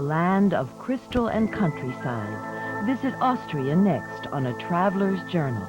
land of crystal and countryside. Visit Austria next on A Traveler's Journal.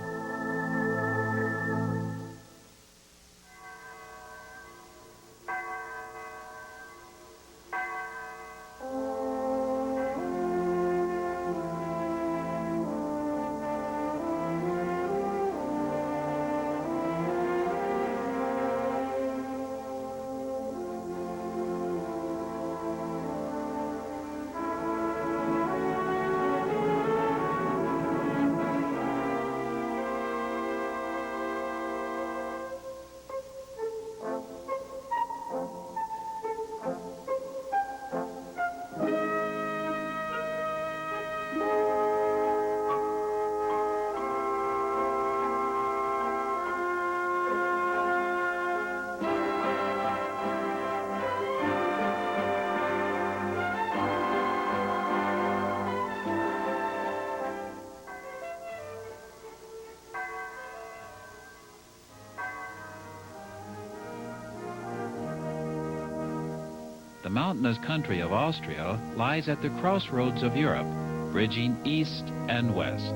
The mountainous country of Austria lies at the crossroads of Europe, bridging east and west.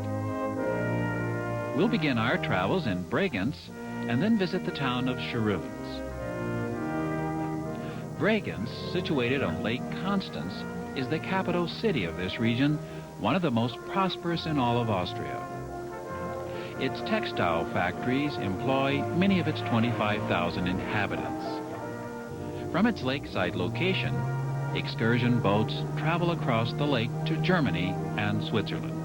We'll begin our travels in Bregenz and then visit the town of Scheruns. Bregenz, situated on Lake Constance, is the capital city of this region, one of the most prosperous in all of Austria. Its textile factories employ many of its 25,000 inhabitants. From its lakeside location, excursion boats travel across the lake to Germany and Switzerland.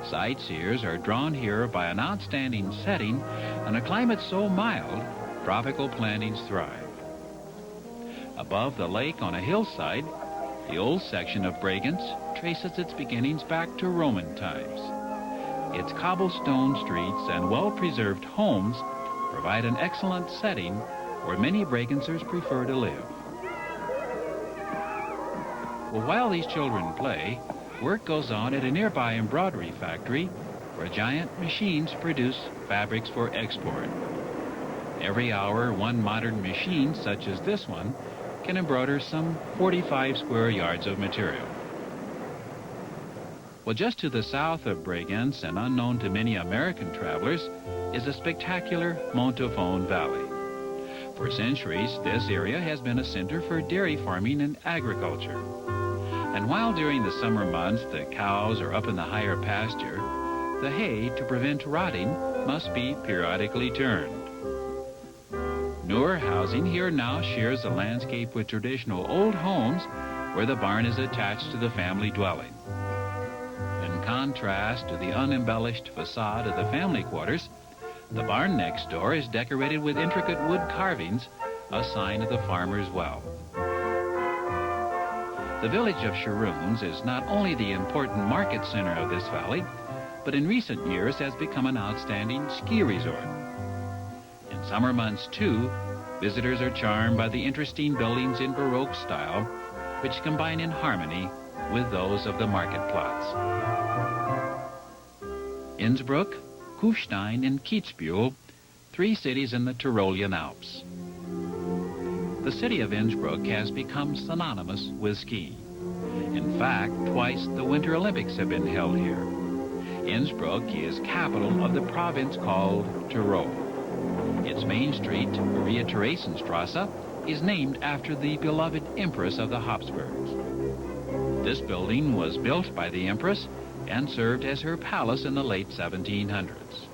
Sightseers are drawn here by an outstanding setting and a climate so mild, tropical plantings thrive. Above the lake on a hillside, the old section of Bregenz traces its beginnings back to Roman times. Its cobblestone streets and well-preserved homes provide an excellent setting where many Bregenzers prefer to live. Well, while these children play, work goes on at a nearby embroidery factory where giant machines produce fabrics for export. Every hour, one modern machine, such as this one, can embroider some 45 square yards of material. Well, just to the south of Bregenz, and unknown to many American travelers, is the spectacular Montafon Valley. For centuries, this area has been a center for dairy farming and agriculture. And while during the summer months the cows are up in the higher pasture, the hay, to prevent rotting, must be periodically turned. Newer housing here now shares the landscape with traditional old homes where the barn is attached to the family dwelling. In contrast to the unembellished facade of the family quarters, the barn next door is decorated with intricate wood carvings, a sign of the farmer's wealth. The village of Scheruns is not only the important market center of this valley, but in recent years has become an outstanding ski resort. In summer months, too, visitors are charmed by the interesting buildings in Baroque style, which combine in harmony with those of the marketplatz. Innsbruck, Kufstein, and Kitzbühel, three cities in the Tyrolean Alps. The city of Innsbruck has become synonymous with skiing. In fact, twice the Winter Olympics have been held here. Innsbruck is capital of the province called Tyrol. Its main street, Maria Theresienstrasse, is named after the beloved Empress of the Habsburgs. This building was built by the Empress and served as her palace in the late 1700s.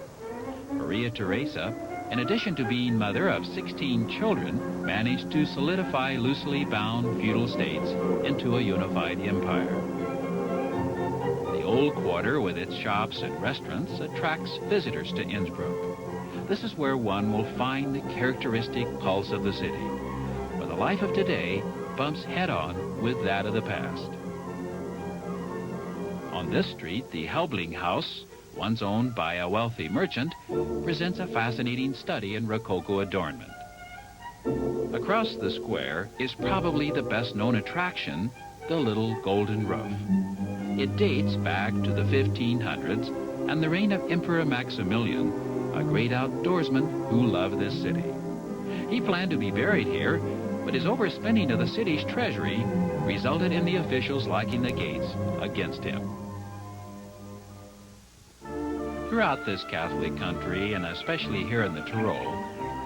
Maria Theresa, in addition to being mother of 16 children, managed to solidify loosely bound feudal states into a unified empire. The old quarter, with its shops and restaurants, attracts visitors to Innsbruck. This is where one will find the characteristic pulse of the city, where the life of today bumps head-on with that of the past. On this street, the Helbling House, once owned by a wealthy merchant, presents a fascinating study in Rococo adornment. Across the square is probably the best-known attraction, the Little Golden Roof. It dates back to the 1500s and the reign of Emperor Maximilian, a great outdoorsman who loved this city. He planned to be buried here, but his overspending of the city's treasury resulted in the officials locking the gates against him. Throughout this Catholic country, and especially here in the Tyrol,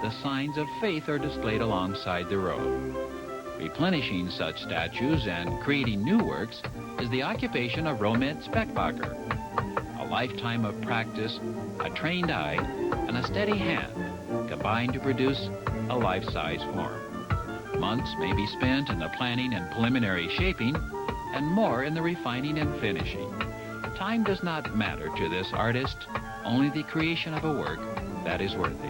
the signs of faith are displayed alongside the road. Replenishing such statues and creating new works is the occupation of Romet Speckbacher. A lifetime of practice, a trained eye, and a steady hand combine to produce a life-size form. Months may be spent in the planning and preliminary shaping, and more in the refining and finishing. Time does not matter to this artist, only the creation of a work that is worthy.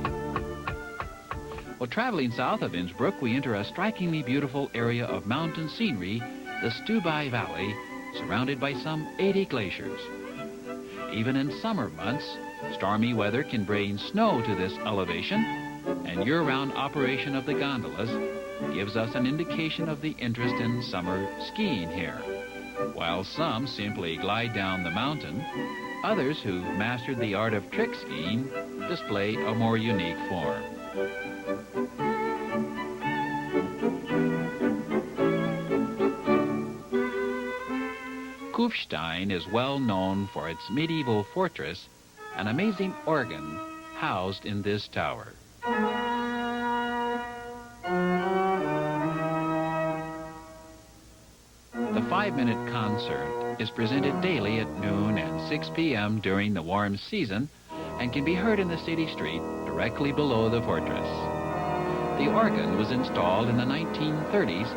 Well, traveling south of Innsbruck, we enter a strikingly beautiful area of mountain scenery, the Stubai Valley, surrounded by some 80 glaciers. Even in summer months, stormy weather can bring snow to this elevation, and year-round operation of the gondolas gives us an indication of the interest in summer skiing here. While some simply glide down the mountain, others who mastered the art of trick skiing display a more unique form. Kufstein is well known for its medieval fortress, an amazing organ housed in this tower. The 5-minute concert is presented daily at noon and 6 p.m. during the warm season and can be heard in the city street directly below the fortress. The organ was installed in the 1930s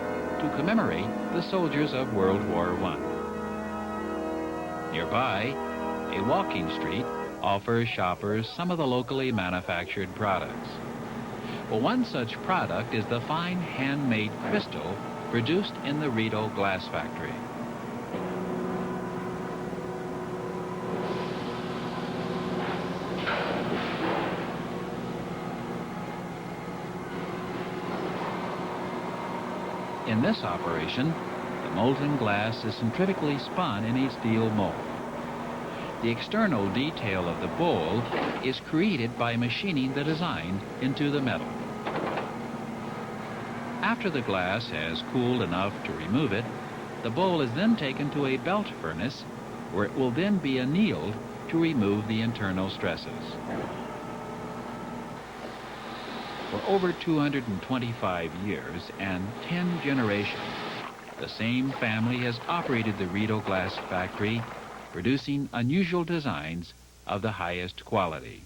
to commemorate the soldiers of World War I. Nearby, a walking street offers shoppers some of the locally manufactured products. Well, one such product is the fine handmade crystal produced in the Riedel glass factory. In this operation, the molten glass is centrifugally spun in a steel mold. The external detail of the bowl is created by machining the design into the metal. After the glass has cooled enough to remove it, the bowl is then taken to a belt furnace where it will then be annealed to remove the internal stresses. For over 225 years and 10 generations, the same family has operated the Riedel glass factory, producing unusual designs of the highest quality.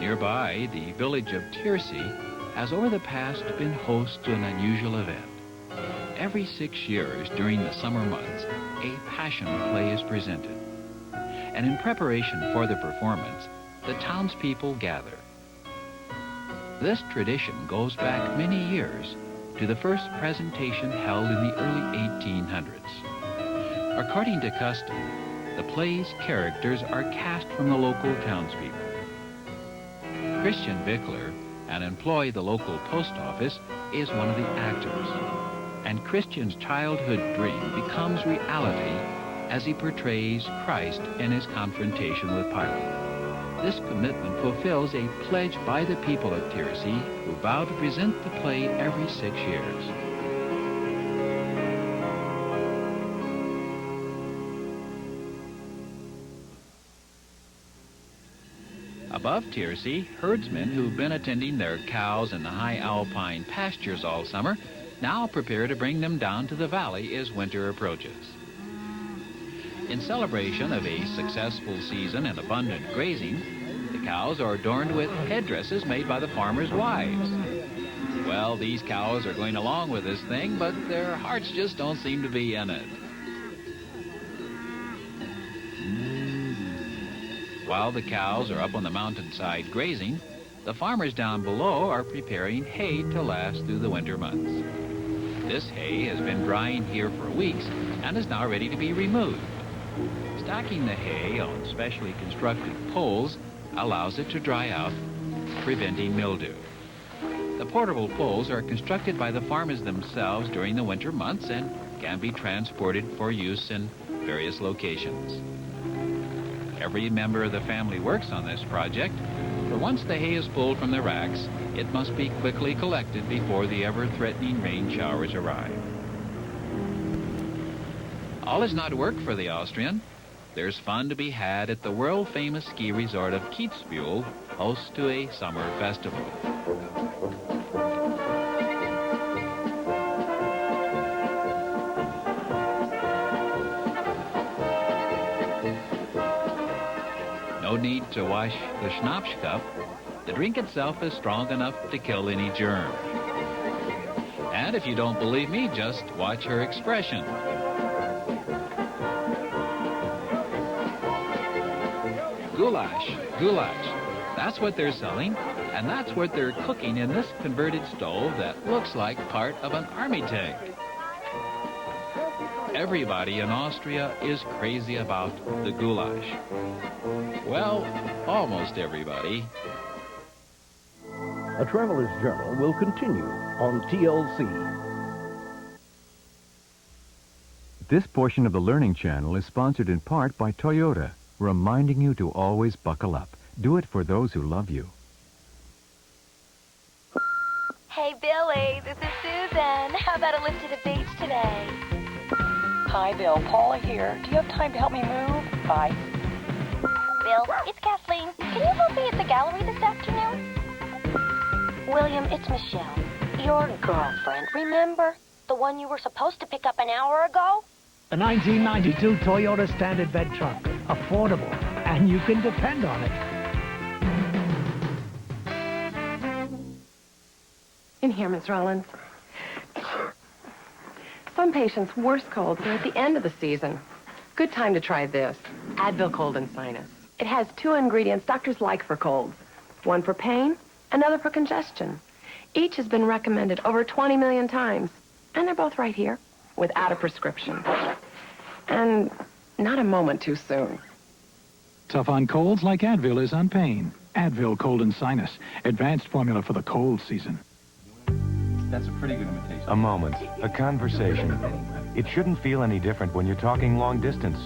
Nearby, the village of Tiersee has over the past been host to an unusual event. Every 6 years during the summer months, a passion play is presented. And in preparation for the performance, the townspeople gather. This tradition goes back many years to the first presentation held in the early 1800s. According to custom, the play's characters are cast from the local townspeople. Christian Wickler, an employee of the local post office, is one of the actors. And Christian's childhood dream becomes reality as he portrays Christ in his confrontation with Pilate. This commitment fulfills a pledge by the people of Tiersee who vow to present the play every 6 years. Above Tiersee, herdsmen who've been attending their cows in the high alpine pastures all summer now prepare to bring them down to the valley as winter approaches. In celebration of a successful season and abundant grazing, the cows are adorned with headdresses made by the farmers' wives. Well, these cows are going along with this thing, but their hearts just don't seem to be in it. While the cows are up on the mountainside grazing, the farmers down below are preparing hay to last through the winter months. This hay has been drying here for weeks and is now ready to be removed. Stacking the hay on specially constructed poles allows it to dry out, preventing mildew. The portable poles are constructed by the farmers themselves during the winter months and can be transported for use in various locations. Every member of the family works on this project, So once the hay is pulled from the racks, it must be quickly collected before the ever-threatening rain showers arrive. All is not work for the Austrian. There's fun to be had at the world-famous ski resort of Kitzbühel, host to a summer festival. No need to wash the Schnapps cup. The drink itself is strong enough to kill any germ. And if you don't believe me, just watch her expression. Goulash, goulash. That's what they're selling, and that's what they're cooking in this converted stove that looks like part of an army tank. Everybody in Austria is crazy about the goulash. Well, almost everybody. A Traveler's Journal will continue on TLC. This portion of the Learning Channel is sponsored in part by Toyota, reminding you to always buckle up. Do it for those who love you. Hey, Billy, this is Susan. How about a lift to the beach today? Hi, Bill. Paula here. Do you have time to help me move? Bye. Bill, it's Kathleen. Can you help me at the gallery this afternoon? William, it's Michelle. Your girlfriend, remember? The one you were supposed to pick up an hour ago? A 1992 Toyota Standard bed truck. Affordable, and you can depend on it. In here, Miss Rollins. Some patients' worst colds are at the end of the season. Good time to try this. Advil Cold and Sinus. It has 2 ingredients doctors like for colds. One for pain, another for congestion. Each has been recommended over 20 million times. And they're both right here, without a prescription. And not a moment too soon. Tough on colds like Advil is on pain. Advil Cold and Sinus. Advanced formula for the cold season. That's a pretty good imitation. A moment, a conversation. It shouldn't feel any different when you're talking long distance.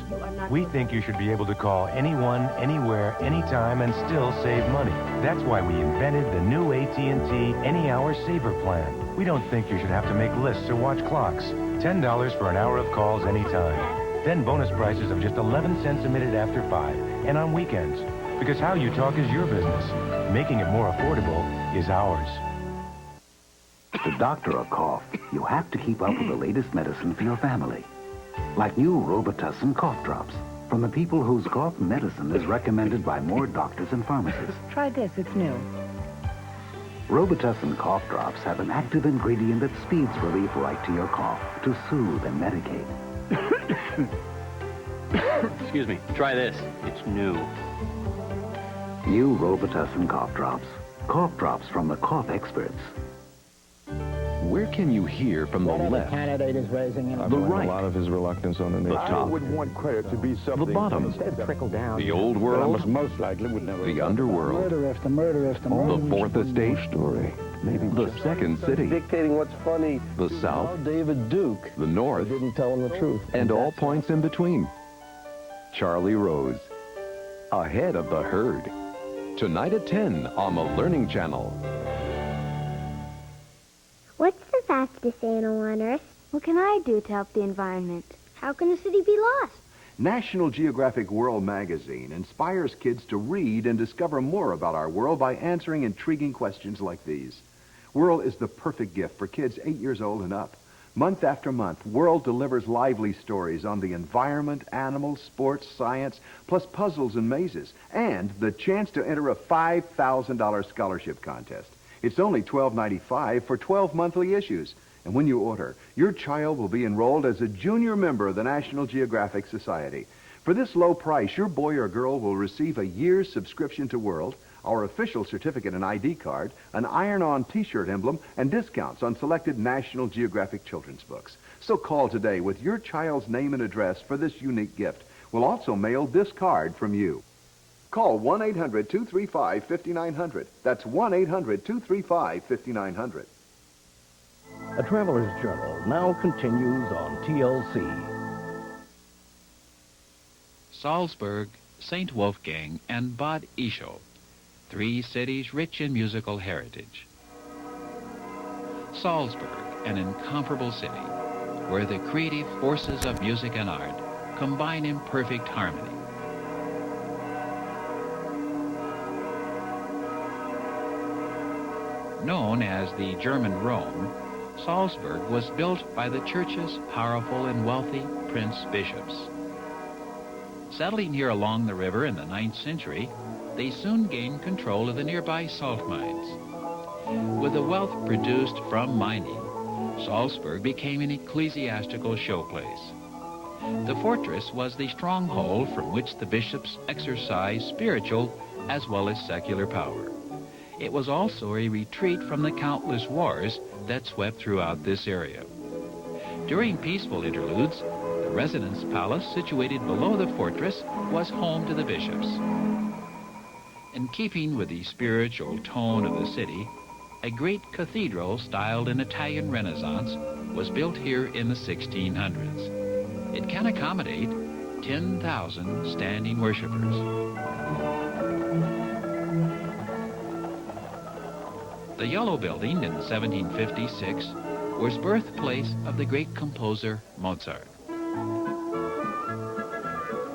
We think you should be able to call anyone, anywhere, anytime, and still save money. That's why we invented the new AT&T Any Hour Saver Plan. We don't think you should have to make lists or watch clocks. $10 for an hour of calls anytime. Then bonus prices of just 11 cents a minute after 5, and on weekends. Because how you talk is your business. Making it more affordable is ours. To doctor a cough, you have to keep up with the latest medicine for your family. Like new Robitussin cough drops from the people whose cough medicine is recommended by more doctors and pharmacists. Try this, it's new. Robitussin cough drops have an active ingredient that speeds relief right to your cough to soothe and medicate. Excuse me. Try this. It's new. New Robitussin cough drops. Cough drops from the cough experts. Where can you hear from the left, Candidate is raising the right, a lot of his reluctance on the top, I would want credit to be something. the bottom, Instead, trickle down. the old world, most likely would never. the underworld, Murder after murder after murder. the fourth estate, story. Maybe the second city, dictating what's funny. the south, David Duke the north, didn't tell him the truth, and all points in between. Charlie Rose, ahead of the herd. Tonight at 10 on the Learning Channel. What's the fastest animal on Earth? What can I do to help the environment? How can a city be lost? National Geographic World magazine inspires kids to read and discover more about our world by answering intriguing questions like these. World is the perfect gift for kids 8 years old and up. Month after month, World delivers lively stories on the environment, animals, sports, science, plus puzzles and mazes, and the chance to enter a $5,000 scholarship contest. It's only $12.95 for 12 monthly issues. And when you order, your child will be enrolled as a junior member of the National Geographic Society. For this low price, your boy or girl will receive a year's subscription to World, our official certificate and ID card, an iron-on T-shirt emblem, and discounts on selected National Geographic children's books. So call today with your child's name and address for this unique gift. We'll also mail this card from you. Call 1-800-235-5900. That's 1-800-235-5900. A Traveler's Journal now continues on TLC. Salzburg, St. Wolfgang, and Bad Ischl. 3 cities rich in musical heritage. Salzburg, an incomparable city, where the creative forces of music and art combine in perfect harmony. Known as the German Rome, Salzburg was built by the church's powerful and wealthy prince-bishops. Settling here along the river in the 9th century, they soon gained control of the nearby salt mines. With the wealth produced from mining, Salzburg became an ecclesiastical showplace. The fortress was the stronghold from which the bishops exercised spiritual as well as secular power. It was also a retreat from the countless wars that swept throughout this area. During peaceful interludes, the residence palace situated below the fortress was home to the bishops. In keeping with the spiritual tone of the city, a great cathedral styled in Italian Renaissance was built here in the 1600s. It can accommodate 10,000 standing worshipers. The Yellow Building in 1756 was birthplace of the great composer Mozart.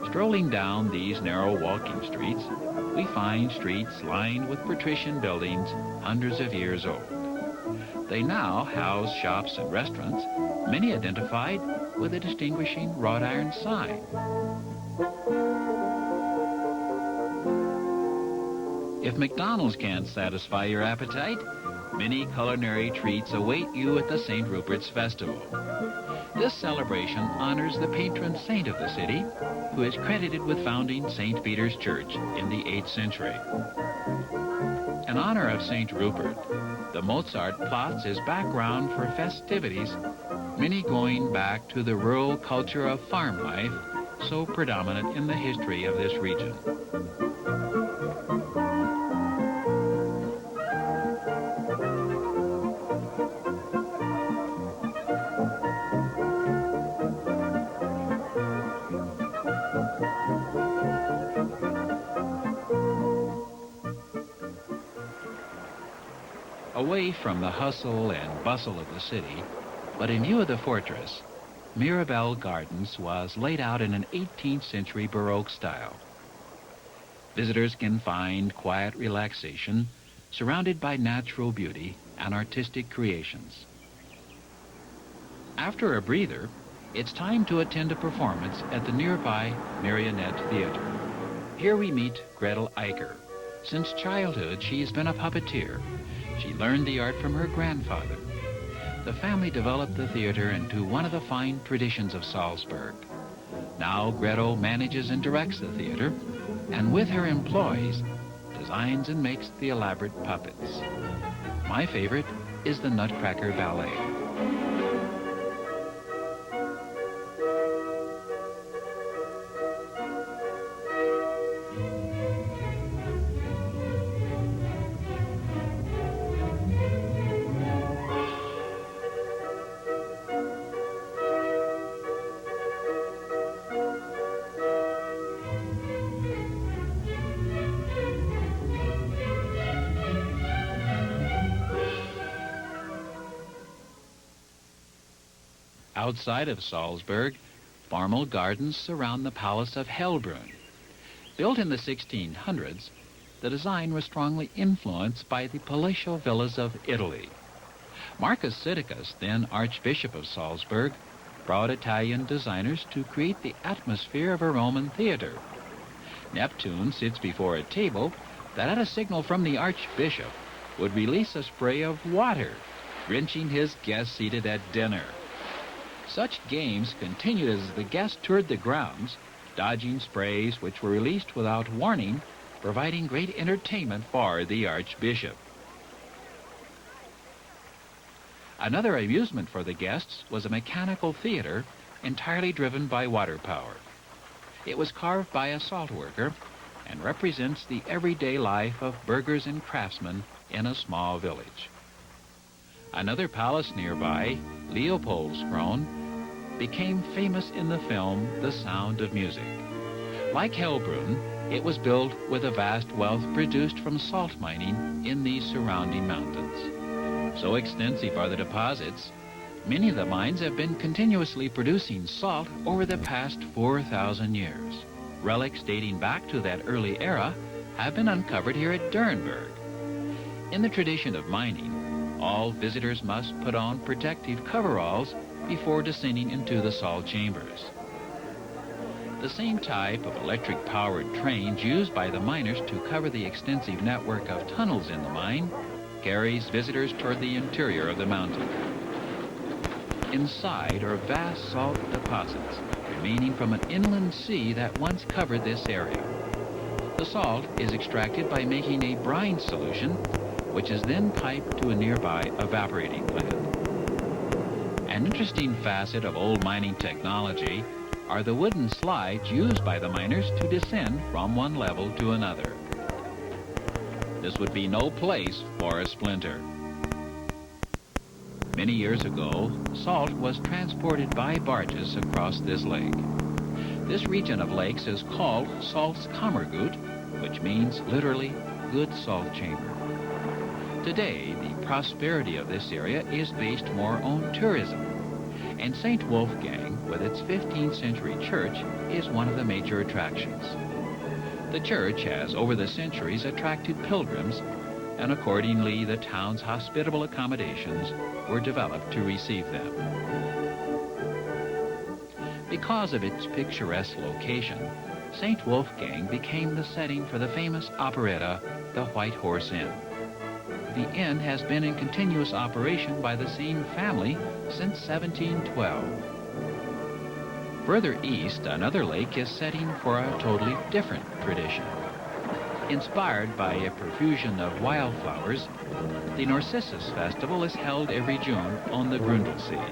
Strolling down these narrow walking streets, we find streets lined with patrician buildings hundreds of years old. They now house shops and restaurants, many identified with a distinguishing wrought iron sign. If McDonald's can't satisfy your appetite, many culinary treats await you at the St. Rupert's Festival. This celebration honors the patron saint of the city, who is credited with founding St. Peter's Church in the 8th century. In honor of St. Rupert, the Mozart plots his background for festivities, many going back to the rural culture of farm life, so predominant in the history of this region. Away from the hustle and bustle of the city, but in view of the fortress, Mirabel Gardens was laid out in an 18th century Baroque style. Visitors can find quiet relaxation surrounded by natural beauty and artistic creations. After a breather, it's time to attend a performance at the nearby Marionette Theater. Here we meet Gretel Eicher. Since childhood, she has been a puppeteer. She learned the art from her grandfather. The family developed the theater into one of the fine traditions of Salzburg. Now Gretel manages and directs the theater, and with her employees, designs and makes the elaborate puppets. My favorite is the Nutcracker Ballet. Outside of Salzburg, formal gardens surround the Palace of Hellbrunn. Built in the 1600s, the design was strongly influenced by the palatial villas of Italy. Marcus Sidicus, then Archbishop of Salzburg, brought Italian designers to create the atmosphere of a Roman theater. Neptune sits before a table that, at a signal from the Archbishop, would release a spray of water, drenching his guests seated at dinner. Such games continued as the guests toured the grounds, dodging sprays which were released without warning, providing great entertainment for the Archbishop. Another amusement for the guests was a mechanical theater entirely driven by water power. It was carved by a salt worker and represents the everyday life of burghers and craftsmen in a small village. Another palace nearby, Leopoldskron, became famous in the film The Sound of Music. Like Hellbrunn, It was built with the vast wealth produced from salt mining in these surrounding mountains. So extensive are the deposits, many of the mines have been continuously producing salt over the past 4,000 years. Relics dating back to that early era have been uncovered here at Durenberg. In the tradition of mining, all visitors must put on protective coveralls before descending into the salt chambers. The same type of electric-powered trains used by the miners to cover the extensive network of tunnels in the mine carries visitors toward the interior of the mountain. Inside are vast salt deposits remaining from an inland sea that once covered this area. The salt is extracted by making a brine solution, which is then piped to a nearby evaporating plant. An interesting facet of old mining technology are the wooden slides used by the miners to descend from one level to another. This would be no place for a splinter. Many years ago, salt was transported by barges across this lake. This region of lakes is called Salzkammergut, which means literally good salt chamber. Today, the prosperity of this area is based more on tourism, and St. Wolfgang, with its 15th century church, is one of the major attractions. The church has, over the centuries, attracted pilgrims, and accordingly, the town's hospitable accommodations were developed to receive them. Because of its picturesque location, St. Wolfgang became the setting for the famous operetta, The White Horse Inn. The inn has been in continuous operation by the same family since 1712. Further east, another lake is setting for a totally different tradition. Inspired by a profusion of wildflowers, the Narcissus Festival is held every June on the Grundlsee.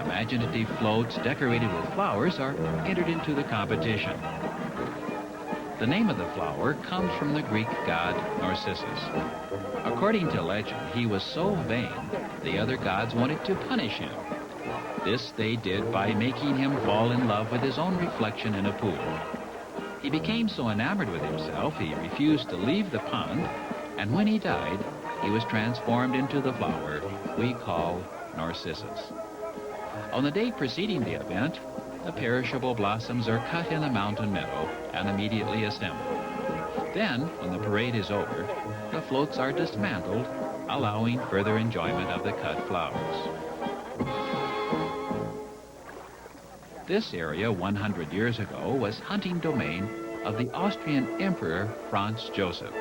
Imaginative floats decorated with flowers are entered into the competition. The name of the flower comes from the Greek god Narcissus. According to legend, he was so vain, the other gods wanted to punish him. This they did by making him fall in love with his own reflection in a pool. He became so enamored with himself, he refused to leave the pond, and when he died, he was transformed into the flower we call Narcissus. On the day preceding the event, the perishable blossoms are cut in the mountain meadow and immediately assembled. Then, when the parade is over, the floats are dismantled, allowing further enjoyment of the cut flowers. This area 100 years ago was hunting domain of the Austrian Emperor Franz Joseph.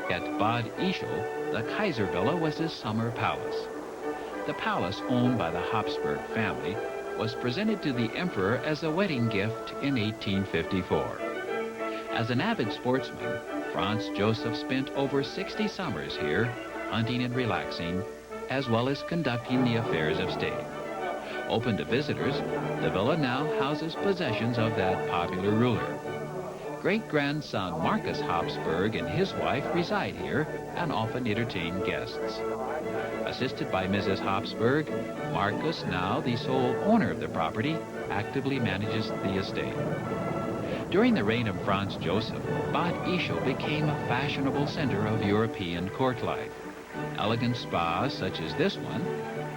At Bad Ischl, the Kaiser Villa was his summer palace. The palace, owned by the Habsburg family, was presented to the emperor as a wedding gift in 1854. As an avid sportsman, Franz Joseph spent over 60 summers here, hunting and relaxing, as well as conducting the affairs of state. Open to visitors, the villa now houses possessions of that popular ruler. Great-grandson Marcus Habsburg and his wife reside here and often entertain guests. Assisted by Mrs. Habsburg, Marcus, now the sole owner of the property, actively manages the estate. During the reign of Franz Joseph, Bad Ischl became a fashionable center of European court life. Elegant spas, such as this one,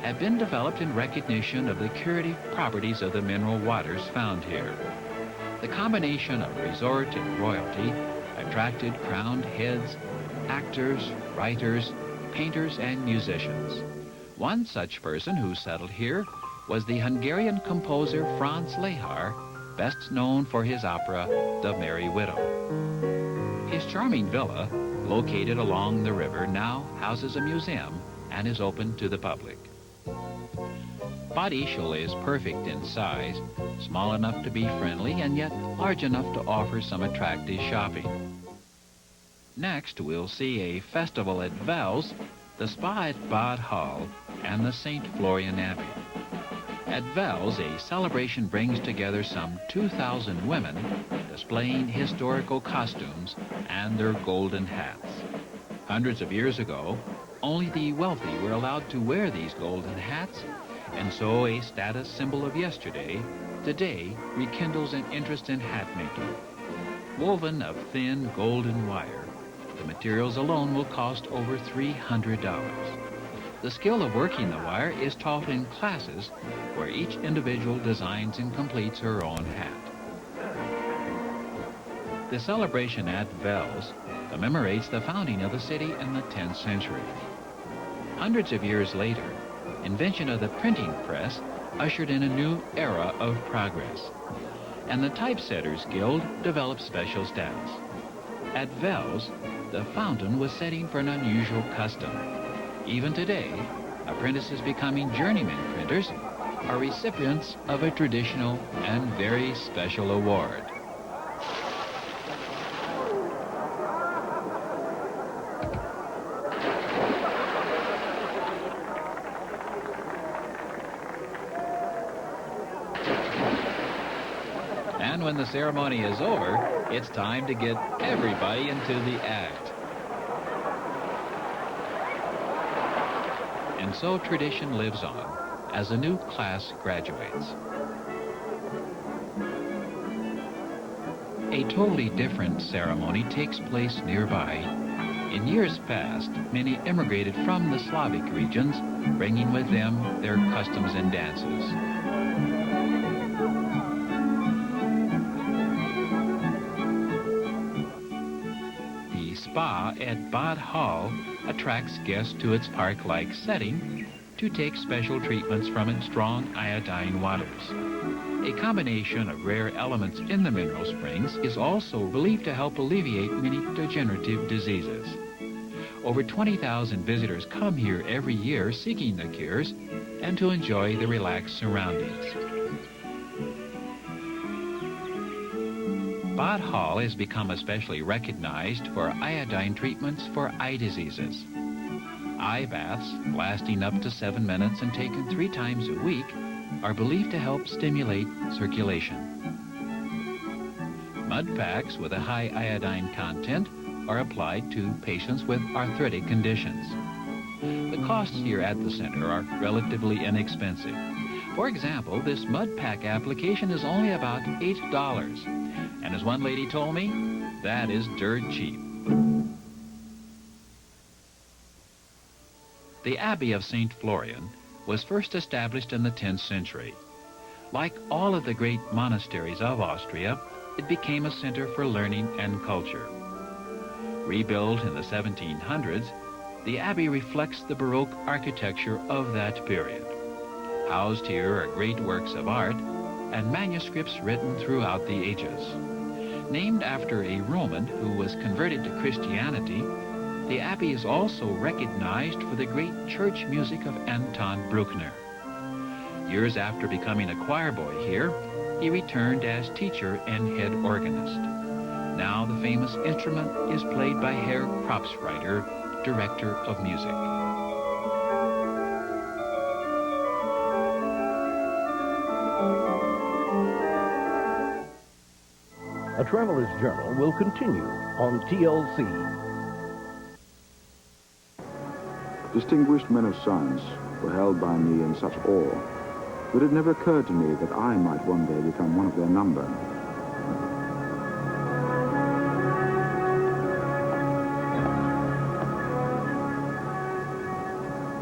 have been developed in recognition of the curative properties of the mineral waters found here. The combination of resort and royalty attracted crowned heads, actors, writers, painters, and musicians. One such person who settled here was the Hungarian composer Franz Lehár, best known for his opera, The Merry Widow. His charming villa, located along the river, now houses a museum and is open to the public. Bad Ischl is perfect in size, small enough to be friendly and yet large enough to offer some attractive shopping. Next, we'll see a festival at Wels, the spa at Bad Hall, and the St. Florian Abbey. At Wels, a celebration brings together some 2,000 women displaying historical costumes and their golden hats. Hundreds of years ago, only the wealthy were allowed to wear these golden hats, and so a status symbol of yesterday, today rekindles an interest in hat making. Woven of thin golden wire, the materials alone will cost over $300. The skill of working the wire is taught in classes where each individual designs and completes her own hat. The celebration at Vels commemorates the founding of the city in the 10th century. Hundreds of years later, invention of the printing press ushered in a new era of progress, and the Typesetters Guild developed special status. At Vels, the fountain was setting for an unusual custom. Even today, apprentices becoming journeyman printers are recipients of a traditional and very special award. And when the ceremony is over, it's time to get everybody into the act. And so tradition lives on as a new class graduates. A totally different ceremony takes place nearby. In years past, many immigrated from the Slavic regions, bringing with them their customs and dances. The spa at Bad Hall attracts guests to its park-like setting to take special treatments from its strong iodine waters. A combination of rare elements in the mineral springs is also believed to help alleviate many degenerative diseases. Over 20,000 visitors come here every year seeking the cures and to enjoy the relaxed surroundings. Bad Hall has become especially recognized for iodine treatments for eye diseases. Eye baths, lasting up to 7 minutes and taken 3 times a week, are believed to help stimulate circulation. Mud packs with a high iodine content are applied to patients with arthritic conditions. The costs here at the center are relatively inexpensive. For example, this mud pack application is only about $8. And as one lady told me, that is dirt cheap. The Abbey of St. Florian was first established in the 10th century. Like all of the great monasteries of Austria, it became a center for learning and culture. Rebuilt in the 1700s, the abbey reflects the Baroque architecture of that period. Housed here are great works of art and manuscripts written throughout the ages. Named after a Roman who was converted to Christianity, the abbey is also recognized for the great church music of Anton Bruckner. Years after becoming a choir boy here, he returned as teacher and head organist. Now the famous instrument is played by Herr Kropsreiter, director of music. A Traveler's Journal will continue on TLC. Distinguished men of science were held by me in such awe that it never occurred to me that I might one day become one of their number.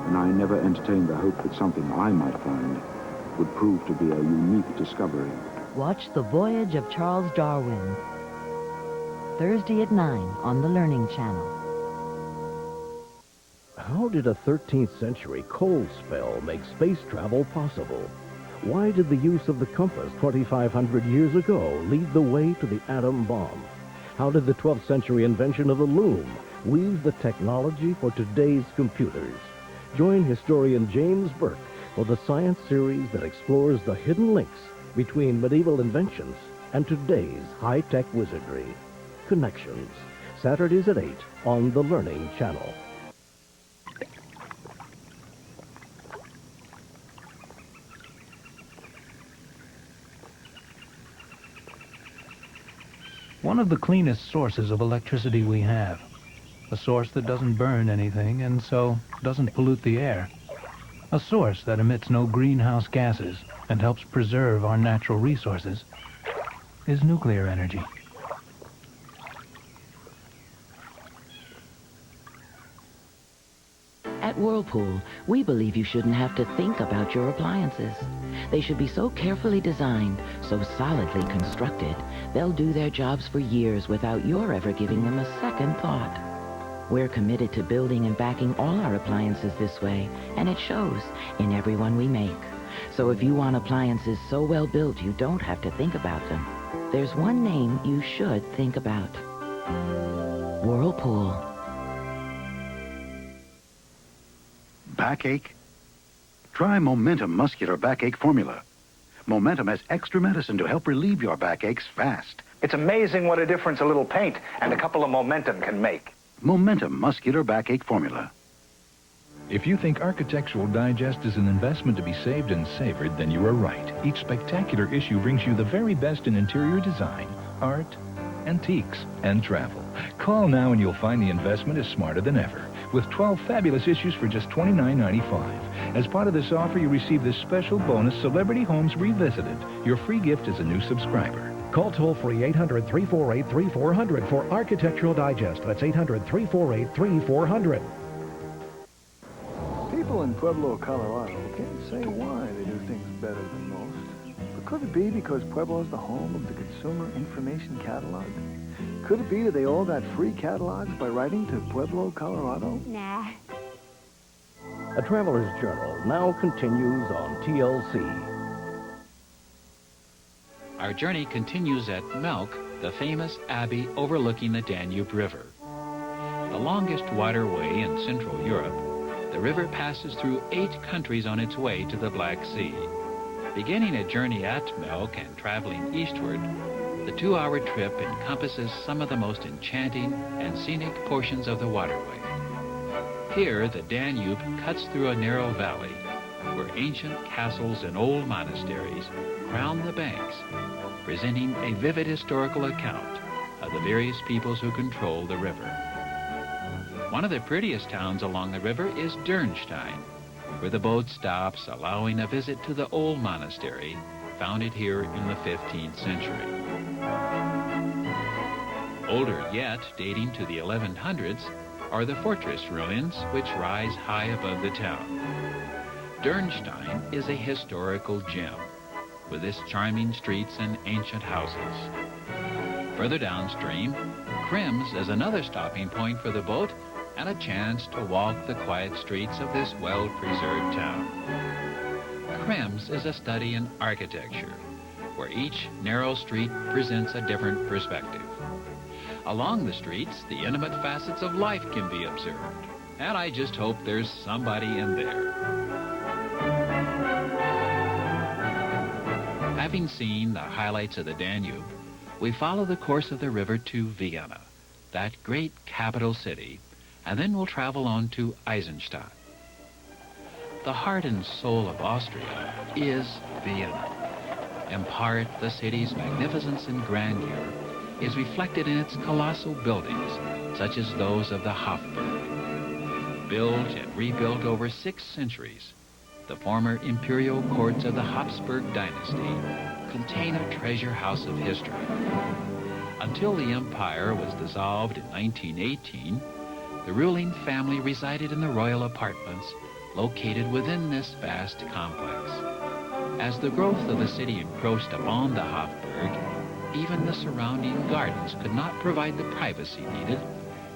And I never entertained the hope that something I might find would prove to be a unique discovery. Watch The Voyage of Charles Darwin, Thursday at 9 on the Learning Channel. How did a 13th century cold spell make space travel possible? Why did the use of the compass 2,500 years ago lead the way to the atom bomb? How did the 12th century invention of the loom weave the technology for today's computers? Join historian James Burke for the science series that explores the hidden links between medieval inventions and today's high-tech wizardry. Connections, Saturdays at 8 on the Learning Channel. One of the cleanest sources of electricity we have. A source that doesn't burn anything and so doesn't pollute the air. A source that emits no greenhouse gases and helps preserve our natural resources is nuclear energy. At Whirlpool, we believe you shouldn't have to think about your appliances. They should be so carefully designed, so solidly constructed, they'll do their jobs for years without your ever giving them a second thought. We're committed to building and backing all our appliances this way, and it shows in every one we make. So if you want appliances so well built you don't have to think about them, there's one name you should think about. Whirlpool. Backache? Try Momentum Muscular Backache Formula. Momentum has extra medicine to help relieve your backaches fast. It's amazing what a difference a little paint and a couple of Momentum can make. Momentum Muscular Backache Formula. If you think Architectural Digest is an investment to be saved and savored, then you are right. Each spectacular issue brings you the very best in interior design, art, antiques, and travel. Call now and you'll find the investment is smarter than ever, with 12 fabulous issues for just $29.95. As part of this offer, you receive this special bonus, Celebrity Homes Revisited, your free gift as a new subscriber. Call toll-free 800-348-3400 for Architectural Digest. That's 800-348-3400. People in Pueblo, Colorado can't say why they do things better than most. But could it be because Pueblo is the home of the Consumer Information Catalog? Could it be that they all got free catalogs by writing to Pueblo, Colorado? Nah. A Traveler's Journal now continues on TLC. Our journey continues at Melk, the famous abbey overlooking the Danube River. The longest waterway in Central Europe, the river passes through 8 countries on its way to the Black Sea. Beginning a journey at Melk and traveling eastward, the 2-hour trip encompasses some of the most enchanting and scenic portions of the waterway. Here, the Danube cuts through a narrow valley where ancient castles and old monasteries crown the banks, presenting a vivid historical account of the various peoples who control the river. One of the prettiest towns along the river is Dürnstein, where the boat stops, allowing a visit to the old monastery founded here in the 15th century. Older yet, dating to the 1100s, are the fortress ruins which rise high above the town. Dürnstein is a historical gem, with its charming streets and ancient houses. Further downstream, Krems is another stopping point for the boat and a chance to walk the quiet streets of this well-preserved town. Krems is a study in architecture, where each narrow street presents a different perspective. Along the streets, the intimate facets of life can be observed, and I just hope there's somebody in there. Having seen the highlights of the Danube, we follow the course of the river to Vienna, that great capital city, and then we'll travel on to Eisenstadt. The heart and soul of Austria is Vienna. In part, the city's magnificence and grandeur is reflected in its colossal buildings, such as those of the Hofburg. Built and rebuilt over 6 centuries, the former imperial courts of the Habsburg dynasty contain a treasure house of history. Until the empire was dissolved in 1918, the ruling family resided in the royal apartments located within this vast complex. As the growth of the city encroached upon the Hofburg, even the surrounding gardens could not provide the privacy needed,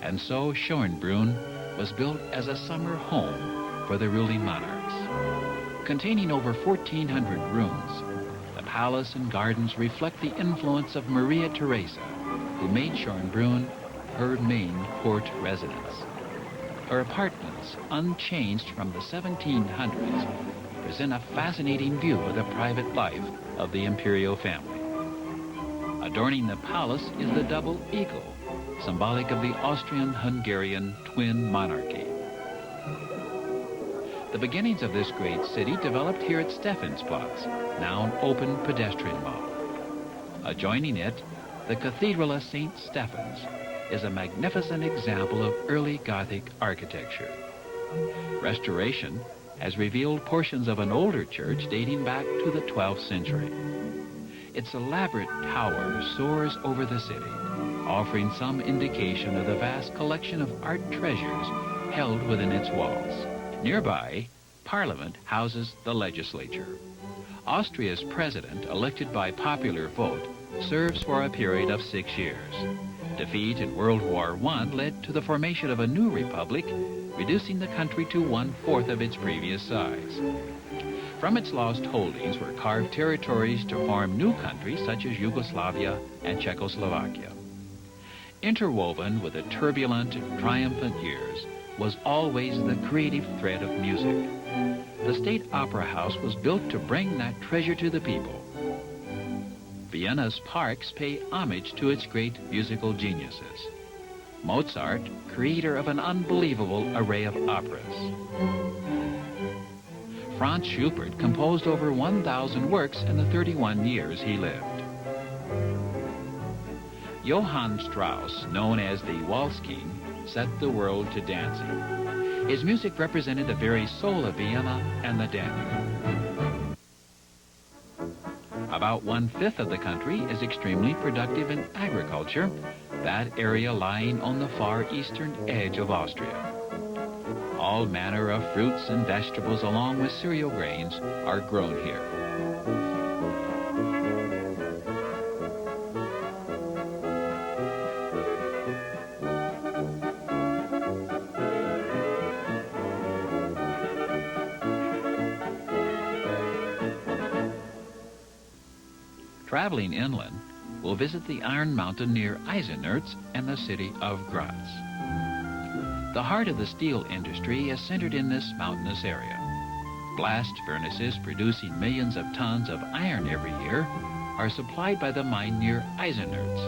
and so Schönbrunn was built as a summer home for the ruling monarchs. Containing over 1,400 rooms, the palace and gardens reflect the influence of Maria Theresa, who made Schönbrunn her main court residence. Her apartments, unchanged from the 1700s, present a fascinating view of the private life of the imperial family. Adorning the palace is the double eagle, symbolic of the Austrian-Hungarian twin monarchy. The beginnings of this great city developed here at Stephansplatz, now an open pedestrian mall. Adjoining it, the Cathedral of St. Stephen's is a magnificent example of early Gothic architecture. Restoration has revealed portions of an older church dating back to the 12th century. Its elaborate tower soars over the city, offering some indication of the vast collection of art treasures held within its walls. Nearby, Parliament houses the legislature. Austria's president, elected by popular vote, serves for a period of 6 years. Defeat in World War I led to the formation of a new republic, reducing the country to 1/4 of its previous size. From its lost holdings were carved territories to form new countries such as Yugoslavia and Czechoslovakia. Interwoven with the turbulent and triumphant years was always the creative thread of music. The State Opera House was built to bring that treasure to the people. Vienna's parks pay homage to its great musical geniuses. Mozart, creator of an unbelievable array of operas. Franz Schubert composed over 1,000 works in the 31 years he lived. Johann Strauss, known as the Waltz King, set the world to dancing. His music represented the very soul of Vienna and the Danube. About 1/5 of the country is extremely productive in agriculture, that area lying on the far eastern edge of Austria. All manner of fruits and vegetables along with cereal grains are grown here. Traveling inland, we'll visit the Iron Mountain near Eisenerz and the city of Graz. The heart of the steel industry is centered in this mountainous area. Blast furnaces producing millions of tons of iron every year are supplied by the mine near Eisenerz.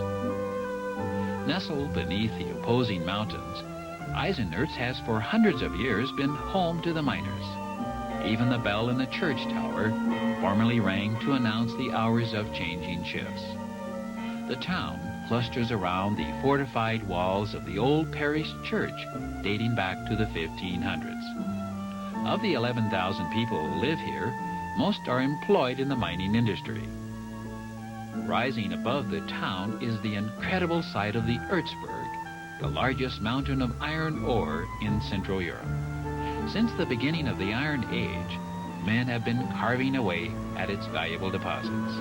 Nestled beneath the opposing mountains, Eisenerz has for hundreds of years been home to the miners. Even the bell in the church tower formerly rang to announce the hours of changing shifts. The town clusters around the fortified walls of the old parish church dating back to the 1500s. Of the 11,000 people who live here, most are employed in the mining industry. Rising above the town is the incredible sight of the Erzberg, the largest mountain of iron ore in Central Europe. Since the beginning of the Iron Age, men have been carving away at its valuable deposits.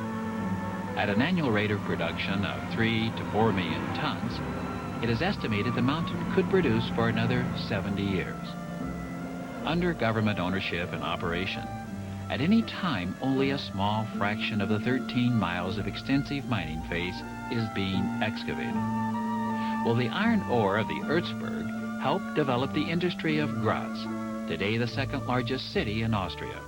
At an annual rate of production of 3 to 4 million tons, it is estimated the mountain could produce for another 70 years. Under government ownership and operation, at any time only a small fraction of the 13 miles of extensive mining face is being excavated. Well, the iron ore of the Erzberg helped develop the industry of Graz, today the second largest city in Austria.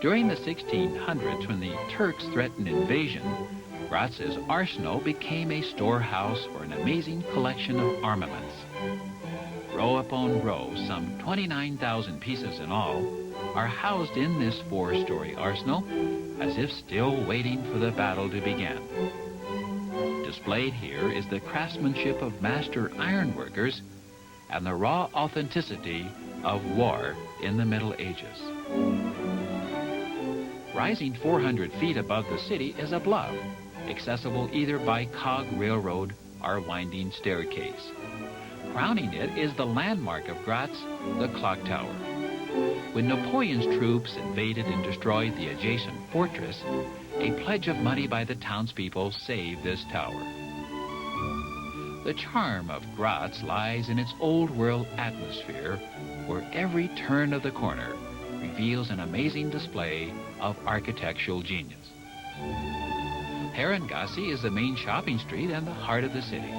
During the 1600s, when the Turks threatened invasion, Graz's arsenal became a storehouse for an amazing collection of armaments. Row upon row, some 29,000 pieces in all, are housed in this 4-story arsenal, as if still waiting for the battle to begin. Displayed here is the craftsmanship of master ironworkers and the raw authenticity of war in the Middle Ages. Rising 400 feet above the city is a bluff, accessible either by cog railroad or winding staircase. Crowning it is the landmark of Graz, the clock tower. When Napoleon's troops invaded and destroyed the adjacent fortress, a pledge of money by the townspeople saved this tower. The charm of Graz lies in its old-world atmosphere, where every turn of the corner reveals an amazing display of architectural genius. Herrengasse is the main shopping street and the heart of the city.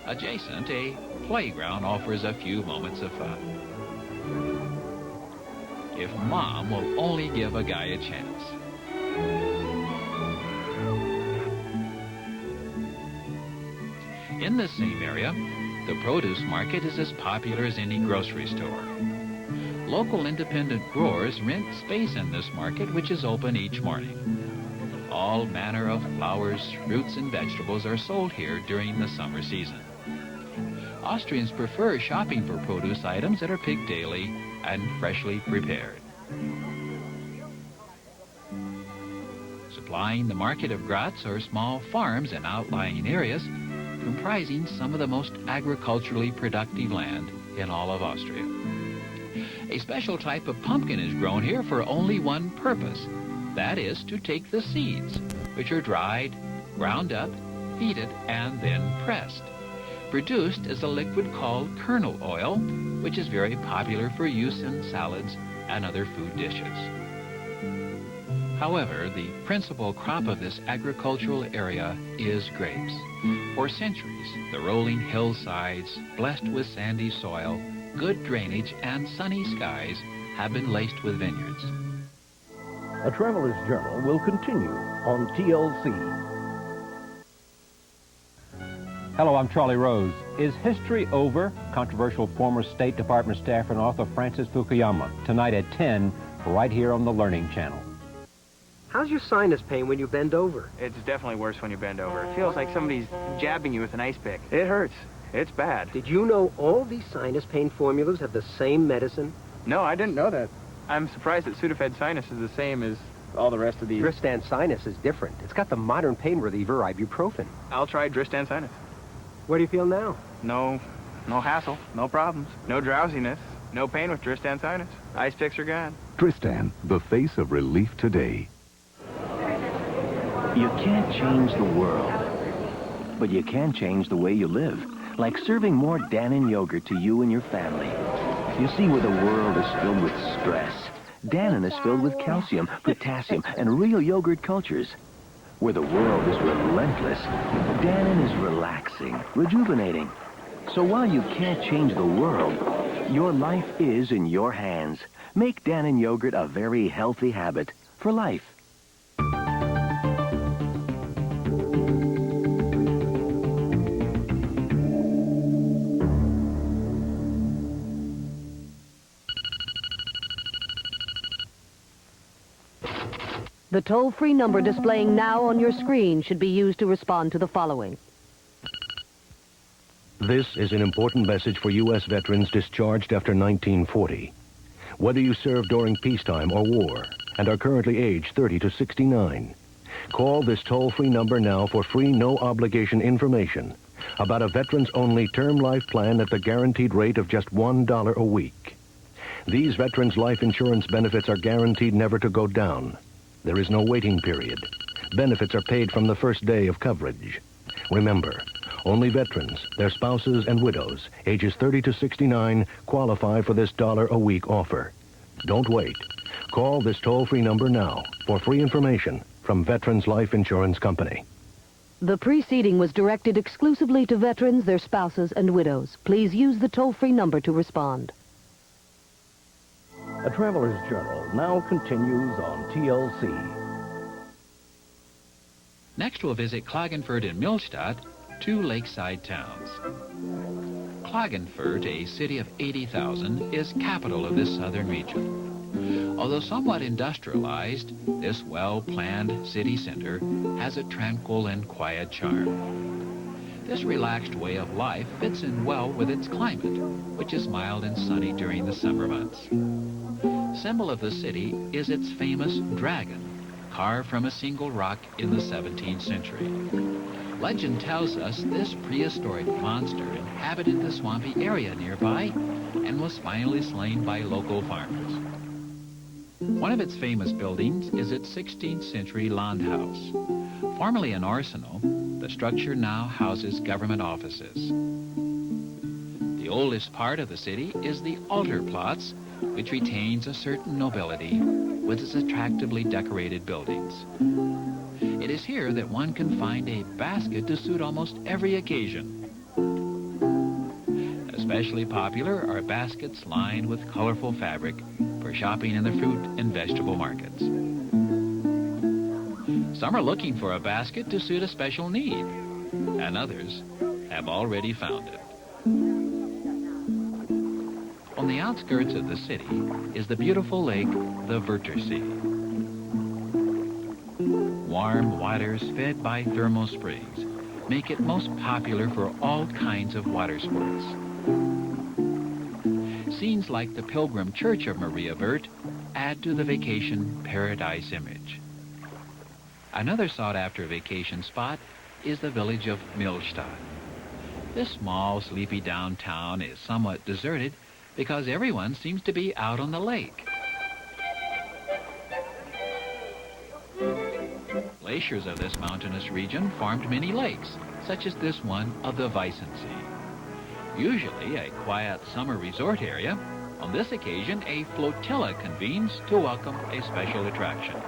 Adjacent, a playground offers a few moments of fun. If Mom will only give a guy a chance. In this same area, the produce market is as popular as any grocery store. Local independent growers rent space in this market, which is open each morning. All manner of flowers, fruits, and vegetables are sold here during the summer season. Austrians prefer shopping for produce items that are picked daily and freshly prepared. Supplying the market of Graz are small farms and outlying areas comprising some of the most agriculturally productive land in all of Austria. A special type of pumpkin is grown here for only one purpose. That is to take the seeds, which are dried, ground up, heated, and then pressed. Produced is a liquid called kernel oil, which is very popular for use in salads and other food dishes. However, the principal crop of this agricultural area is grapes. For centuries, the rolling hillsides, blessed with sandy soil, good drainage, and sunny skies have been laced with vineyards. A Traveler's Journal will continue on TLC. Hello, I'm Charlie Rose. Is history over? Controversial former State Department staffer and author Francis Fukuyama, tonight at 10, right here on the Learning Channel. How's your sinus pain when you bend over? It's definitely worse when you bend over. It feels like somebody's jabbing you with an ice pick. It hurts. It's bad. Did you know all these sinus pain formulas have the same medicine? No, I didn't know that. I'm surprised that Sudafed Sinus is the same as all the rest of these. Dristan Sinus is different. It's got the modern pain reliever ibuprofen. I'll try Dristan Sinus. Where do you feel now? No hassle, no problems, no drowsiness, no pain with Dristan Sinus. Ice picks are gone. Dristan, the face of relief today. You can't change the world, but you can change the way you live, like serving more Dannon yogurt to you and your family. You see, where the world is filled with stress, Dannon is filled with calcium, potassium, and real yogurt cultures. Where the world is relentless, Dannon is relaxing, rejuvenating. So while you can't change the world, your life is in your hands. Make Dannon yogurt a very healthy habit for life. The toll-free number displaying now on your screen should be used to respond to the following. This is an important message for U.S. veterans discharged after 1940. Whether you served during peacetime or war and are currently aged 30 to 69, call this toll-free number now for free no-obligation information about a veterans-only term life plan at the guaranteed rate of just $1 a week. These veterans' life insurance benefits are guaranteed never to go down. There is no waiting period. Benefits are paid from the first day of coverage. Remember, only veterans, their spouses, and widows, ages 30 to 69, qualify for this $1-a-week offer. Don't wait. Call this toll-free number now for free information from Veterans Life Insurance Company. The preceding was directed exclusively to veterans, their spouses, and widows. Please use the toll-free number to respond. A Traveler's Journal now continues on TLC. Next we'll visit Klagenfurt and Millstadt, two lakeside towns. Klagenfurt, a city of 80,000, is capital of this southern region. Although somewhat industrialized, this well-planned city center has a tranquil and quiet charm. This relaxed way of life fits in well with its climate, which is mild and sunny during the summer months. Symbol of the city is its famous dragon, carved from a single rock in the 17th century. Legend tells us this prehistoric monster inhabited the swampy area nearby and was finally slain by local farmers. One of its famous buildings is its 16th century Landhaus. Formerly an arsenal, the structure now houses government offices. The oldest part of the city is the Alterplatz, which retains a certain nobility with its attractively decorated buildings. It is here that one can find a basket to suit almost every occasion. Especially popular are baskets lined with colorful fabric for shopping in the fruit and vegetable markets. Some are looking for a basket to suit a special need, and others have already found it. On the outskirts of the city is the beautiful lake, the Wörthersee. Warm waters fed by thermal springs make it most popular for all kinds of water sports. Scenes like the Pilgrim Church of Maria Wörth add to the vacation paradise image. Another sought-after vacation spot is the village of Millstadt. This small, sleepy downtown is somewhat deserted because everyone seems to be out on the lake. Glaciers of this mountainous region formed many lakes, such as this one of the Weissensee. Usually a quiet summer resort area, on this occasion a flotilla convenes to welcome a special attraction.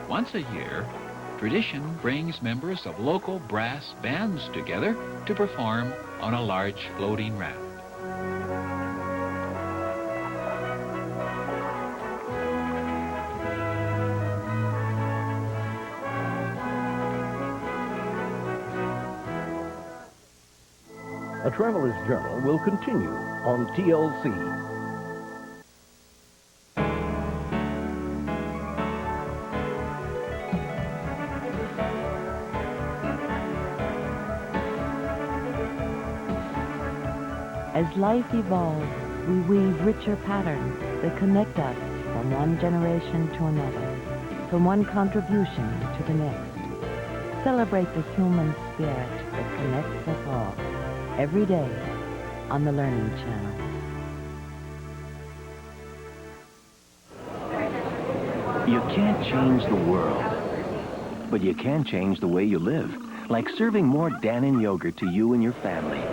Once a year, tradition brings members of local brass bands together to perform on a large floating raft. A Traveler's Journal will continue on TLC. As life evolves, we weave richer patterns that connect us from one generation to another, from one contribution to the next. Celebrate the human spirit that connects us all, every day on the Learning Channel. You can't change the world, but you can change the way you live, like serving more Dannon yogurt to you and your family.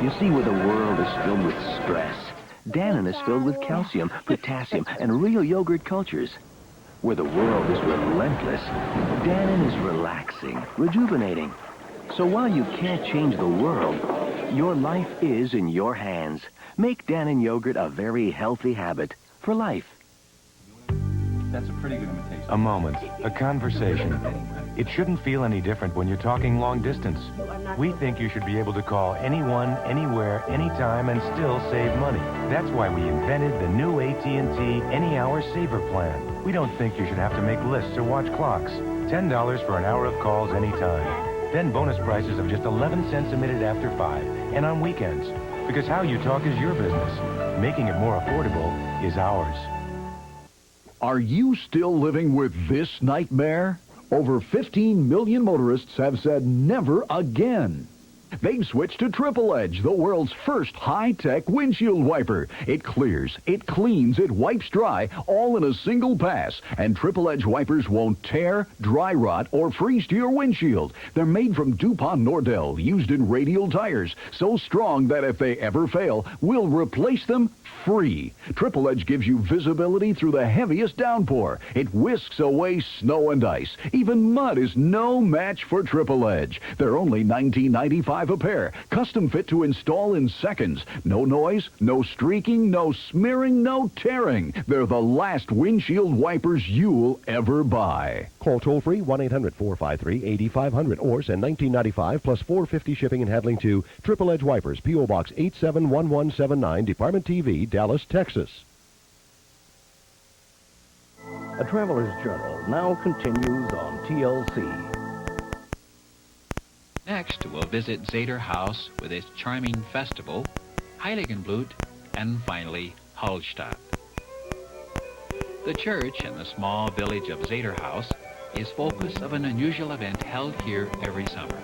You see, where the world is filled with stress, Dannon is filled with calcium, potassium, and real yogurt cultures. Where the world is relentless, Dannon is relaxing, rejuvenating. So while you can't change the world, your life is in your hands. Make Dannon yogurt a very healthy habit for life. That's a pretty good imitation. A moment, a conversation. It shouldn't feel any different when you're talking long distance. We think you should be able to call anyone, anywhere, anytime, and still save money. That's why we invented the new AT&T Any Hour Saver Plan. We don't think you should have to make lists or watch clocks. $10 for an hour of calls anytime. Then bonus prices of just 11 cents a minute after 5, and on weekends. Because how you talk is your business. Making it more affordable is ours. Are you still living with this nightmare? Over 15 million motorists have said never again. They've switched to Triple Edge, the world's first high-tech windshield wiper. It clears, it cleans, it wipes dry, all in a single pass. And Triple Edge wipers won't tear, dry rot, or freeze to your windshield. They're made from DuPont Nordell, used in radial tires, so strong that if they ever fail, we'll replace them free. Triple Edge gives you visibility through the heaviest downpour. It whisks away snow and ice. Even mud is no match for Triple Edge. They're only $19.95 a pair. Custom fit to install in seconds. No noise, no streaking, no smearing, no tearing. They're the last windshield wipers you'll ever buy. Call toll-free 1-800-453-8500 or send $19.95 plus $4.50 shipping and handling to Triple Edge Wipers, P.O. Box 871179, Department TV, Dallas, Texas. A Traveler's Journal now continues on TLC. Next, we'll visit Zeder House with its charming festival, Heiligenblut, and finally, Hallstatt. The church in the small village of Zeder House is focus of an unusual event held here every summer.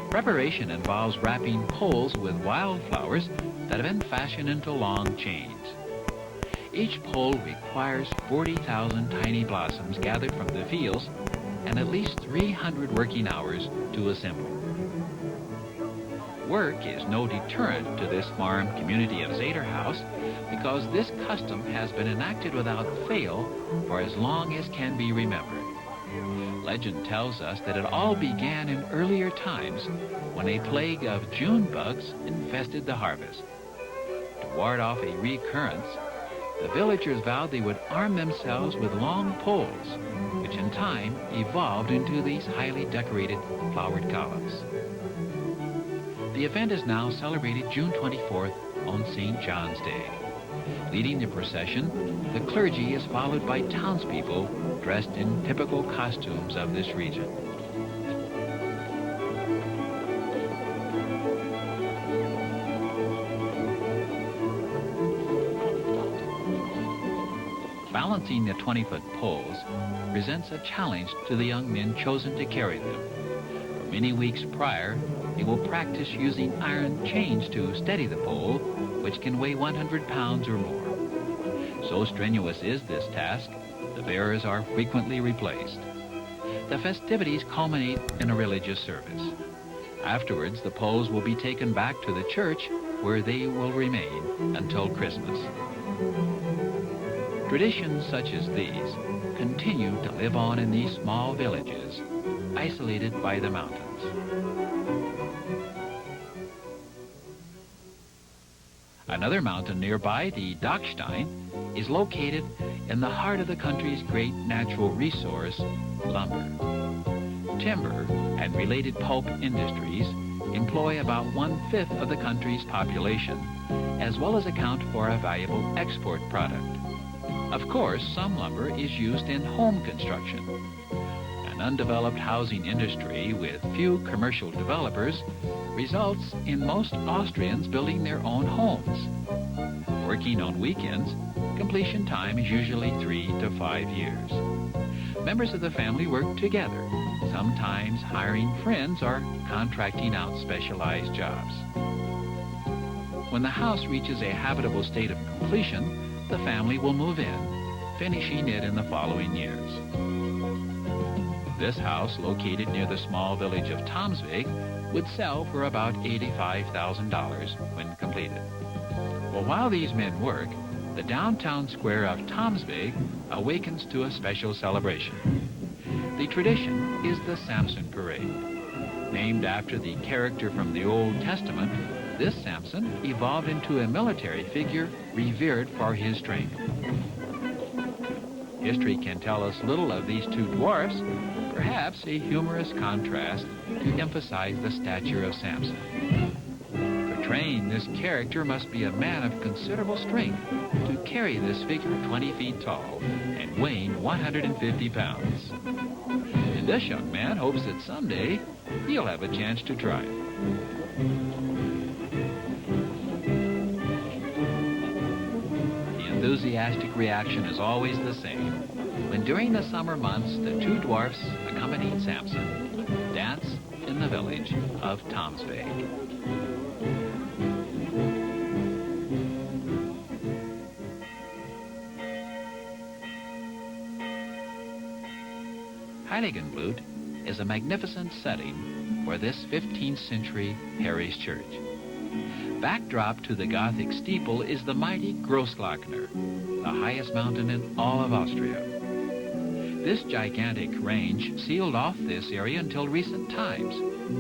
Preparation involves wrapping poles with wildflowers that have been fashioned into long chains. Each pole requires 40,000 tiny blossoms gathered from the fields and at least 300 working hours to assemble. Work is no deterrent to this farm community of Zeder House because this custom has been enacted without fail for as long as can be remembered. Legend tells us that it all began in earlier times when a plague of June bugs infested the harvest. To ward off a recurrence, the villagers vowed they would arm themselves with long poles, which in time evolved into these highly decorated flowered columns. The event is now celebrated June 24th on St. John's Day. Leading the procession, the clergy is followed by townspeople dressed in typical costumes of this region. Balancing the 20-foot poles presents a challenge to the young men chosen to carry them. For many weeks prior, they will practice using iron chains to steady the pole, which can weigh 100 pounds or more. So strenuous is this task, the bearers are frequently replaced. The festivities culminate in a religious service. Afterwards, the poles will be taken back to the church, where they will remain until Christmas. Traditions such as these continue to live on in these small villages, isolated by the mountains. Another mountain nearby, the Dachstein, is located in the heart of the country's great natural resource, lumber. Timber and related pulp industries employ about 1/5 of the country's population, as well as account for a valuable export product. Of course, some lumber is used in home construction. An undeveloped housing industry with few commercial developers results in most Austrians building their own homes. Working on weekends, completion time is usually 3 to 5 years. Members of the family work together, sometimes hiring friends or contracting out specialized jobs. When the house reaches a habitable state of completion, the family will move in, finishing it in the following years. This house, located near the small village of Tomsvig, would sell for about $85,000 when completed. Well, while these men work, the downtown square of Tomsvig awakens to a special celebration. The tradition is the Samson Parade. Named after the character from the Old Testament, this Samson evolved into a military figure revered for his strength. History can tell us little of these two dwarfs, perhaps a humorous contrast to emphasize the stature of Samson. Portraying this character must be a man of considerable strength to carry this figure 20 feet tall and weighing 150 pounds. And this young man hopes that someday he'll have a chance to try it. The enthusiastic reaction is always the same when during the summer months the two dwarfs, accompanying Samson, dance in the village of Tomsvig. Heiligenblut is a magnificent setting for this 15th century parish church. Backdrop to the Gothic steeple is the mighty Grossglockner, the highest mountain in all of Austria. This gigantic range sealed off this area until recent times,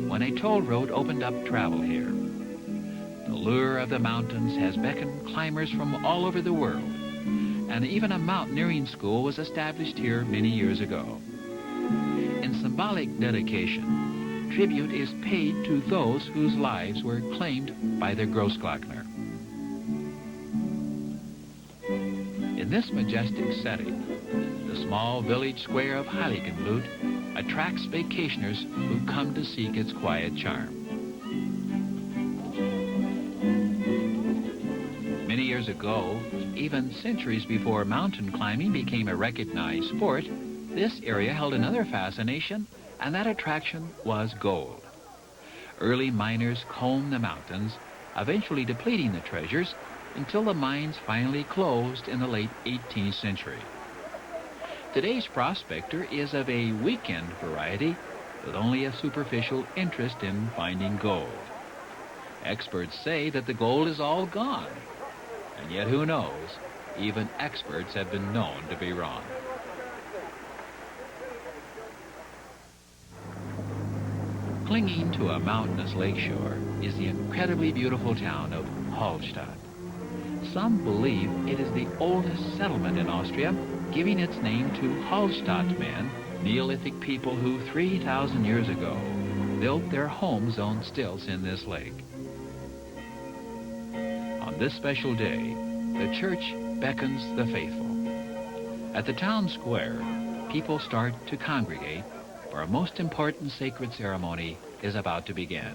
when a toll road opened up travel here. The lure of the mountains has beckoned climbers from all over the world, and even a mountaineering school was established here many years ago. In symbolic dedication, tribute is paid to those whose lives were claimed by the Grossglockner. In this majestic setting, the small village square of Heiligenblut attracts vacationers who come to seek its quiet charm. Many years ago, even centuries before mountain climbing became a recognized sport, this area held another fascination, and that attraction was gold. Early miners combed the mountains, eventually depleting the treasures until the mines finally closed in the late 18th century. Today's prospector is of a weekend variety with only a superficial interest in finding gold. Experts say that the gold is all gone, and yet who knows, even experts have been known to be wrong. Clinging to a mountainous lakeshore is the incredibly beautiful town of Hallstatt. Some believe it is the oldest settlement in Austria, giving its name to Hallstatt men, Neolithic people who 3,000 years ago built their homes on stilts in this lake. On this special day, the church beckons the faithful. At the town square, people start to congregate, for a most important sacred ceremony is about to begin.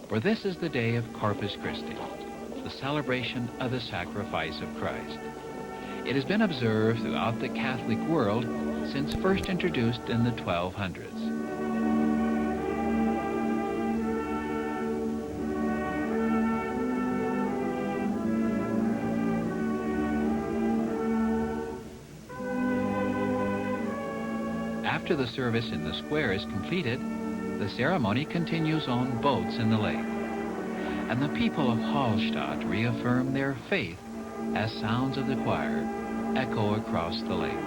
For this is the day of Corpus Christi, the celebration of the sacrifice of Christ. It has been observed throughout the Catholic world since first introduced in the 1200s. After the service in the square is completed, the ceremony continues on boats in the lake. And the people of Hallstatt reaffirm their faith as sounds of the choir echo across the lake.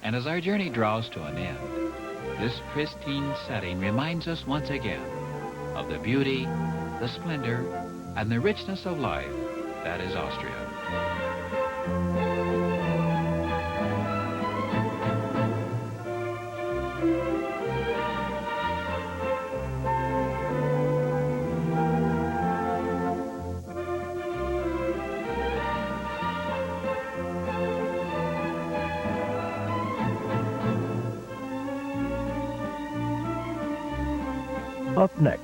And as our journey draws to an end, this pristine setting reminds us once again of the beauty, the splendor, and the richness of life that is Austria. Up next,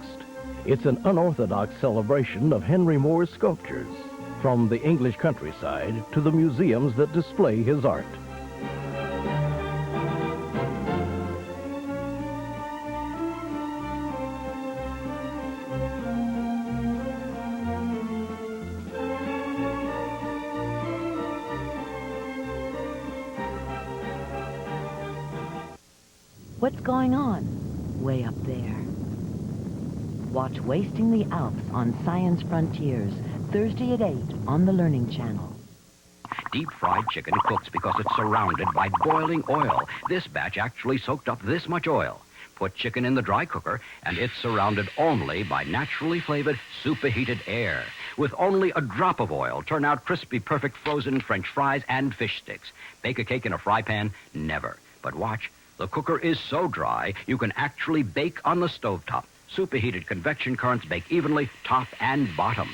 it's an unorthodox celebration of Henry Moore's sculptures, from the English countryside to the museums that display his art. What's going on way up there? Watch Wasting the Alps on Science Frontiers, Thursday at 8 on the Learning Channel. Deep-fried chicken cooks because it's surrounded by boiling oil. This batch actually soaked up this much oil. Put chicken in the dry cooker, and it's surrounded only by naturally flavored, superheated air. With only a drop of oil, turn out crispy, perfect frozen French fries and fish sticks. Bake a cake in a fry pan? Never. But watch, the cooker is so dry, you can actually bake on the stovetop. Superheated convection currents bake evenly, top and bottom.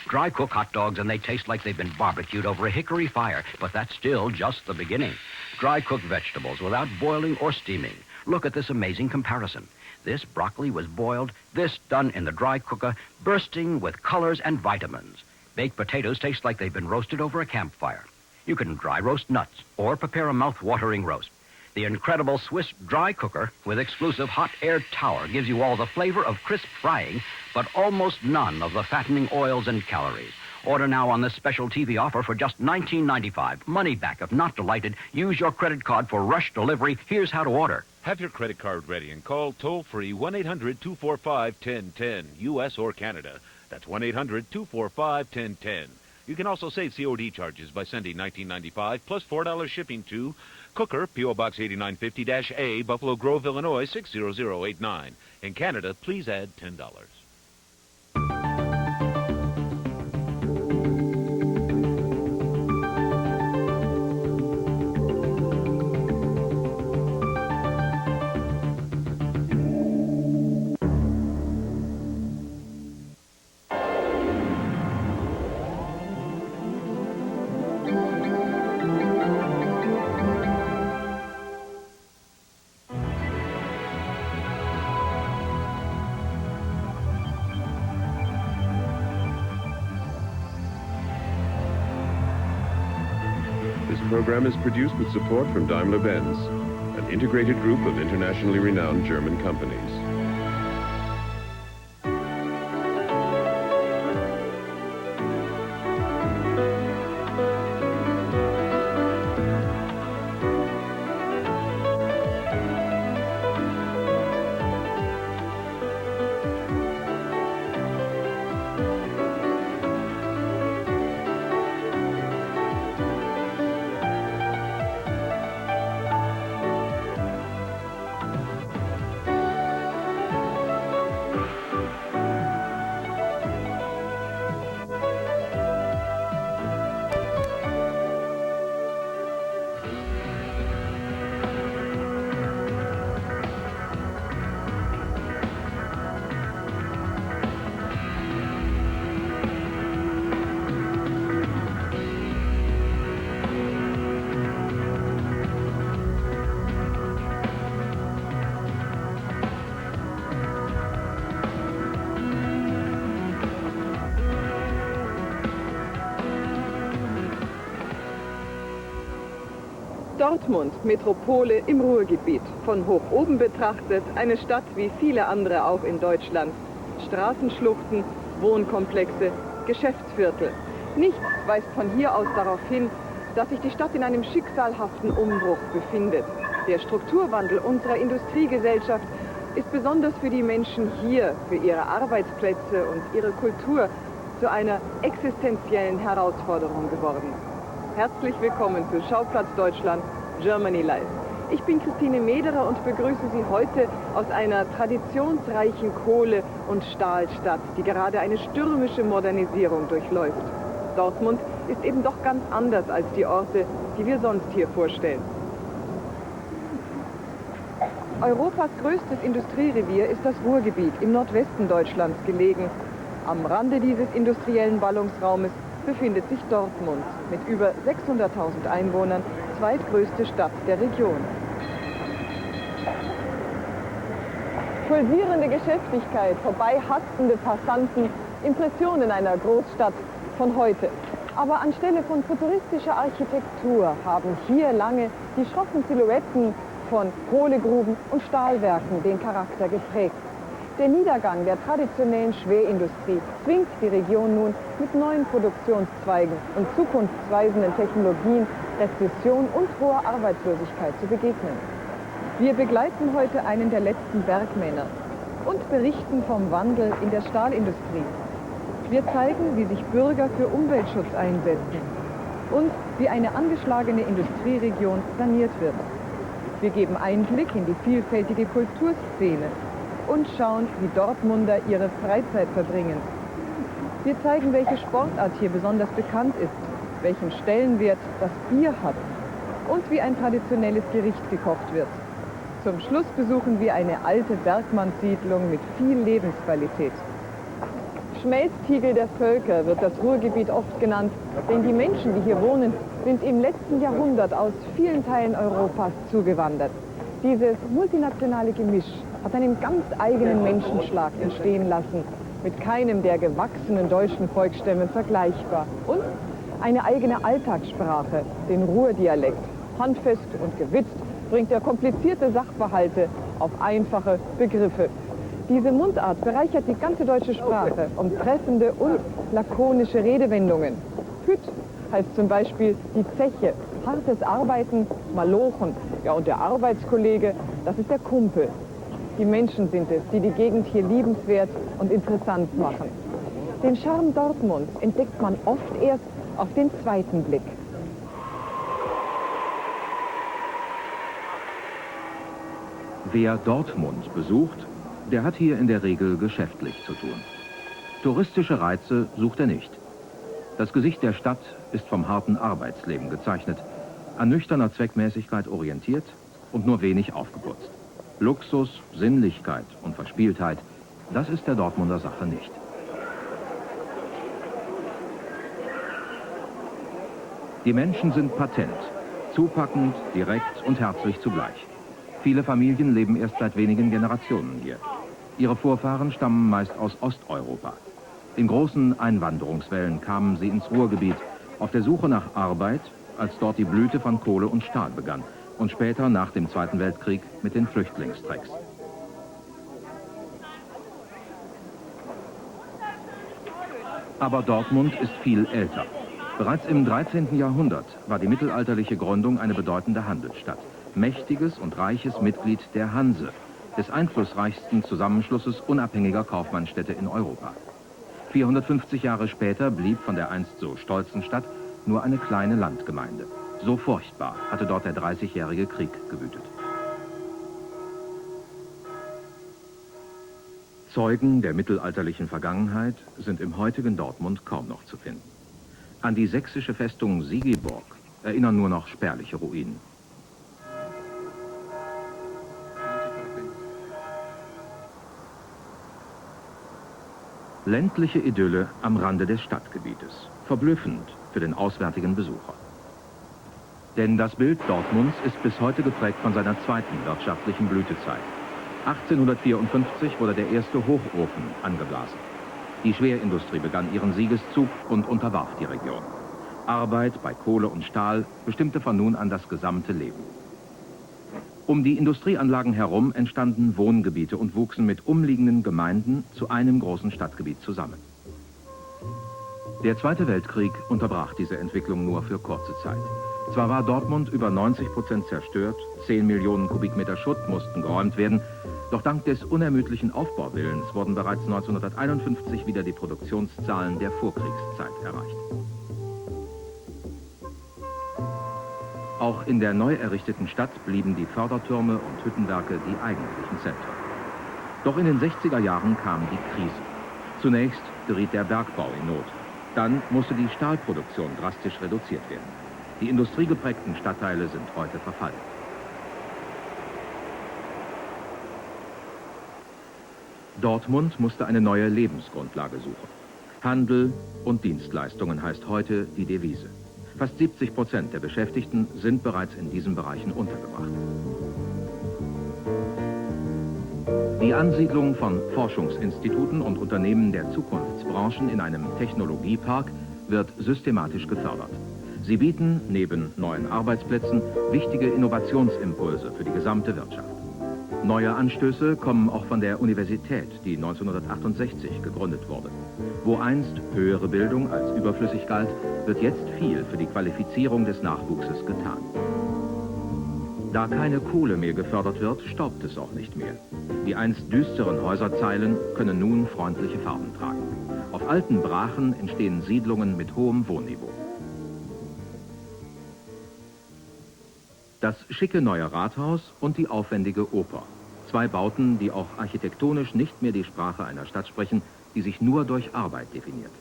Dry cook hot dogs and they taste like they've been barbecued over a hickory fire, but that's still just the beginning. Dry cook vegetables without boiling or steaming. Look at this amazing comparison. This broccoli was boiled, this done in the dry cooker, bursting with colors and vitamins. Baked potatoes taste like they've been roasted over a campfire. You can dry roast nuts or prepare a mouth-watering roast. The incredible Swiss dry cooker with exclusive hot air tower gives you all the flavor of crisp frying, but almost none of the fattening oils and calories. Order now on this special TV offer for just $19.95. Money back if not delighted. Use your credit card for rush delivery. Here's how to order. Have your credit card ready and call toll-free 1-800-245-1010, U.S. or Canada. That's 1-800-245-1010. You can also save COD charges by sending $19.95 plus $4 shipping to Cooker, P.O. Box 8950-A, Buffalo Grove, Illinois, 60089. In Canada, please add $10. This program is produced with support from Daimler-Benz, an integrated group of internationally renowned German companies. Dortmund, Metropole im Ruhrgebiet. Von hoch oben betrachtet eine Stadt wie viele andere auch in Deutschland. Straßenschluchten, Wohnkomplexe, Geschäftsviertel. Nichts weist von hier aus darauf hin, dass sich die Stadt in einem schicksalhaften Umbruch befindet. Der Strukturwandel unserer Industriegesellschaft ist besonders für die Menschen hier, für ihre Arbeitsplätze und ihre Kultur zu einer existenziellen Herausforderung geworden. Herzlich willkommen zu Schauplatz Deutschland, Germany Live. Ich bin Christine Mederer und begrüße Sie heute aus einer traditionsreichen Kohle- und Stahlstadt, die gerade eine stürmische Modernisierung durchläuft. Dortmund ist eben doch ganz anders als die Orte, die wir sonst hier vorstellen. Europas größtes Industrierevier ist das Ruhrgebiet im Nordwesten Deutschlands gelegen. Am Rande dieses industriellen Ballungsraumes befindet sich Dortmund mit über 600.000 Einwohnern, zweitgrößte Stadt der Region. Pulsierende Geschäftigkeit, vorbeihastende Passanten, Impressionen einer Großstadt von heute. Aber anstelle von futuristischer Architektur haben hier lange die schroffen Silhouetten von Kohlegruben und Stahlwerken den Charakter geprägt. Der Niedergang der traditionellen Schwerindustrie zwingt die Region nun mit neuen Produktionszweigen und zukunftsweisenden Technologien, Rezession und hoher Arbeitslosigkeit zu begegnen. Wir begleiten heute einen der letzten Bergmänner und berichten vom Wandel in der Stahlindustrie. Wir zeigen, wie sich Bürger für Umweltschutz einsetzen und wie eine angeschlagene Industrieregion saniert wird. Wir geben Einblick in die vielfältige Kulturszene und schauen, wie Dortmunder ihre Freizeit verbringen. Wir zeigen, welche Sportart hier besonders bekannt ist, welchen Stellenwert das Bier hat und wie ein traditionelles Gericht gekocht wird. Zum Schluss besuchen wir eine alte Bergmannssiedlung mit viel Lebensqualität. Schmelztiegel der Völker wird das Ruhrgebiet oft genannt, denn die Menschen, die hier wohnen, sind im letzten Jahrhundert aus vielen Teilen Europas zugewandert. Dieses multinationale Gemisch hat einen ganz eigenen Menschenschlag entstehen lassen, mit keinem der gewachsenen deutschen Volksstämme vergleichbar. Und eine eigene Alltagssprache, den Ruhrdialekt. Handfest und gewitzt bringt er komplizierte Sachverhalte auf einfache Begriffe. Diese Mundart bereichert die ganze deutsche Sprache um treffende und lakonische Redewendungen. Hüt heißt zum Beispiel die Zeche, hartes Arbeiten, Malochen. Ja, und der Arbeitskollege, das ist der Kumpel. Die Menschen sind es, die die Gegend hier liebenswert und interessant machen. Den Charme Dortmunds entdeckt man oft erst auf den zweiten Blick. Wer Dortmund besucht, der hat hier in der Regel geschäftlich zu tun. Touristische Reize sucht er nicht. Das Gesicht der Stadt ist vom harten Arbeitsleben gezeichnet, an nüchterner Zweckmäßigkeit orientiert und nur wenig aufgeputzt. Luxus, Sinnlichkeit und Verspieltheit, das ist der Dortmunder Sache nicht. Die Menschen sind patent, zupackend, direkt und herzlich zugleich. Viele Familien leben erst seit wenigen Generationen hier. Ihre Vorfahren stammen meist aus Osteuropa. In großen Einwanderungswellen kamen sie ins Ruhrgebiet, auf der Suche nach Arbeit, als dort die Blüte von Kohle und Stahl begann und später nach dem Zweiten Weltkrieg mit den Flüchtlingstrecks. Aber Dortmund ist viel älter. Bereits im 13. Jahrhundert war die mittelalterliche Gründung eine bedeutende Handelsstadt. Mächtiges und reiches Mitglied der Hanse, des einflussreichsten Zusammenschlusses unabhängiger Kaufmannsstädte in Europa. 450 Jahre später blieb von der einst so stolzen Stadt nur eine kleine Landgemeinde. So furchtbar hatte dort der 30-jährige Krieg gewütet. Zeugen der mittelalterlichen Vergangenheit sind im heutigen Dortmund kaum noch zu finden. An die sächsische Festung Sigiborg erinnern nur noch spärliche Ruinen. Ländliche Idylle am Rande des Stadtgebietes. Verblüffend für den auswärtigen Besucher. Denn das Bild Dortmunds ist bis heute geprägt von seiner zweiten wirtschaftlichen Blütezeit. 1854 wurde der erste Hochofen angeblasen. Die Schwerindustrie begann ihren Siegeszug und unterwarf die Region. Arbeit bei Kohle und Stahl bestimmte von nun an das gesamte Leben. Um die Industrieanlagen herum entstanden Wohngebiete und wuchsen mit umliegenden Gemeinden zu einem großen Stadtgebiet zusammen. Der Zweite Weltkrieg unterbrach diese Entwicklung nur für kurze Zeit. Zwar war Dortmund über 90% zerstört, 10 Millionen Kubikmeter Schutt mussten geräumt werden, doch dank des unermüdlichen Aufbauwillens wurden bereits 1951 wieder die Produktionszahlen der Vorkriegszeit erreicht. Auch in der neu errichteten Stadt blieben die Fördertürme und Hüttenwerke die eigentlichen Zentren. Doch in den 60er Jahren kam die Krise. Zunächst geriet der Bergbau in Not. Dann musste die Stahlproduktion drastisch reduziert werden. Die industriegeprägten Stadtteile sind heute verfallen. Dortmund musste eine neue Lebensgrundlage suchen. Handel und Dienstleistungen heißt heute die Devise. Fast 70% der Beschäftigten sind bereits in diesen Bereichen untergebracht. Die Ansiedlung von Forschungsinstituten und Unternehmen der Zukunftsbranchen in einem Technologiepark wird systematisch gefördert. Sie bieten neben neuen Arbeitsplätzen wichtige Innovationsimpulse für die gesamte Wirtschaft. Neue Anstöße kommen auch von der Universität, die 1968 gegründet wurde. Wo einst höhere Bildung als überflüssig galt, wird jetzt viel für die Qualifizierung des Nachwuchses getan. Da keine Kohle mehr gefördert wird, staubt es auch nicht mehr. Die einst düsteren Häuserzeilen können nun freundliche Farben tragen. Auf alten Brachen entstehen Siedlungen mit hohem Wohnniveau. Das schicke neue Rathaus und die aufwendige Oper. Zwei Bauten, die auch architektonisch nicht mehr die Sprache einer Stadt sprechen, die sich nur durch Arbeit definiert.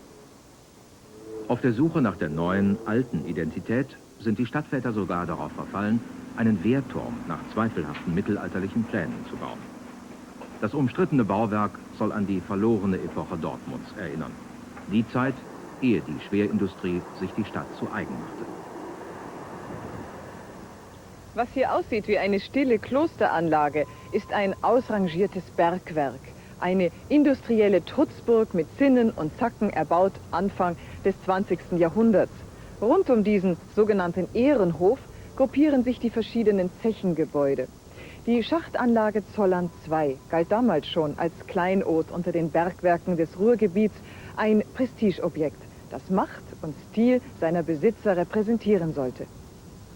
Auf der Suche nach der neuen, alten Identität sind die Stadtväter sogar darauf verfallen, einen Wehrturm nach zweifelhaften mittelalterlichen Plänen zu bauen. Das umstrittene Bauwerk soll an die verlorene Epoche Dortmunds erinnern. Die Zeit, ehe die Schwerindustrie sich die Stadt zu eigen machte. Was hier aussieht wie eine stille Klosteranlage, ist ein ausrangiertes Bergwerk. Eine industrielle Trutzburg mit Zinnen und Zacken erbaut Anfang des 20. Jahrhunderts. Rund um diesen sogenannten Ehrenhof gruppieren sich die verschiedenen Zechengebäude. Die Schachtanlage Zollern II galt damals schon als Kleinod unter den Bergwerken des Ruhrgebiets, ein Prestigeobjekt, das Macht und Stil seiner Besitzer repräsentieren sollte.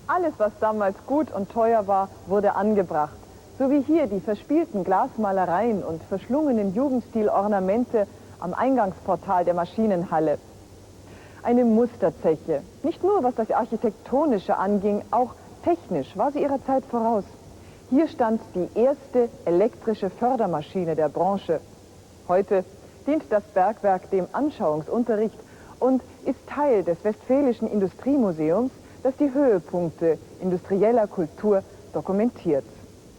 Alles, was damals gut und teuer war, wurde angebracht. So wie hier die verspielten Glasmalereien und verschlungenen Jugendstil-Ornamente am Eingangsportal der Maschinenhalle. Eine Musterzeche. Nicht nur was das Architektonische anging, auch technisch war sie ihrer Zeit voraus. Hier stand die erste elektrische Fördermaschine der Branche. Heute dient das Bergwerk dem Anschauungsunterricht und ist Teil des Westfälischen Industriemuseums, das die Höhepunkte industrieller Kultur dokumentiert.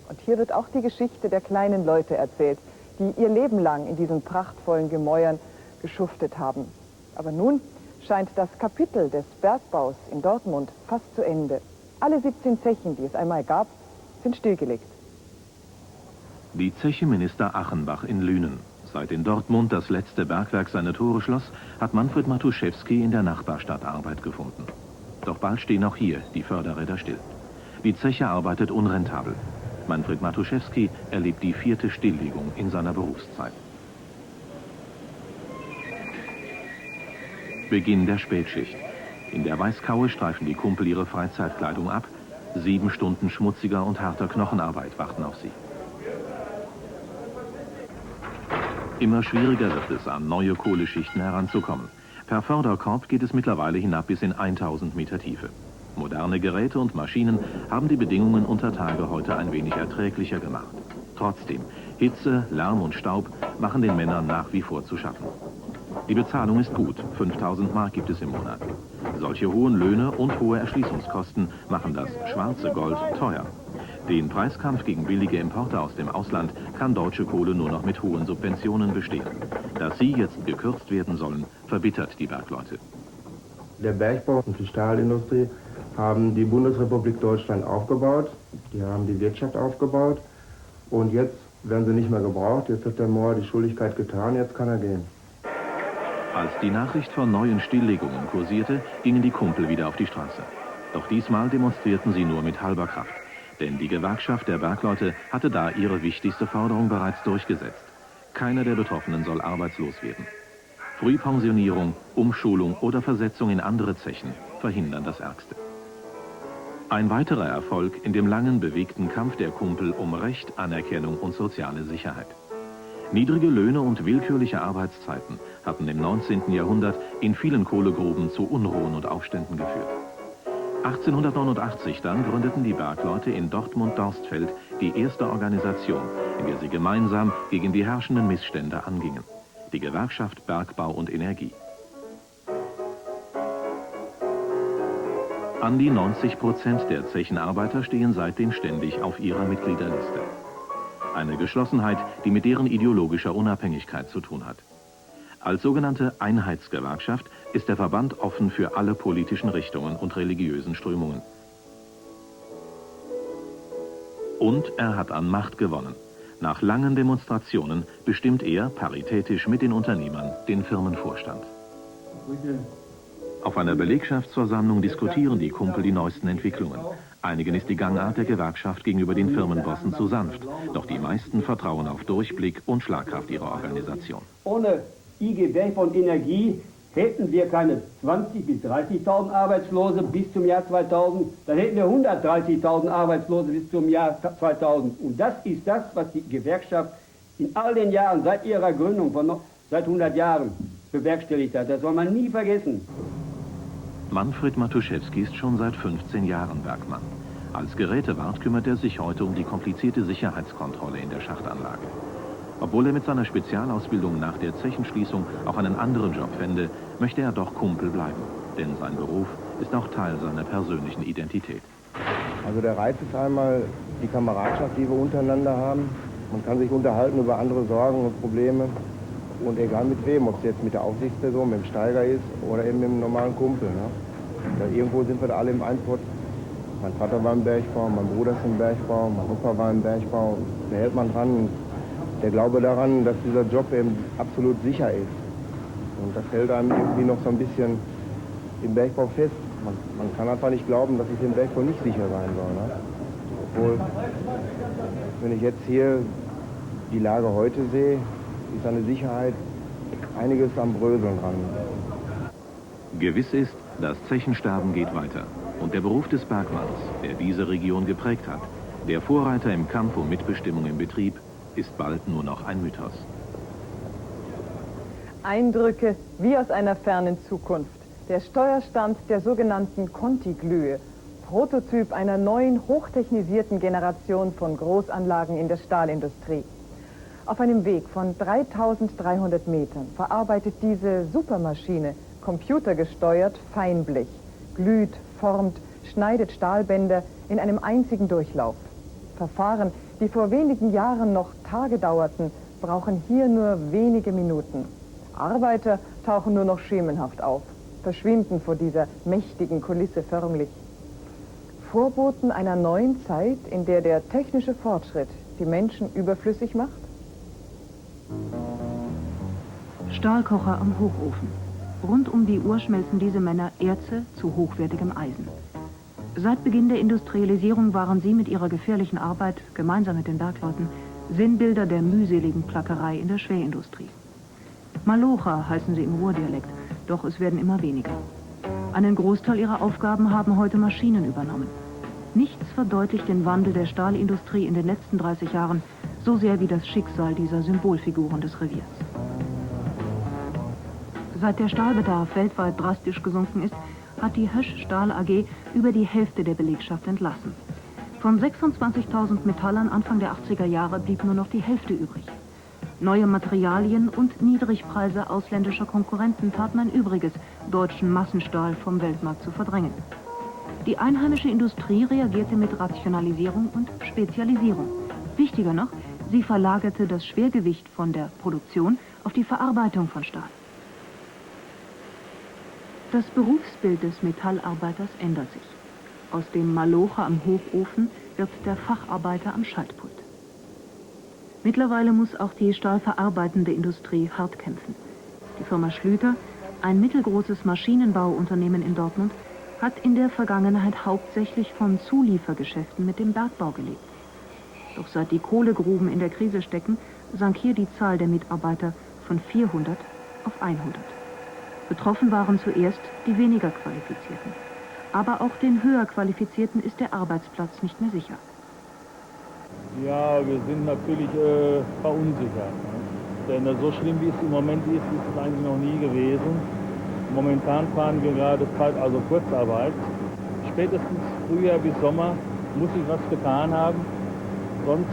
Und hier wird auch die Geschichte der kleinen Leute erzählt, die ihr Leben lang in diesen prachtvollen Gemäuern geschuftet haben. Aber nun scheint das Kapitel des Bergbaus in Dortmund fast zu Ende. Alle 17 Zechen, die es einmal gab, sind stillgelegt. Die Zeche Minister Achenbach in Lünen. Seit in Dortmund das letzte Bergwerk seine Tore schloss, hat Manfred Matuszewski in der Nachbarstadt Arbeit gefunden. Doch bald stehen auch hier die Förderräder still. Die Zeche arbeitet unrentabel. Manfred Matuszewski erlebt die 4. Stilllegung in seiner Berufszeit. Beginn der Spätschicht. In der Weißkaue streifen die Kumpel ihre Freizeitkleidung ab. 7 Stunden schmutziger und harter Knochenarbeit warten auf sie. Immer schwieriger wird es, an neue Kohleschichten heranzukommen. Per Förderkorb geht es mittlerweile hinab bis in 1000 Meter Tiefe. Moderne Geräte und Maschinen haben die Bedingungen unter Tage heute ein wenig erträglicher gemacht. Trotzdem, Hitze, Lärm und Staub machen den Männern nach wie vor zu schaffen. Die Bezahlung ist gut, 5000 Mark gibt es im Monat. Solche hohen Löhne und hohe Erschließungskosten machen das schwarze Gold teuer. Den Preiskampf gegen billige Importe aus dem Ausland kann deutsche Kohle nur noch mit hohen Subventionen bestehen. Dass sie jetzt gekürzt werden sollen, verbittert die Bergleute. Der Bergbau und die Stahlindustrie haben die Bundesrepublik Deutschland aufgebaut, die haben die Wirtschaft aufgebaut und jetzt werden sie nicht mehr gebraucht, jetzt hat der Moor die Schuldigkeit getan, jetzt kann er gehen. Als die Nachricht von neuen Stilllegungen kursierte, gingen die Kumpel wieder auf die Straße. Doch diesmal demonstrierten sie nur mit halber Kraft. Denn die Gewerkschaft der Bergleute hatte da ihre wichtigste Forderung bereits durchgesetzt. Keiner der Betroffenen soll arbeitslos werden. Frühpensionierung, Umschulung oder Versetzung in andere Zechen verhindern das Ärgste. Ein weiterer Erfolg in dem langen, bewegten Kampf der Kumpel um Recht, Anerkennung und soziale Sicherheit. Niedrige Löhne und willkürliche Arbeitszeiten hatten im 19. Jahrhundert in vielen Kohlegruben zu Unruhen und Aufständen geführt. 1889 dann gründeten die Bergleute in Dortmund-Dorstfeld die erste Organisation, in der sie gemeinsam gegen die herrschenden Missstände angingen. Die Gewerkschaft Bergbau und Energie. An die 90% der Zechenarbeiter stehen seitdem ständig auf ihrer Mitgliederliste. Eine Geschlossenheit, die mit deren ideologischer Unabhängigkeit zu tun hat. Als sogenannte Einheitsgewerkschaft ist der Verband offen für alle politischen Richtungen und religiösen Strömungen. Und er hat an Macht gewonnen. Nach langen Demonstrationen bestimmt er, paritätisch mit den Unternehmern, den Firmenvorstand. Auf einer Belegschaftsversammlung diskutieren die Kumpel die neuesten Entwicklungen. Einigen ist die Gangart der Gewerkschaft gegenüber den Firmenbossen zu sanft. Doch die meisten vertrauen auf Durchblick und Schlagkraft ihrer Organisation. Ohne IG Bergbau und Energie hätten wir keine 20.000 bis 30.000 Arbeitslose bis zum Jahr 2000. Dann hätten wir 130.000 Arbeitslose bis zum Jahr 2000. Und das ist das, was die Gewerkschaft in all den Jahren, seit ihrer Gründung, seit 100 Jahren, bewerkstelligt hat. Das soll man nie vergessen. Manfred Matuszewski ist schon seit 15 Jahren Bergmann. Als Gerätewart kümmert er sich heute um die komplizierte Sicherheitskontrolle in der Schachtanlage. Obwohl er mit seiner Spezialausbildung nach der Zechenschließung auch einen anderen Job fände, möchte er doch Kumpel bleiben. Denn sein Beruf ist auch Teil seiner persönlichen Identität. Also der Reiz ist einmal die Kameradschaft, die wir untereinander haben. Man kann sich unterhalten über andere Sorgen und Probleme. Und egal mit wem, ob es jetzt mit der Aufsichtsperson, mit dem Steiger ist oder eben mit dem normalen Kumpel. Ne? Da irgendwo sind wir da alle im Einpott. Mein Vater war im Bergbau, mein Bruder ist im Bergbau, mein Opa war im Bergbau. Da hält man dran. Der Glaube daran, dass dieser Job eben absolut sicher ist. Und das hält einem irgendwie noch so ein bisschen im Bergbau fest. Man kann einfach nicht glauben, dass es im Bergbau nicht sicher sein soll. Ne? Obwohl, wenn ich jetzt hier die Lage heute sehe, ist eine Sicherheit einiges am Bröseln dran. Gewiss ist, das Zechensterben geht weiter. Und der Beruf des Bergmanns, der diese Region geprägt hat, der Vorreiter im Kampf um Mitbestimmung im Betrieb, ist bald nur noch ein Mythos. Eindrücke wie aus einer fernen Zukunft. Der Steuerstand der sogenannten Conti-Glühe, Prototyp einer neuen, hochtechnisierten Generation von Großanlagen in der Stahlindustrie. Auf einem Weg von 3300 Metern verarbeitet diese Supermaschine, computergesteuert, Feinblech, glüht, formt, schneidet Stahlbänder in einem einzigen Durchlauf. Verfahren, die vor wenigen Jahren noch Tage dauerten, brauchen hier nur wenige Minuten. Arbeiter tauchen nur noch schemenhaft auf, verschwinden vor dieser mächtigen Kulisse förmlich. Vorboten einer neuen Zeit, in der der technische Fortschritt die Menschen überflüssig macht? Stahlkocher am Hochofen. Rund um die Uhr schmelzen diese Männer Erze zu hochwertigem Eisen. Seit Beginn der Industrialisierung waren sie mit ihrer gefährlichen Arbeit, gemeinsam mit den Bergleuten, Sinnbilder der mühseligen Plackerei in der Schwerindustrie. Malocher heißen sie im Ruhrdialekt, doch es werden immer weniger. Einen Großteil ihrer Aufgaben haben heute Maschinen übernommen. Nichts verdeutlicht den Wandel der Stahlindustrie in den letzten 30 Jahren so sehr wie das Schicksal dieser Symbolfiguren des Reviers. Seit der Stahlbedarf weltweit drastisch gesunken ist, hat die Hösch Stahl AG über die Hälfte der Belegschaft entlassen. Von 26.000 Metallern Anfang der 80er Jahre blieb nur noch die Hälfte übrig. Neue Materialien und Niedrigpreise ausländischer Konkurrenten taten ein Übriges, deutschen Massenstahl vom Weltmarkt zu verdrängen. Die einheimische Industrie reagierte mit Rationalisierung und Spezialisierung. Wichtiger noch, sie verlagerte das Schwergewicht von der Produktion auf die Verarbeitung von Stahl. Das Berufsbild des Metallarbeiters ändert sich. Aus dem Malocher am Hochofen wird der Facharbeiter am Schaltpult. Mittlerweile muss auch die stahlverarbeitende Industrie hart kämpfen. Die Firma Schlüter, ein mittelgroßes Maschinenbauunternehmen in Dortmund, hat in der Vergangenheit hauptsächlich von Zuliefergeschäften mit dem Bergbau gelebt. Doch seit die Kohlegruben in der Krise stecken, sank hier die Zahl der Mitarbeiter von 400 auf 100. Betroffen waren zuerst die weniger Qualifizierten. Aber auch den höher Qualifizierten ist der Arbeitsplatz nicht mehr sicher. Ja, wir sind natürlich verunsichert. Ne? Denn so schlimm wie es im Moment ist, ist es eigentlich noch nie gewesen. Momentan fahren wir gerade also Kurzarbeit. Spätestens Frühjahr bis Sommer muss sich was getan haben. Sonst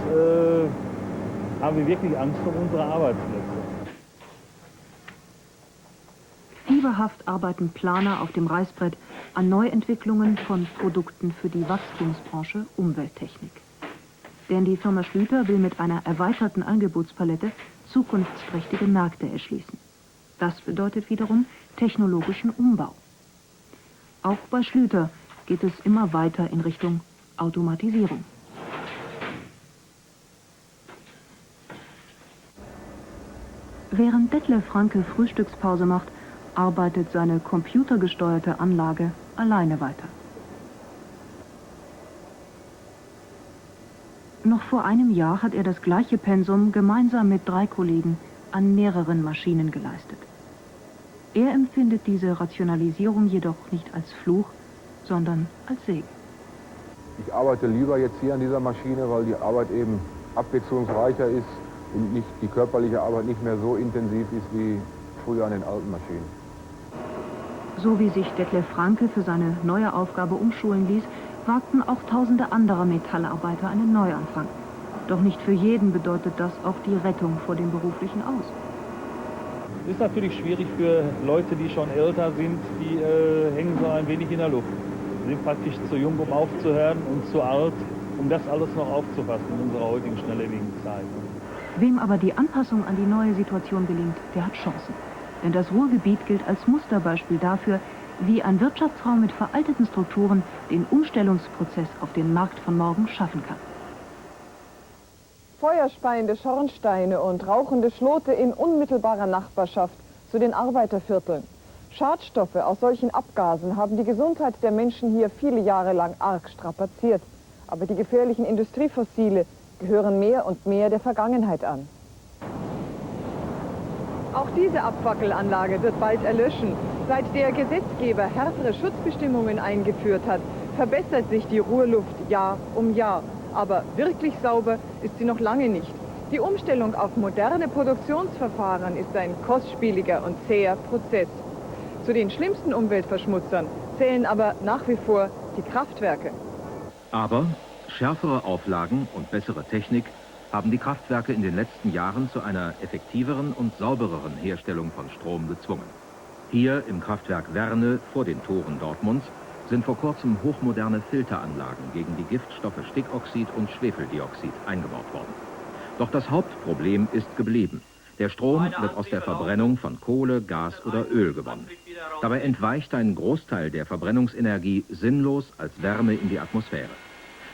haben wir wirklich Angst um unsere Arbeitsplätze. Fieberhaft arbeiten Planer auf dem Reißbrett an Neuentwicklungen von Produkten für die Wachstumsbranche Umwelttechnik. Denn die Firma Schlüter will mit einer erweiterten Angebotspalette zukunftsträchtige Märkte erschließen. Das bedeutet wiederum technologischen Umbau. Auch bei Schlüter geht es immer weiter in Richtung Automatisierung. Während Detlef Franke Frühstückspause macht, arbeitet seine computergesteuerte Anlage alleine weiter. Noch vor einem Jahr hat er das gleiche Pensum gemeinsam mit 3 Kollegen an mehreren Maschinen geleistet. Er empfindet diese Rationalisierung jedoch nicht als Fluch, sondern als Segen. Ich arbeite lieber jetzt hier an dieser Maschine, weil die Arbeit eben abwechslungsreicher ist und nicht die körperliche Arbeit nicht mehr so intensiv ist wie früher an den alten Maschinen. So wie sich Detlef Franke für seine neue Aufgabe umschulen ließ, wagten auch tausende anderer Metallarbeiter einen Neuanfang. Doch nicht für jeden bedeutet das auch die Rettung vor dem beruflichen Aus. Es ist natürlich schwierig für Leute, die schon älter sind, die hängen so ein wenig in der Luft. Sie sind praktisch zu jung, um aufzuhören, und zu alt, um das alles noch aufzufassen in unserer heutigen schnelllebigen Zeit. Wem aber die Anpassung an die neue Situation gelingt, der hat Chancen. Denn das Ruhrgebiet gilt als Musterbeispiel dafür, wie ein Wirtschaftsraum mit veralteten Strukturen den Umstellungsprozess auf den Markt von morgen schaffen kann. Feuerspeiende Schornsteine und rauchende Schlote in unmittelbarer Nachbarschaft zu den Arbeitervierteln. Schadstoffe aus solchen Abgasen haben die Gesundheit der Menschen hier viele Jahre lang arg strapaziert. Aber die gefährlichen Industriefossile gehören mehr und mehr der Vergangenheit an. Auch diese Abfackelanlage wird bald erlöschen. Seit der Gesetzgeber härtere Schutzbestimmungen eingeführt hat, verbessert sich die Ruhrluft Jahr um Jahr. Aber wirklich sauber ist sie noch lange nicht. Die Umstellung auf moderne Produktionsverfahren ist ein kostspieliger und zäher Prozess. Zu den schlimmsten Umweltverschmutzern zählen aber nach wie vor die Kraftwerke. Aber schärfere Auflagen und bessere Technik haben die Kraftwerke in den letzten Jahren zu einer effektiveren und saubereren Herstellung von Strom gezwungen. Hier im Kraftwerk Werne vor den Toren Dortmunds sind vor kurzem hochmoderne Filteranlagen gegen die Giftstoffe Stickoxid und Schwefeldioxid eingebaut worden. Doch das Hauptproblem ist geblieben. Der Strom wird aus der Verbrennung von Kohle, Gas oder Öl gewonnen. Dabei entweicht ein Großteil der Verbrennungsenergie sinnlos als Wärme in die Atmosphäre.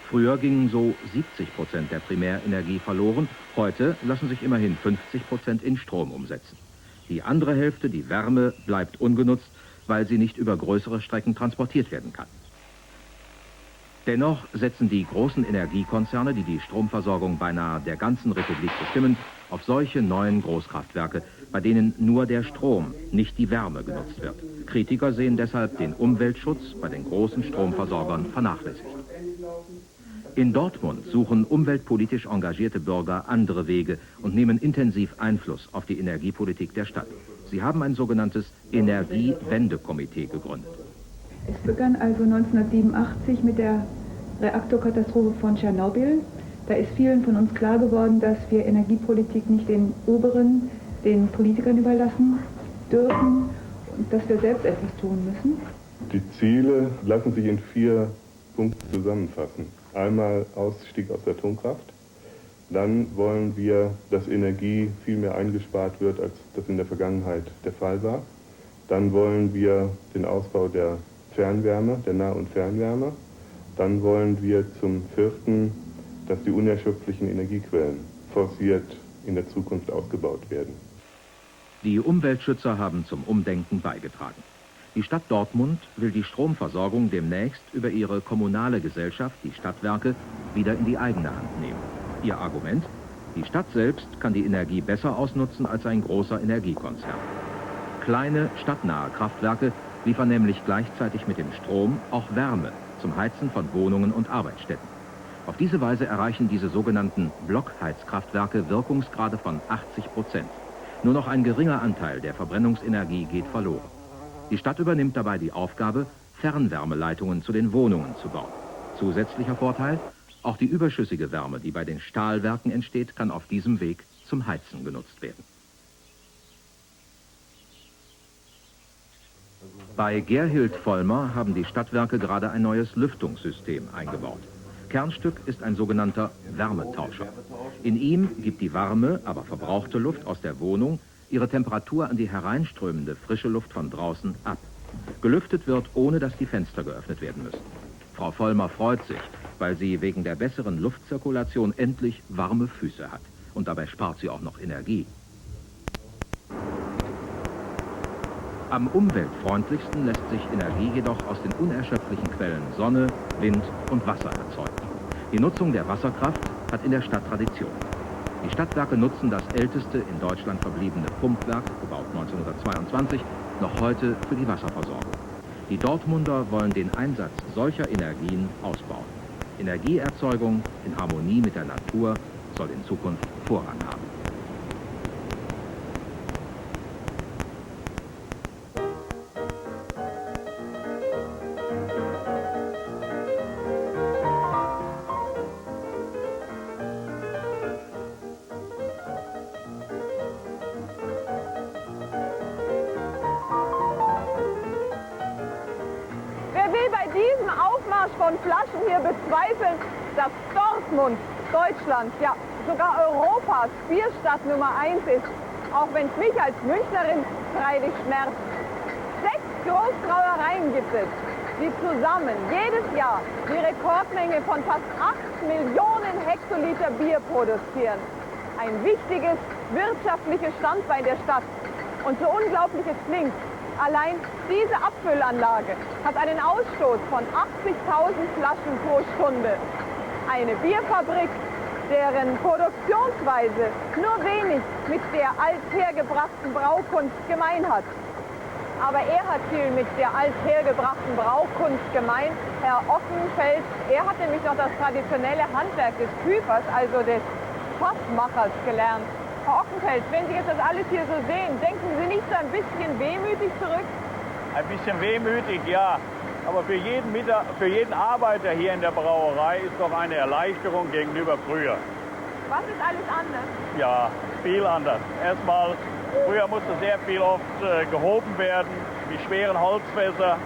Früher gingen so 70% der Primärenergie verloren, heute lassen sich immerhin 50% in Strom umsetzen. Die andere Hälfte, die Wärme, bleibt ungenutzt, weil sie nicht über größere Strecken transportiert werden kann. Dennoch setzen die großen Energiekonzerne, die die Stromversorgung beinahe der ganzen Republik bestimmen, auf solche neuen Großkraftwerke, bei denen nur der Strom, nicht die Wärme genutzt wird. Kritiker sehen deshalb den Umweltschutz bei den großen Stromversorgern vernachlässigt. In Dortmund suchen umweltpolitisch engagierte Bürger andere Wege und nehmen intensiv Einfluss auf die Energiepolitik der Stadt. Sie haben ein sogenanntes Energiewendekomitee gegründet. Es begann also 1987 mit der Reaktorkatastrophe von Tschernobyl. Da ist vielen von uns klar geworden, dass wir Energiepolitik nicht den Oberen, den Politikern überlassen dürfen und dass wir selbst etwas tun müssen. Die Ziele lassen sich in 4 Punkten zusammenfassen. Einmal Ausstieg aus der Atomkraft. Dann wollen wir, dass Energie viel mehr eingespart wird, als das in der Vergangenheit der Fall war. Dann wollen wir den Ausbau der Fernwärme, der Nah- und Fernwärme. Dann wollen wir zum 4., dass die unerschöpflichen Energiequellen forciert in der Zukunft ausgebaut werden. Die Umweltschützer haben zum Umdenken beigetragen. Die Stadt Dortmund will die Stromversorgung demnächst über ihre kommunale Gesellschaft, die Stadtwerke, wieder in die eigene Hand nehmen. Ihr Argument? Die Stadt selbst kann die Energie besser ausnutzen als ein großer Energiekonzern. Kleine, stadtnahe Kraftwerke liefern nämlich gleichzeitig mit dem Strom auch Wärme zum Heizen von Wohnungen und Arbeitsstätten. Auf diese Weise erreichen diese sogenannten Blockheizkraftwerke Wirkungsgrade von 80%. Nur noch ein geringer Anteil der Verbrennungsenergie geht verloren. Die Stadt übernimmt dabei die Aufgabe, Fernwärmeleitungen zu den Wohnungen zu bauen. Zusätzlicher Vorteil, auch die überschüssige Wärme, die bei den Stahlwerken entsteht, kann auf diesem Weg zum Heizen genutzt werden. Bei Gerhild Vollmer haben die Stadtwerke gerade ein neues Lüftungssystem eingebaut. Kernstück ist ein sogenannter Wärmetauscher. In ihm gibt die warme, aber verbrauchte Luft aus der Wohnung ihre Temperatur an die hereinströmende frische Luft von draußen ab. Gelüftet wird, ohne dass die Fenster geöffnet werden müssen. Frau Vollmer freut sich, weil sie wegen der besseren Luftzirkulation endlich warme Füße hat. Und dabei spart sie auch noch Energie. Am umweltfreundlichsten lässt sich Energie jedoch aus den unerschöpflichen Quellen Sonne, Wind und Wasser erzeugen. Die Nutzung der Wasserkraft hat in der Stadt Tradition. Die Stadtwerke nutzen das älteste in Deutschland verbliebene Pumpwerk, gebaut 1922, noch heute für die Wasserversorgung. Die Dortmunder wollen den Einsatz solcher Energien ausbauen. Energieerzeugung in Harmonie mit der Natur soll in Zukunft Vorrang haben. Von Flaschen hier bezweifeln, dass Dortmund Deutschlands, ja sogar Europas Bierstadt Nummer 1 ist, auch wenn es mich als Münchnerin freilich schmerzt. 6 Großbrauereien gibt es, die zusammen jedes Jahr die Rekordmenge von fast 8 Millionen Hektoliter Bier produzieren. Ein wichtiges wirtschaftliches Standbein der Stadt. Und so unglaublich es klingt, allein diese Abfüllanlage hat einen Ausstoß von 80.000 Flaschen pro Stunde. Eine Bierfabrik, deren Produktionsweise nur wenig mit der althergebrachten Braukunst gemein hat. Aber er hat viel mit der althergebrachten Braukunst gemein, Herr Ockenfeld. Er hat nämlich noch das traditionelle Handwerk des Küfers, also des Fassmachers, gelernt. Herr Ockenfeld, wenn Sie jetzt das alles hier so sehen, denken Sie nicht so ein bisschen wehmütig zurück? Ein bisschen wehmütig, ja. Aber für jeden Arbeiter hier in der Brauerei ist doch eine Erleichterung gegenüber früher. Was ist alles anders? Ja, viel anders. Erstmal, früher musste sehr viel oft gehoben werden, die schweren Holzfässer.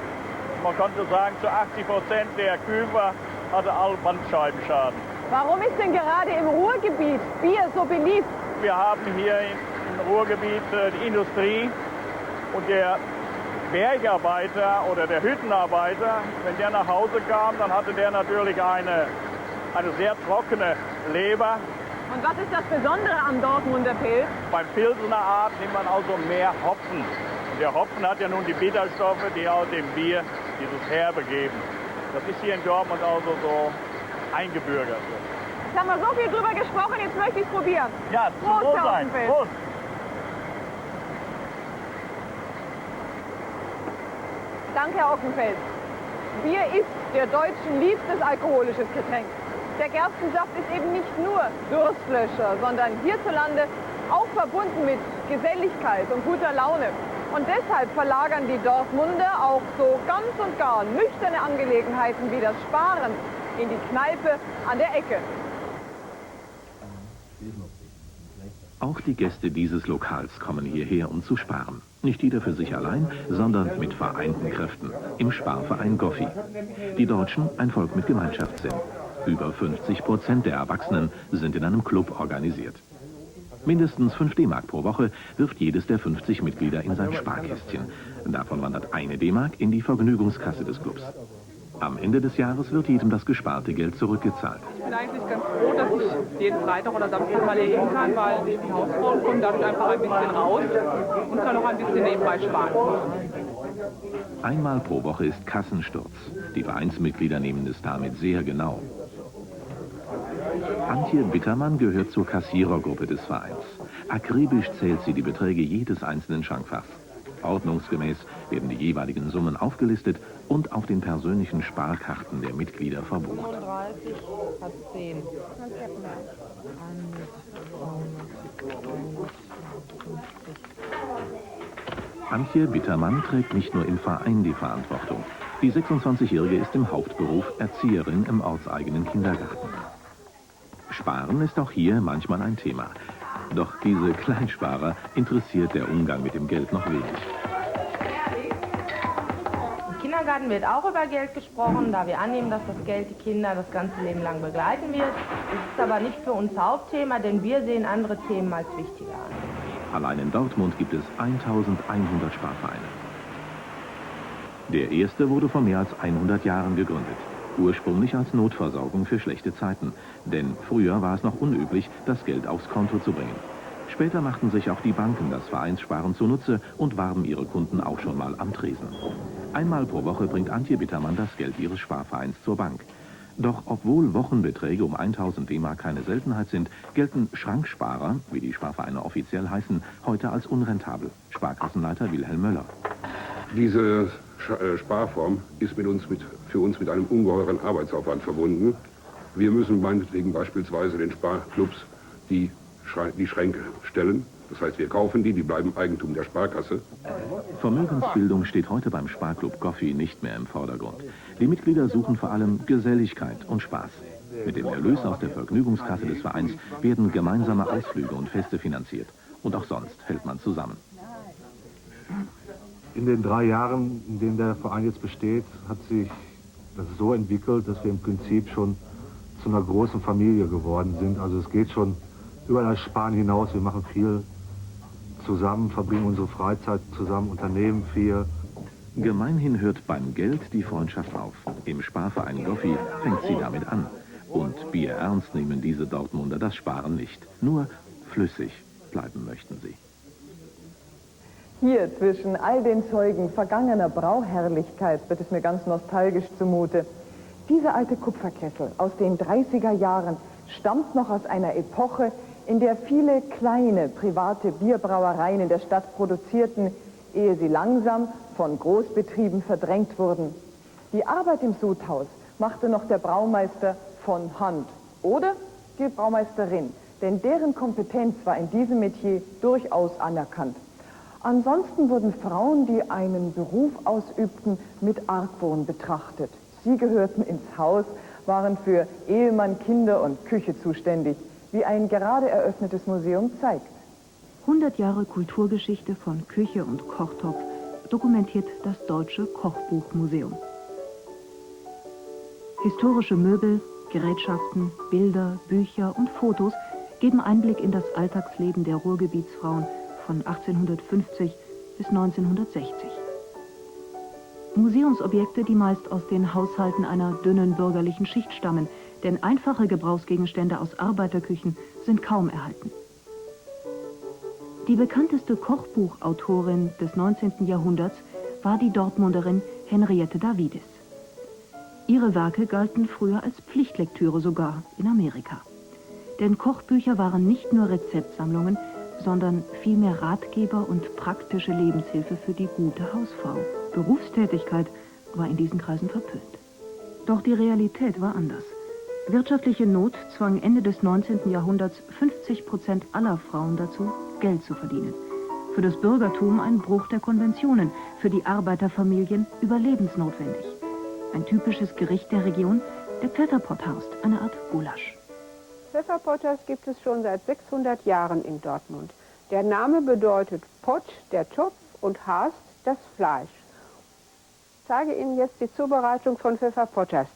Man konnte sagen, zu 80% der Küfer hatte alle Bandscheibenschaden. Warum ist denn gerade im Ruhrgebiet Bier so beliebt? Wir haben hier im Ruhrgebiet die Industrie und der Bergarbeiter oder der Hüttenarbeiter, wenn der nach Hause kam, dann hatte der natürlich eine sehr trockene Leber. Und was ist das Besondere am Dortmunder Pilz? Beim Pilsener Art nimmt man also mehr Hopfen. Und der Hopfen hat ja nun die Bitterstoffe, die aus dem Bier dieses Herbe geben. Das ist hier in Dortmund also so eingebürgert. Jetzt haben wir so viel drüber gesprochen, jetzt möchte ich es probieren. Ja, Prost, Wohl sein. Prost. Danke, Herr Ockenfeld. Bier ist der Deutschen liebstes alkoholisches Getränk. Der Gerstensaft ist eben nicht nur Durstlöscher, sondern hierzulande auch verbunden mit Geselligkeit und guter Laune. Und deshalb verlagern die Dortmunder auch so ganz und gar nüchterne Angelegenheiten wie das Sparen in die Kneipe an der Ecke. Auch die Gäste dieses Lokals kommen hierher, um zu sparen. Nicht jeder für sich allein, sondern mit vereinten Kräften. Im Sparverein Goffi. Die Deutschen, ein Volk mit Gemeinschaftssinn. Über 50% der Erwachsenen sind in einem Club organisiert. Mindestens 5 D-Mark pro Woche wirft jedes der 50 Mitglieder in sein Sparkästchen. Davon wandert 1 D-Mark in die Vergnügungskasse des Clubs. Am Ende des Jahres wird jedem das gesparte Geld zurückgezahlt. Ich bin eigentlich ganz froh, dass ich jeden Freitag oder Samstag mal hier hin kann, weil die Hausfrauen kommen dadurch einfach ein bisschen raus und kann auch ein bisschen nebenbei sparen. Einmal pro Woche ist Kassensturz. Die Vereinsmitglieder nehmen es damit sehr genau. Antje Bittermann gehört zur Kassierergruppe des Vereins. Akribisch zählt sie die Beträge jedes einzelnen Schankfachs. Ordnungsgemäß werden die jeweiligen Summen aufgelistet und auf den persönlichen Sparkarten der Mitglieder verbucht. 35 hat 10. Antje Bittermann trägt nicht nur im Verein die Verantwortung. Die 26-Jährige ist im Hauptberuf Erzieherin im ortseigenen Kindergarten. Sparen ist auch hier manchmal ein Thema. Doch diese Kleinsparer interessiert der Umgang mit dem Geld noch wenig. Im Kindergarten wird auch über Geld gesprochen, da wir annehmen, dass das Geld die Kinder das ganze Leben lang begleiten wird. Es ist aber nicht für uns Hauptthema, denn wir sehen andere Themen als wichtiger an. Allein in Dortmund gibt es 1100 Sparvereine. Der erste wurde vor mehr als 100 Jahren gegründet. Ursprünglich als Notversorgung für schlechte Zeiten. Denn früher war es noch unüblich, das Geld aufs Konto zu bringen. Später machten sich auch die Banken das Vereinssparen zunutze und warben ihre Kunden auch schon mal am Tresen. Einmal pro Woche bringt Antje Bittermann das Geld ihres Sparvereins zur Bank. Doch obwohl Wochenbeträge um 1000 D-Mark keine Seltenheit sind, gelten Schranksparer, wie die Sparvereine offiziell heißen, heute als unrentabel. Sparkassenleiter Wilhelm Möller. Diese Sparform ist für uns mit einem ungeheuren Arbeitsaufwand verbunden. Wir müssen meinetwegen beispielsweise den Sparclubs die Schränke stellen. Das heißt, wir kaufen die bleiben Eigentum der Sparkasse. Vermögensbildung steht heute beim Sparclub Goffi nicht mehr im Vordergrund. Die Mitglieder suchen vor allem Geselligkeit und Spaß. Mit dem Erlös aus der Vergnügungskasse des Vereins werden gemeinsame Ausflüge und Feste finanziert. Und auch sonst hält man zusammen. In den 3 Jahren, in denen der Verein jetzt besteht, hat sich das so entwickelt, dass wir im Prinzip schon zu einer großen Familie geworden sind. Also es geht schon über das Sparen hinaus. Wir machen viel zusammen, verbringen unsere Freizeit zusammen, unternehmen viel. Gemeinhin hört beim Geld die Freundschaft auf. Im Sparverein Goffi fängt sie damit an. Und bierernst nehmen diese Dortmunder das Sparen nicht. Nur flüssig bleiben möchten sie. Hier zwischen all den Zeugen vergangener Brauherrlichkeit wird es mir ganz nostalgisch zumute. Dieser alte Kupferkessel aus den 30er Jahren stammt noch aus einer Epoche, in der viele kleine private Bierbrauereien in der Stadt produzierten, ehe sie langsam von Großbetrieben verdrängt wurden. Die Arbeit im Sudhaus machte noch der Braumeister von Hand oder die Braumeisterin, denn deren Kompetenz war in diesem Metier durchaus anerkannt. Ansonsten wurden Frauen, die einen Beruf ausübten, mit Argwohn betrachtet. Sie gehörten ins Haus, waren für Ehemann, Kinder und Küche zuständig, wie ein gerade eröffnetes Museum zeigt. 100 Jahre Kulturgeschichte von Küche und Kochtopf dokumentiert das Deutsche Kochbuchmuseum. Historische Möbel, Gerätschaften, Bilder, Bücher und Fotos geben Einblick in das Alltagsleben der Ruhrgebietsfrauen von 1850 bis 1960. Museumsobjekte, die meist aus den Haushalten einer dünnen bürgerlichen Schicht stammen, denn einfache Gebrauchsgegenstände aus Arbeiterküchen sind kaum erhalten. Die bekannteste Kochbuchautorin des 19. Jahrhunderts war die Dortmunderin Henriette Davidis. Ihre Werke galten früher als Pflichtlektüre sogar in Amerika. Denn Kochbücher waren nicht nur Rezeptsammlungen, sondern vielmehr Ratgeber und praktische Lebenshilfe für die gute Hausfrau. Berufstätigkeit war in diesen Kreisen verpönt. Doch die Realität war anders. Wirtschaftliche Not zwang Ende des 19. Jahrhunderts 50% aller Frauen dazu, Geld zu verdienen. Für das Bürgertum ein Bruch der Konventionen, für die Arbeiterfamilien überlebensnotwendig. Ein typisches Gericht der Region, der Pfefferpotthaust, eine Art Gulasch. Pfefferpotthaus gibt es schon seit 600 Jahren in Dortmund. Der Name bedeutet Pott, der Topf, und Haast, das Fleisch. Ich zeige Ihnen jetzt die Zubereitung von Pfefferpotthaus.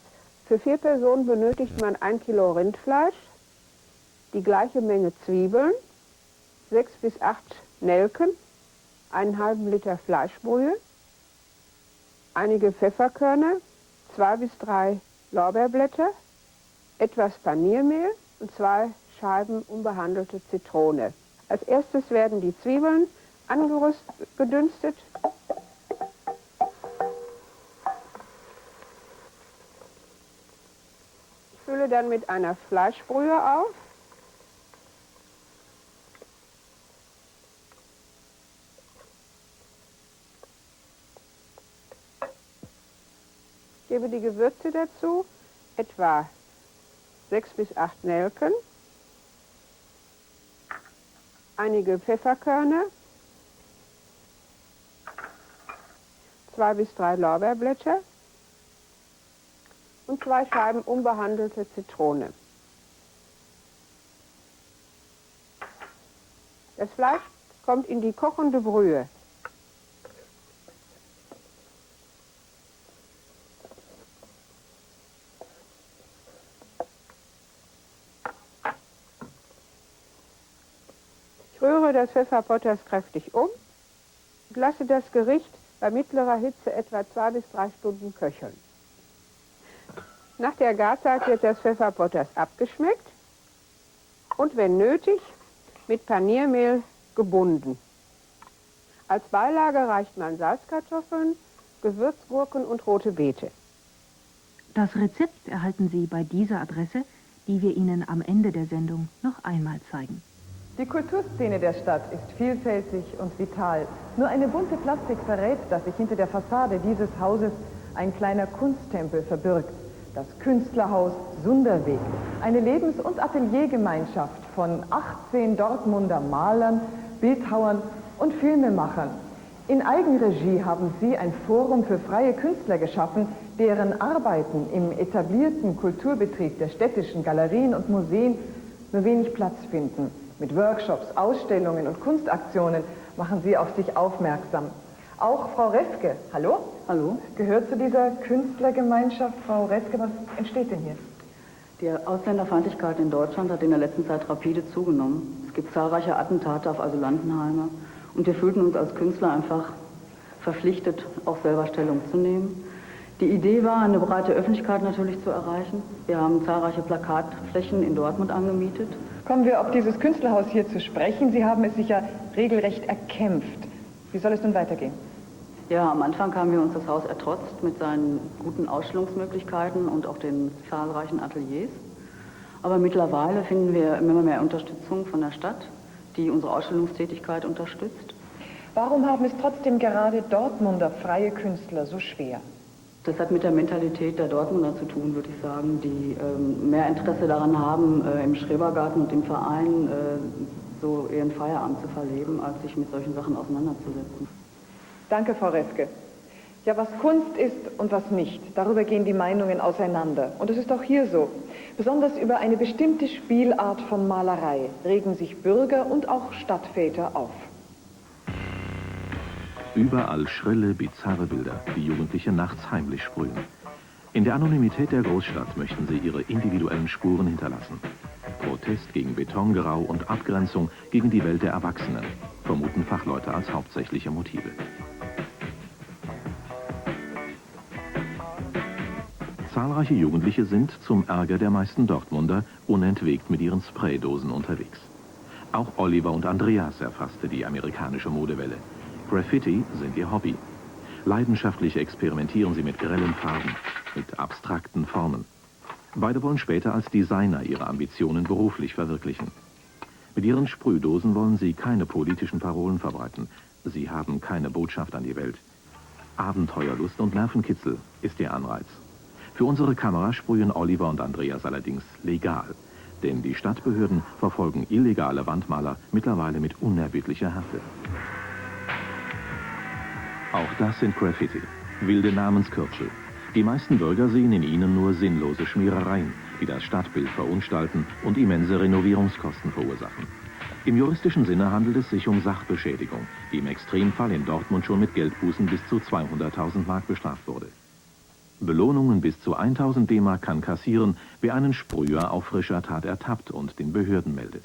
Für 4 Personen benötigt man 1 Kilo Rindfleisch, die gleiche Menge Zwiebeln, 6 bis 8 Nelken, einen halben Liter Fleischbrühe, einige Pfefferkörner, 2 bis 3 Lorbeerblätter, etwas Paniermehl und 2 Scheiben unbehandelte Zitrone. Als erstes werden die Zwiebeln angedünstet. Ich fülle dann mit einer Fleischbrühe auf. Ich gebe die Gewürze dazu, etwa 6 bis 8 Nelken, einige Pfefferkörner, 2 bis 3 Lorbeerblätter und 2 Scheiben unbehandelte Zitrone. Das Fleisch kommt in die kochende Brühe. Ich rühre das Pfefferpotters kräftig um und lasse das Gericht bei mittlerer Hitze etwa 2 bis 3 Stunden köcheln. Nach der Garzeit wird das Pfefferpotters abgeschmeckt und wenn nötig mit Paniermehl gebunden. Als Beilage reicht man Salzkartoffeln, Gewürzgurken und rote Beete. Das Rezept erhalten Sie bei dieser Adresse, die wir Ihnen am Ende der Sendung noch einmal zeigen. Die Kulturszene der Stadt ist vielfältig und vital. Nur eine bunte Plastik verrät, dass sich hinter der Fassade dieses Hauses ein kleiner Kunsttempel verbirgt. Das Künstlerhaus Sunderweg. Eine Lebens- und Ateliergemeinschaft von 18 Dortmunder Malern, Bildhauern und Filmemachern. In Eigenregie haben sie ein Forum für freie Künstler geschaffen, deren Arbeiten im etablierten Kulturbetrieb der städtischen Galerien und Museen nur wenig Platz finden. Mit Workshops, Ausstellungen und Kunstaktionen machen sie auf sich aufmerksam. Auch Frau Reske, hallo? Hallo. Gehört zu dieser Künstlergemeinschaft. Frau Reske, was entsteht denn hier? Die Ausländerfeindlichkeit in Deutschland hat in der letzten Zeit rapide zugenommen. Es gibt zahlreiche Attentate auf Asylantenheime und wir fühlten uns als Künstler einfach verpflichtet, auch selber Stellung zu nehmen. Die Idee war, eine breite Öffentlichkeit natürlich zu erreichen. Wir haben zahlreiche Plakatflächen in Dortmund angemietet. Kommen wir auf dieses Künstlerhaus hier zu sprechen. Sie haben es sich ja regelrecht erkämpft. Wie soll es nun weitergehen? Ja, am Anfang haben wir uns das Haus ertrotzt mit seinen guten Ausstellungsmöglichkeiten und auch den zahlreichen Ateliers. Aber mittlerweile finden wir immer mehr Unterstützung von der Stadt, die unsere Ausstellungstätigkeit unterstützt. Warum haben es trotzdem gerade Dortmunder freie Künstler so schwer? Das hat mit der Mentalität der Dortmunder zu tun, würde ich sagen, die mehr Interesse daran haben, im Schrebergarten und im Verein so ihren Feierabend zu verleben, als sich mit solchen Sachen auseinanderzusetzen. Danke, Frau Reske. Ja, was Kunst ist und was nicht, darüber gehen die Meinungen auseinander. Und es ist auch hier so. Besonders über eine bestimmte Spielart von Malerei regen sich Bürger und auch Stadtväter auf. Überall schrille, bizarre Bilder, die Jugendliche nachts heimlich sprühen. In der Anonymität der Großstadt möchten sie ihre individuellen Spuren hinterlassen. Protest gegen Betongerau und Abgrenzung gegen die Welt der Erwachsenen, vermuten Fachleute als hauptsächliche Motive. Zahlreiche Jugendliche sind, zum Ärger der meisten Dortmunder, unentwegt mit ihren Spraydosen unterwegs. Auch Oliver und Andreas erfasste die amerikanische Modewelle. Graffiti sind ihr Hobby. Leidenschaftlich experimentieren sie mit grellen Farben, mit abstrakten Formen. Beide wollen später als Designer ihre Ambitionen beruflich verwirklichen. Mit ihren Sprühdosen wollen sie keine politischen Parolen verbreiten. Sie haben keine Botschaft an die Welt. Abenteuerlust und Nervenkitzel ist ihr Anreiz. Für unsere Kamera sprühen Oliver und Andreas allerdings legal. Denn die Stadtbehörden verfolgen illegale Wandmaler mittlerweile mit unerbittlicher Härte. Auch das sind Graffiti, wilde Namenskürzel. Die meisten Bürger sehen in ihnen nur sinnlose Schmierereien, die das Stadtbild verunstalten und immense Renovierungskosten verursachen. Im juristischen Sinne handelt es sich um Sachbeschädigung, die im Extremfall in Dortmund schon mit Geldbußen bis zu 200.000 Mark bestraft wurde. Belohnungen bis zu 1.000 D-Mark kann kassieren, wer einen Sprüher auf frischer Tat ertappt und den Behörden meldet.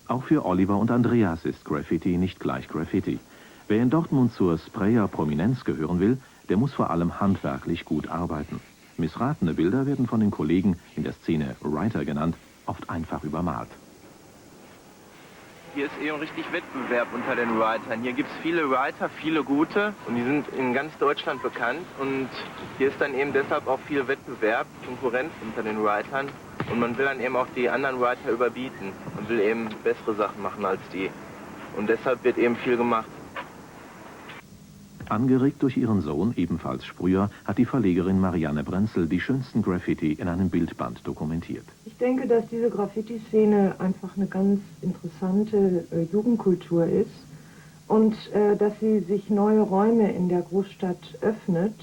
Auch für Oliver und Andreas ist Graffiti nicht gleich Graffiti. Wer in Dortmund zur Sprayer-Prominenz gehören will, der muss vor allem handwerklich gut arbeiten. Missratene Bilder werden von den Kollegen, in der Szene Writer genannt, oft einfach übermalt. Hier ist eben richtig Wettbewerb unter den Writern. Hier gibt es viele Writer, viele gute, und die sind in ganz Deutschland bekannt. Und hier ist dann eben deshalb auch viel Wettbewerb, Konkurrenz unter den Writern. Und man will dann eben auch die anderen Writer überbieten. Man will eben bessere Sachen machen als die. Und deshalb wird eben viel gemacht. Angeregt durch ihren Sohn, ebenfalls Sprüher, hat die Verlegerin Marianne Brenzel die schönsten Graffiti in einem Bildband dokumentiert. Ich denke, dass diese Graffiti-Szene einfach eine ganz interessante Jugendkultur ist und dass sie sich neue Räume in der Großstadt öffnet.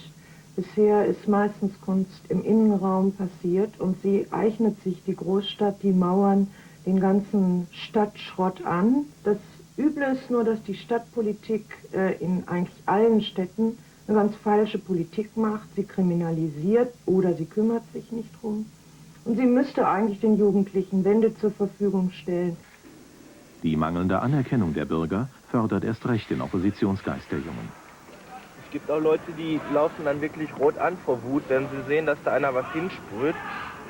Bisher ist meistens Kunst im Innenraum passiert und sie eignet sich, die Großstadt, die Mauern, den ganzen Stadtschrott an. Das Üble ist nur, dass die Stadtpolitik in eigentlich allen Städten eine ganz falsche Politik macht. Sie kriminalisiert oder sie kümmert sich nicht drum. Und sie müsste eigentlich den Jugendlichen Wände zur Verfügung stellen. Die mangelnde Anerkennung der Bürger fördert erst recht den Oppositionsgeist der Jungen. Es gibt auch Leute, die laufen dann wirklich rot an vor Wut, wenn sie sehen, dass da einer was hinsprüht.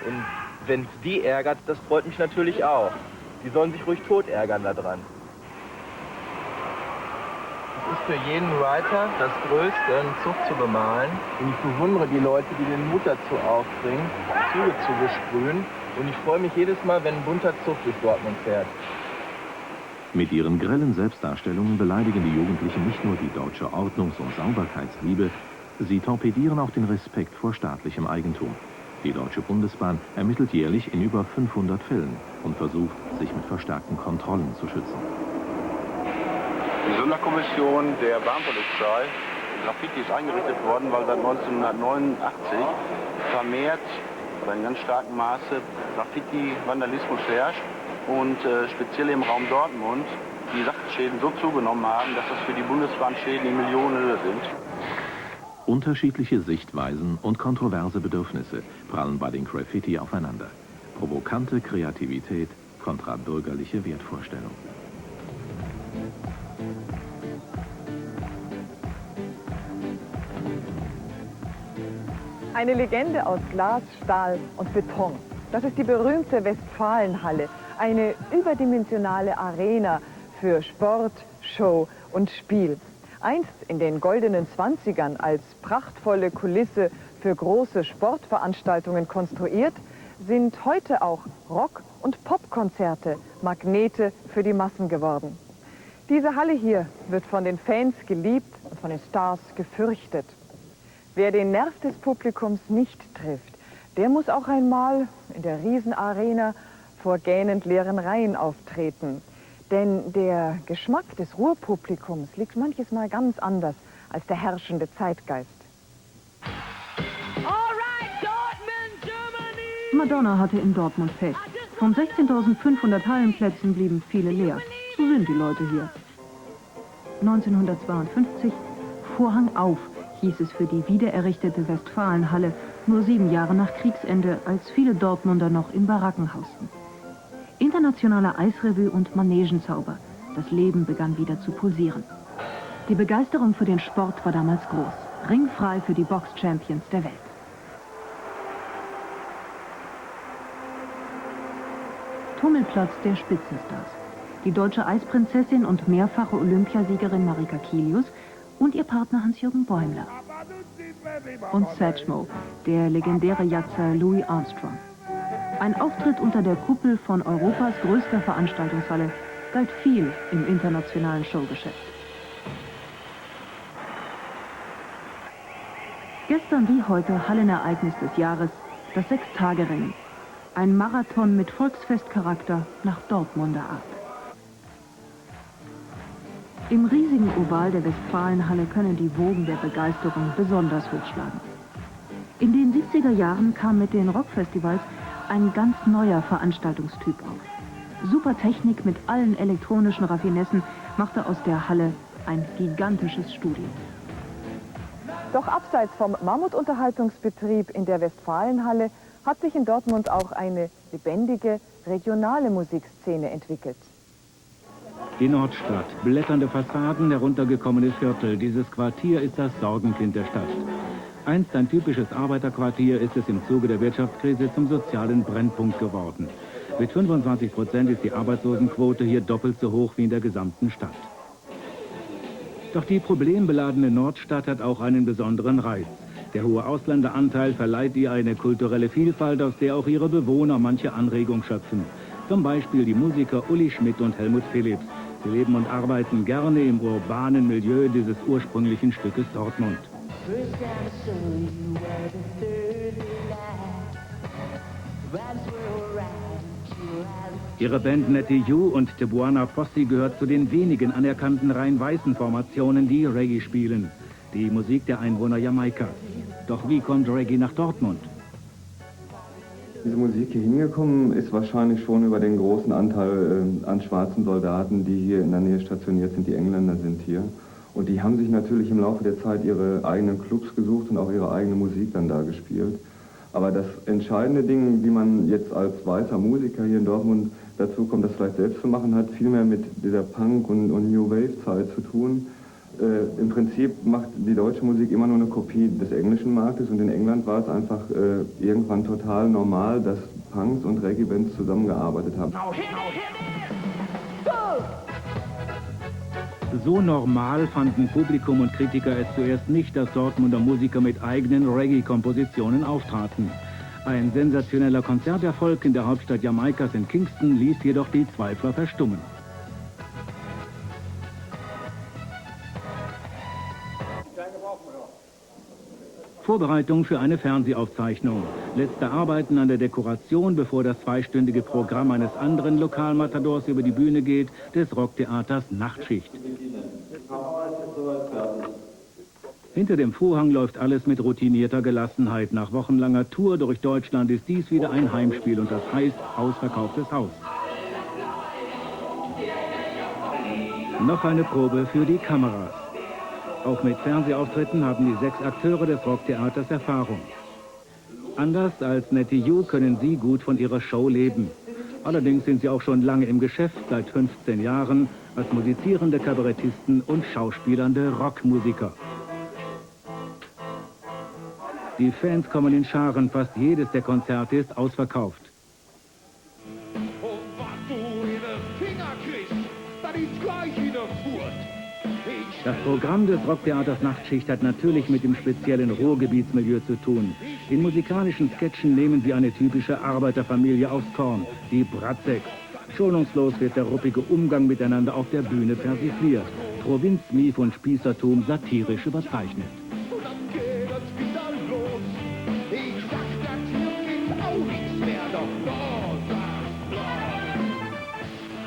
Und wenn es die ärgert, das freut mich natürlich auch. Die sollen sich ruhig tot ärgern daran. Es ist für jeden Writer das Größte, einen Zug zu bemalen. Und ich bewundere die Leute, die den Mut dazu aufbringen, Züge zu besprühen. Und ich freue mich jedes Mal, wenn ein bunter Zug durch Dortmund fährt. Mit ihren grellen Selbstdarstellungen beleidigen die Jugendlichen nicht nur die deutsche Ordnungs- und Sauberkeitsliebe, sie torpedieren auch den Respekt vor staatlichem Eigentum. Die Deutsche Bundesbahn ermittelt jährlich in über 500 Fällen und versucht, sich mit verstärkten Kontrollen zu schützen. Die Sonderkommission der Bahnpolizei, Graffiti ist eingerichtet worden, weil seit 1989 vermehrt oder in ganz starkem Maße Graffiti-Vandalismus herrscht und speziell im Raum Dortmund die Sachschäden so zugenommen haben, dass das für die Bundesbahn Schäden in Millionenhöhe sind. Unterschiedliche Sichtweisen und kontroverse Bedürfnisse prallen bei den Graffiti aufeinander. Provokante Kreativität kontra bürgerliche Wertvorstellung. Eine Legende aus Glas, Stahl und Beton. Das ist die berühmte Westfalenhalle, eine überdimensionale Arena für Sport, Show und Spiel. Einst in den goldenen 20ern als prachtvolle Kulisse für große Sportveranstaltungen konstruiert, sind heute auch Rock- und Popkonzerte Magnete für die Massen geworden. Diese Halle hier wird von den Fans geliebt und von den Stars gefürchtet. Wer den Nerv des Publikums nicht trifft, der muss auch einmal in der Riesenarena vor gähnend leeren Reihen auftreten. Denn der Geschmack des Ruhrpublikums liegt manches Mal ganz anders als der herrschende Zeitgeist. Madonna hatte in Dortmund Fest. Von 16.500 Hallenplätzen blieben viele leer. So sind die Leute hier. 1952, Vorhang auf, hieß es für die wiedererrichtete Westfalenhalle, nur 7 Jahre nach Kriegsende, als viele Dortmunder noch in Baracken hausten. Internationale Eisrevue und Manegenzauber. Das Leben begann wieder zu pulsieren. Die Begeisterung für den Sport war damals groß. Ringfrei für die Box-Champions der Welt. Tummelplatz der Spitzenstars. Die deutsche Eisprinzessin und mehrfache Olympiasiegerin Marika Kilius und ihr Partner Hans-Jürgen Bäumler. Und Satchmo, der legendäre Jatzer Louis Armstrong. Ein Auftritt unter der Kuppel von Europas größter Veranstaltungshalle galt viel im internationalen Showgeschäft. Gestern wie heute Hallenereignis des Jahres, das 6-Tage-Rennen. Ein Marathon mit Volksfestcharakter nach Dortmunder Art. Im riesigen Oval der Westfalenhalle können die Wogen der Begeisterung besonders hochschlagen. In den 70er Jahren kam mit den Rockfestivals ein ganz neuer Veranstaltungstyp auf. Supertechnik mit allen elektronischen Raffinessen machte aus der Halle ein gigantisches Studio. Doch abseits vom Mammutunterhaltungsbetrieb in der Westfalenhalle hat sich in Dortmund auch eine lebendige regionale Musikszene entwickelt. Die Nordstadt, blätternde Fassaden, heruntergekommene Viertel. Dieses Quartier ist das Sorgenkind der Stadt. Einst ein typisches Arbeiterquartier ist es im Zuge der Wirtschaftskrise zum sozialen Brennpunkt geworden. Mit 25% ist die Arbeitslosenquote hier doppelt so hoch wie in der gesamten Stadt. Doch die problembeladene Nordstadt hat auch einen besonderen Reiz. Der hohe Ausländeranteil verleiht ihr eine kulturelle Vielfalt, aus der auch ihre Bewohner manche Anregung schöpfen. Zum Beispiel die Musiker Uli Schmidt und Helmut Philipps. Sie leben und arbeiten gerne im urbanen Milieu dieses ursprünglichen Stückes Dortmund. Ihre Band Nettie You und Tijuana Posse gehört zu den wenigen anerkannten rein weißen Formationen, die Reggae spielen. Die Musik der Einwohner Jamaikas. Doch wie kommt Reggae nach Dortmund? Diese Musik hier hingekommen ist wahrscheinlich schon über den großen Anteil an schwarzen Soldaten, die hier in der Nähe stationiert sind. Die Engländer sind hier. Und die haben sich natürlich im Laufe der Zeit ihre eigenen Clubs gesucht und auch ihre eigene Musik dann da gespielt. Aber das entscheidende Ding, wie man jetzt als weißer Musiker hier in Dortmund dazu kommt, das vielleicht selbst zu machen, hat viel mehr mit dieser Punk- und New Wave-Zeit zu tun. Im Prinzip macht die deutsche Musik immer nur eine Kopie des englischen Marktes und in England war es einfach irgendwann total normal, dass Punks und Reggae-Bands zusammengearbeitet haben. So normal fanden Publikum und Kritiker es zuerst nicht, dass Dortmunder Musiker mit eigenen Reggae-Kompositionen auftraten. Ein sensationeller Konzerterfolg in der Hauptstadt Jamaikas in Kingston ließ jedoch die Zweifler verstummen. Vorbereitung für eine Fernsehaufzeichnung. Letzte Arbeiten an der Dekoration, bevor das zweistündige Programm eines anderen Lokalmatadors über die Bühne geht, des Rocktheaters Nachtschicht. Hinter dem Vorhang läuft alles mit routinierter Gelassenheit. Nach wochenlanger Tour durch Deutschland ist dies wieder ein Heimspiel und das heißt ausverkauftes Haus. Noch eine Probe für die Kameras. Auch mit Fernsehauftritten haben die 6 Akteure des Rocktheaters Erfahrung. Anders als Nettie You können sie gut von ihrer Show leben. Allerdings sind sie auch schon lange im Geschäft, seit 15 Jahren, als musizierende Kabarettisten und schauspielernde Rockmusiker. Die Fans kommen in Scharen, fast jedes der Konzerte ist ausverkauft. Das Programm des Rocktheaters Nachtschicht hat natürlich mit dem speziellen Ruhrgebietsmilieu zu tun. In musikalischen Sketchen nehmen sie eine typische Arbeiterfamilie aufs Korn, die Bratzeks. Schonungslos wird der ruppige Umgang miteinander auf der Bühne persifliert. Provinz, Mief und Spießertum satirisch überzeichnet.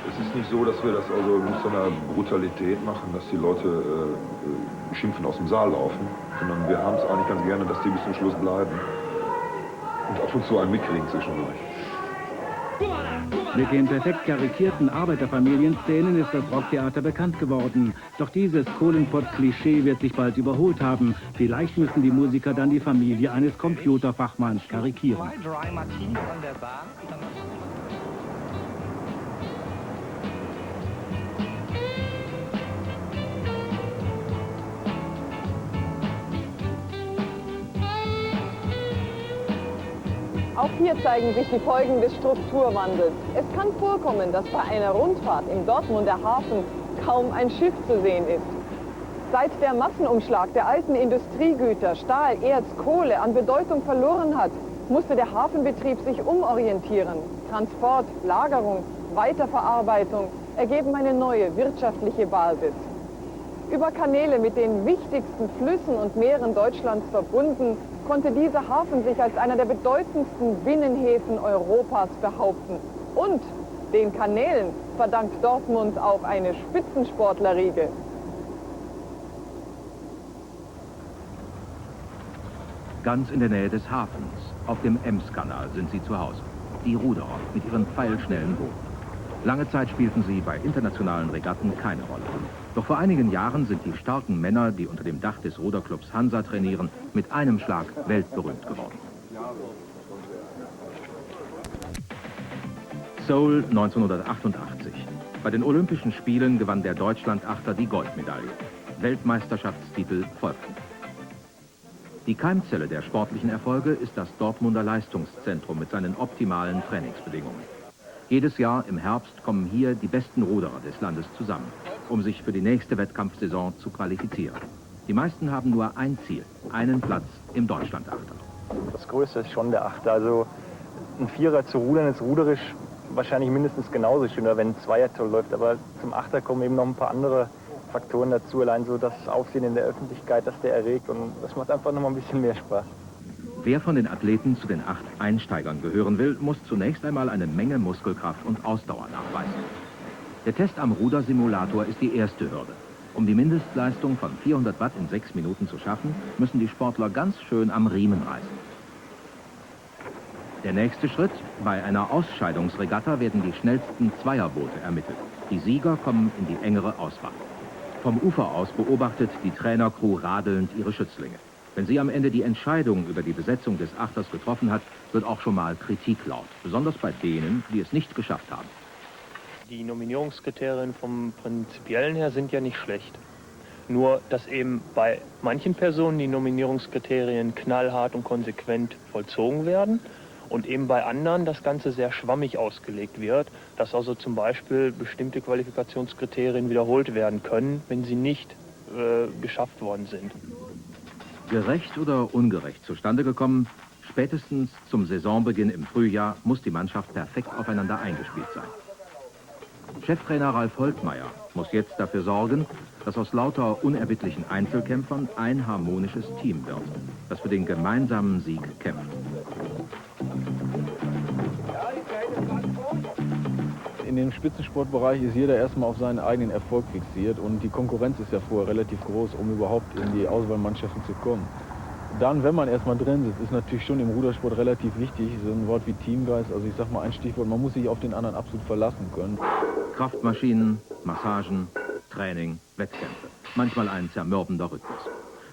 Es ist nicht so, dass wir das also mit so einer Brutalität machen, dass die Leute schimpfen aus dem Saal laufen, sondern wir haben es eigentlich ganz gerne, dass die bis zum Schluss bleiben und ab und zu einen mitkriegen zwischendurch. Mit den perfekt karikierten Arbeiterfamilienszenen ist das Rocktheater bekannt geworden. Doch dieses Kohlenpott-Klischee wird sich bald überholt haben. Vielleicht müssen die Musiker dann die Familie eines Computerfachmanns karikieren. Auch hier zeigen sich die Folgen des Strukturwandels. Es kann vorkommen, dass bei einer Rundfahrt im Dortmunder Hafen kaum ein Schiff zu sehen ist. Seit der Massenumschlag der alten Industriegüter, Stahl, Erz, Kohle an Bedeutung verloren hat, musste der Hafenbetrieb sich umorientieren. Transport, Lagerung, Weiterverarbeitung ergeben eine neue wirtschaftliche Basis. Über Kanäle mit den wichtigsten Flüssen und Meeren Deutschlands verbunden, konnte dieser Hafen sich als einer der bedeutendsten Binnenhäfen Europas behaupten. Und den Kanälen verdankt Dortmund auch eine Spitzensportlerriege. Ganz in der Nähe des Hafens, auf dem Emskanal, sind sie zu Hause. Die Ruderer mit ihren pfeilschnellen Booten. Lange Zeit spielten sie bei internationalen Regatten keine Rolle. Doch vor einigen Jahren sind die starken Männer, die unter dem Dach des Ruderclubs Hansa trainieren, mit einem Schlag weltberühmt geworden. Seoul 1988. Bei den Olympischen Spielen gewann der Deutschlandachter die Goldmedaille. Weltmeisterschaftstitel folgten. Die Keimzelle der sportlichen Erfolge ist das Dortmunder Leistungszentrum mit seinen optimalen Trainingsbedingungen. Jedes Jahr im Herbst kommen hier die besten Ruderer des Landes zusammen, um sich für die nächste Wettkampfsaison zu qualifizieren. Die meisten haben nur ein Ziel, einen Platz im Deutschlandachter. Das Größte ist schon der Achter. Also ein Vierer zu rudern ist ruderisch wahrscheinlich mindestens genauso schön, oder wenn ein Zweier toll läuft. Aber zum Achter kommen eben noch ein paar andere Faktoren dazu. Allein so das Aufsehen in der Öffentlichkeit, das der erregt. Und das macht einfach noch mal ein bisschen mehr Spaß. Wer von den Athleten zu den 8 Einsteigern gehören will, muss zunächst einmal eine Menge Muskelkraft und Ausdauer nachweisen. Der Test am Rudersimulator ist die erste Hürde. Um die Mindestleistung von 400 Watt in 6 Minuten zu schaffen, müssen die Sportler ganz schön am Riemen reißen. Der nächste Schritt: Bei einer Ausscheidungsregatta werden die schnellsten Zweierboote ermittelt. Die Sieger kommen in die engere Auswahl. Vom Ufer aus beobachtet die Trainercrew radelnd ihre Schützlinge. Wenn sie am Ende die Entscheidung über die Besetzung des Achters getroffen hat, wird auch schon mal Kritik laut. Besonders bei denen, die es nicht geschafft haben. Die Nominierungskriterien vom Prinzipiellen her sind ja nicht schlecht. Nur, dass eben bei manchen Personen die Nominierungskriterien knallhart und konsequent vollzogen werden und eben bei anderen das Ganze sehr schwammig ausgelegt wird, dass also zum Beispiel bestimmte Qualifikationskriterien wiederholt werden können, wenn sie nicht geschafft worden sind. Gerecht oder ungerecht zustande gekommen, spätestens zum Saisonbeginn im Frühjahr muss die Mannschaft perfekt aufeinander eingespielt sein. Cheftrainer Ralf Holtmeier muss jetzt dafür sorgen, dass aus lauter unerbittlichen Einzelkämpfern ein harmonisches Team wird, das für den gemeinsamen Sieg kämpft. In dem Spitzensportbereich ist jeder erstmal auf seinen eigenen Erfolg fixiert und die Konkurrenz ist ja vorher relativ groß, um überhaupt in die Auswahlmannschaften zu kommen. Dann, wenn man erstmal drin sitzt, ist natürlich schon im Rudersport relativ wichtig, so ein Wort wie Teamgeist, also ich sag mal ein Stichwort, man muss sich auf den anderen absolut verlassen können. Kraftmaschinen, Massagen, Training, Wettkämpfe. Manchmal ein zermürbender Rhythmus.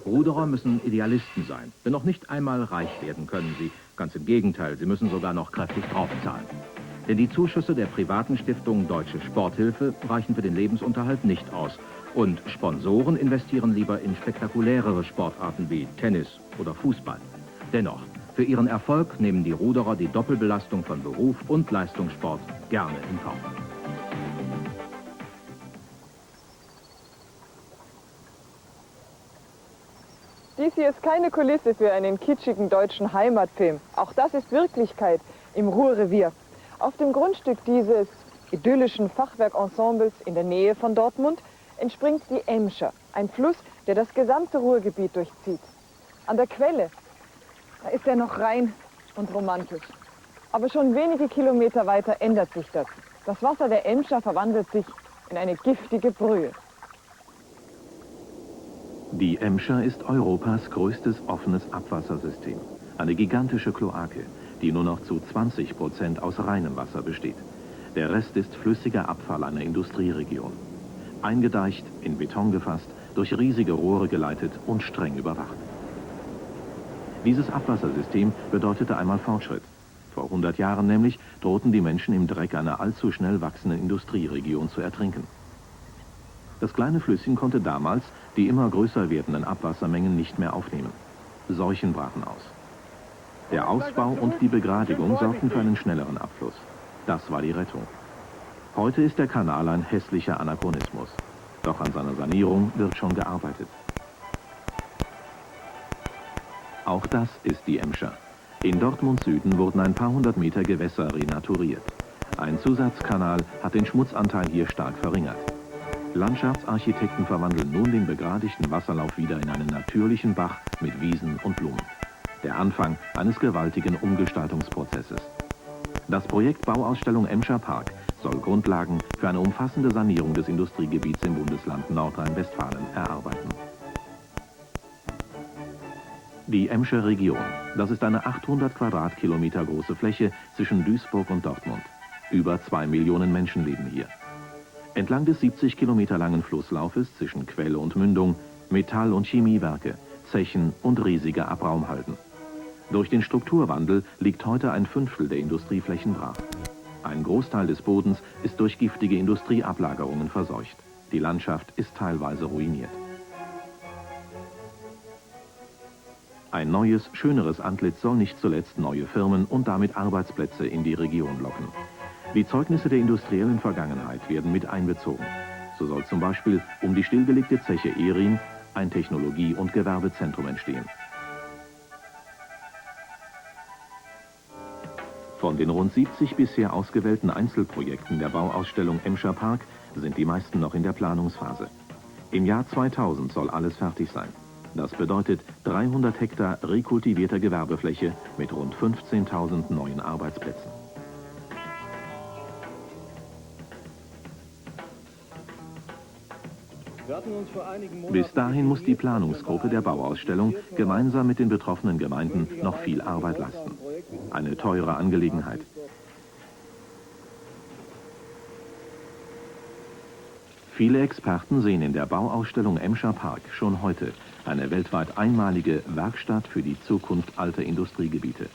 Ruderer müssen Idealisten sein, denn noch nicht einmal reich werden können sie. Ganz im Gegenteil, sie müssen sogar noch kräftig draufzahlen. Denn die Zuschüsse der privaten Stiftung Deutsche Sporthilfe reichen für den Lebensunterhalt nicht aus. Und Sponsoren investieren lieber in spektakulärere Sportarten wie Tennis oder Fußball. Dennoch, für ihren Erfolg nehmen die Ruderer die Doppelbelastung von Beruf und Leistungssport gerne in Kauf. Dies hier ist keine Kulisse für einen kitschigen deutschen Heimatfilm. Auch das ist Wirklichkeit im Ruhrrevier. Auf dem Grundstück dieses idyllischen Fachwerkensembles in der Nähe von Dortmund entspringt die Emscher, ein Fluss, der das gesamte Ruhrgebiet durchzieht. An der Quelle, da ist er noch rein und romantisch. Aber schon wenige Kilometer weiter ändert sich das. Das Wasser der Emscher verwandelt sich in eine giftige Brühe. Die Emscher ist Europas größtes offenes Abwassersystem. Eine gigantische Kloake, die nur noch zu 20% aus reinem Wasser besteht. Der Rest ist flüssiger Abfall einer Industrieregion. Eingedeicht, in Beton gefasst, durch riesige Rohre geleitet und streng überwacht. Dieses Abwassersystem bedeutete einmal Fortschritt. Vor 100 Jahren nämlich drohten die Menschen im Dreck einer allzu schnell wachsenden Industrieregion zu ertrinken. Das kleine Flüsschen konnte damals die immer größer werdenden Abwassermengen nicht mehr aufnehmen. Seuchen brachen aus. Der Ausbau und die Begradigung sorgten für einen schnelleren Abfluss. Das war die Rettung. Heute ist der Kanal ein hässlicher Anachronismus. Doch an seiner Sanierung wird schon gearbeitet. Auch das ist die Emscher. In Dortmund Süden wurden ein paar hundert Meter Gewässer renaturiert. Ein Zusatzkanal hat den Schmutzanteil hier stark verringert. Landschaftsarchitekten verwandeln nun den begradigten Wasserlauf wieder in einen natürlichen Bach mit Wiesen und Blumen. Der Anfang eines gewaltigen Umgestaltungsprozesses. Das Projekt Bauausstellung Emscher Park soll Grundlagen für eine umfassende Sanierung des Industriegebiets im Bundesland Nordrhein-Westfalen erarbeiten. Die Emscher Region, das ist eine 800 Quadratkilometer große Fläche zwischen Duisburg und Dortmund. Über 2 Millionen Menschen leben hier. Entlang des 70 Kilometer langen Flusslaufes zwischen Quelle und Mündung Metall- und Chemiewerke, Zechen und riesige Abraumhalden. Durch den Strukturwandel liegt heute ein Fünftel der Industrieflächen brach. Ein Großteil des Bodens ist durch giftige Industrieablagerungen verseucht. Die Landschaft ist teilweise ruiniert. Ein neues, schöneres Antlitz soll nicht zuletzt neue Firmen und damit Arbeitsplätze in die Region locken. Die Zeugnisse der industriellen Vergangenheit werden mit einbezogen. So soll zum Beispiel um die stillgelegte Zeche Ehrin ein Technologie- und Gewerbezentrum entstehen. Von den rund 70 bisher ausgewählten Einzelprojekten der Bauausstellung Emscher Park sind die meisten noch in der Planungsphase. Im Jahr 2000 soll alles fertig sein. Das bedeutet 300 Hektar rekultivierter Gewerbefläche mit rund 15.000 neuen Arbeitsplätzen. Bis dahin muss die Planungsgruppe der Bauausstellung gemeinsam mit den betroffenen Gemeinden noch viel Arbeit leisten. Eine teure Angelegenheit. Viele Experten sehen in der Bauausstellung Emscher Park schon heute eine weltweit einmalige Werkstatt für die Zukunft alter Industriegebiete.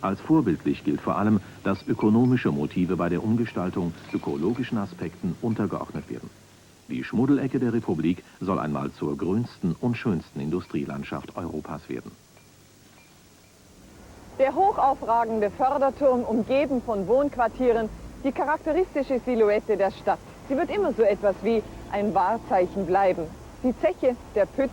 Als vorbildlich gilt vor allem, dass ökonomische Motive bei der Umgestaltung ökologischen Aspekten untergeordnet werden. Die Schmuddelecke der Republik soll einmal zur grünsten und schönsten Industrielandschaft Europas werden. Der hochaufragende Förderturm, umgeben von Wohnquartieren, die charakteristische Silhouette der Stadt. Sie wird immer so etwas wie ein Wahrzeichen bleiben. Die Zeche, der Pütz,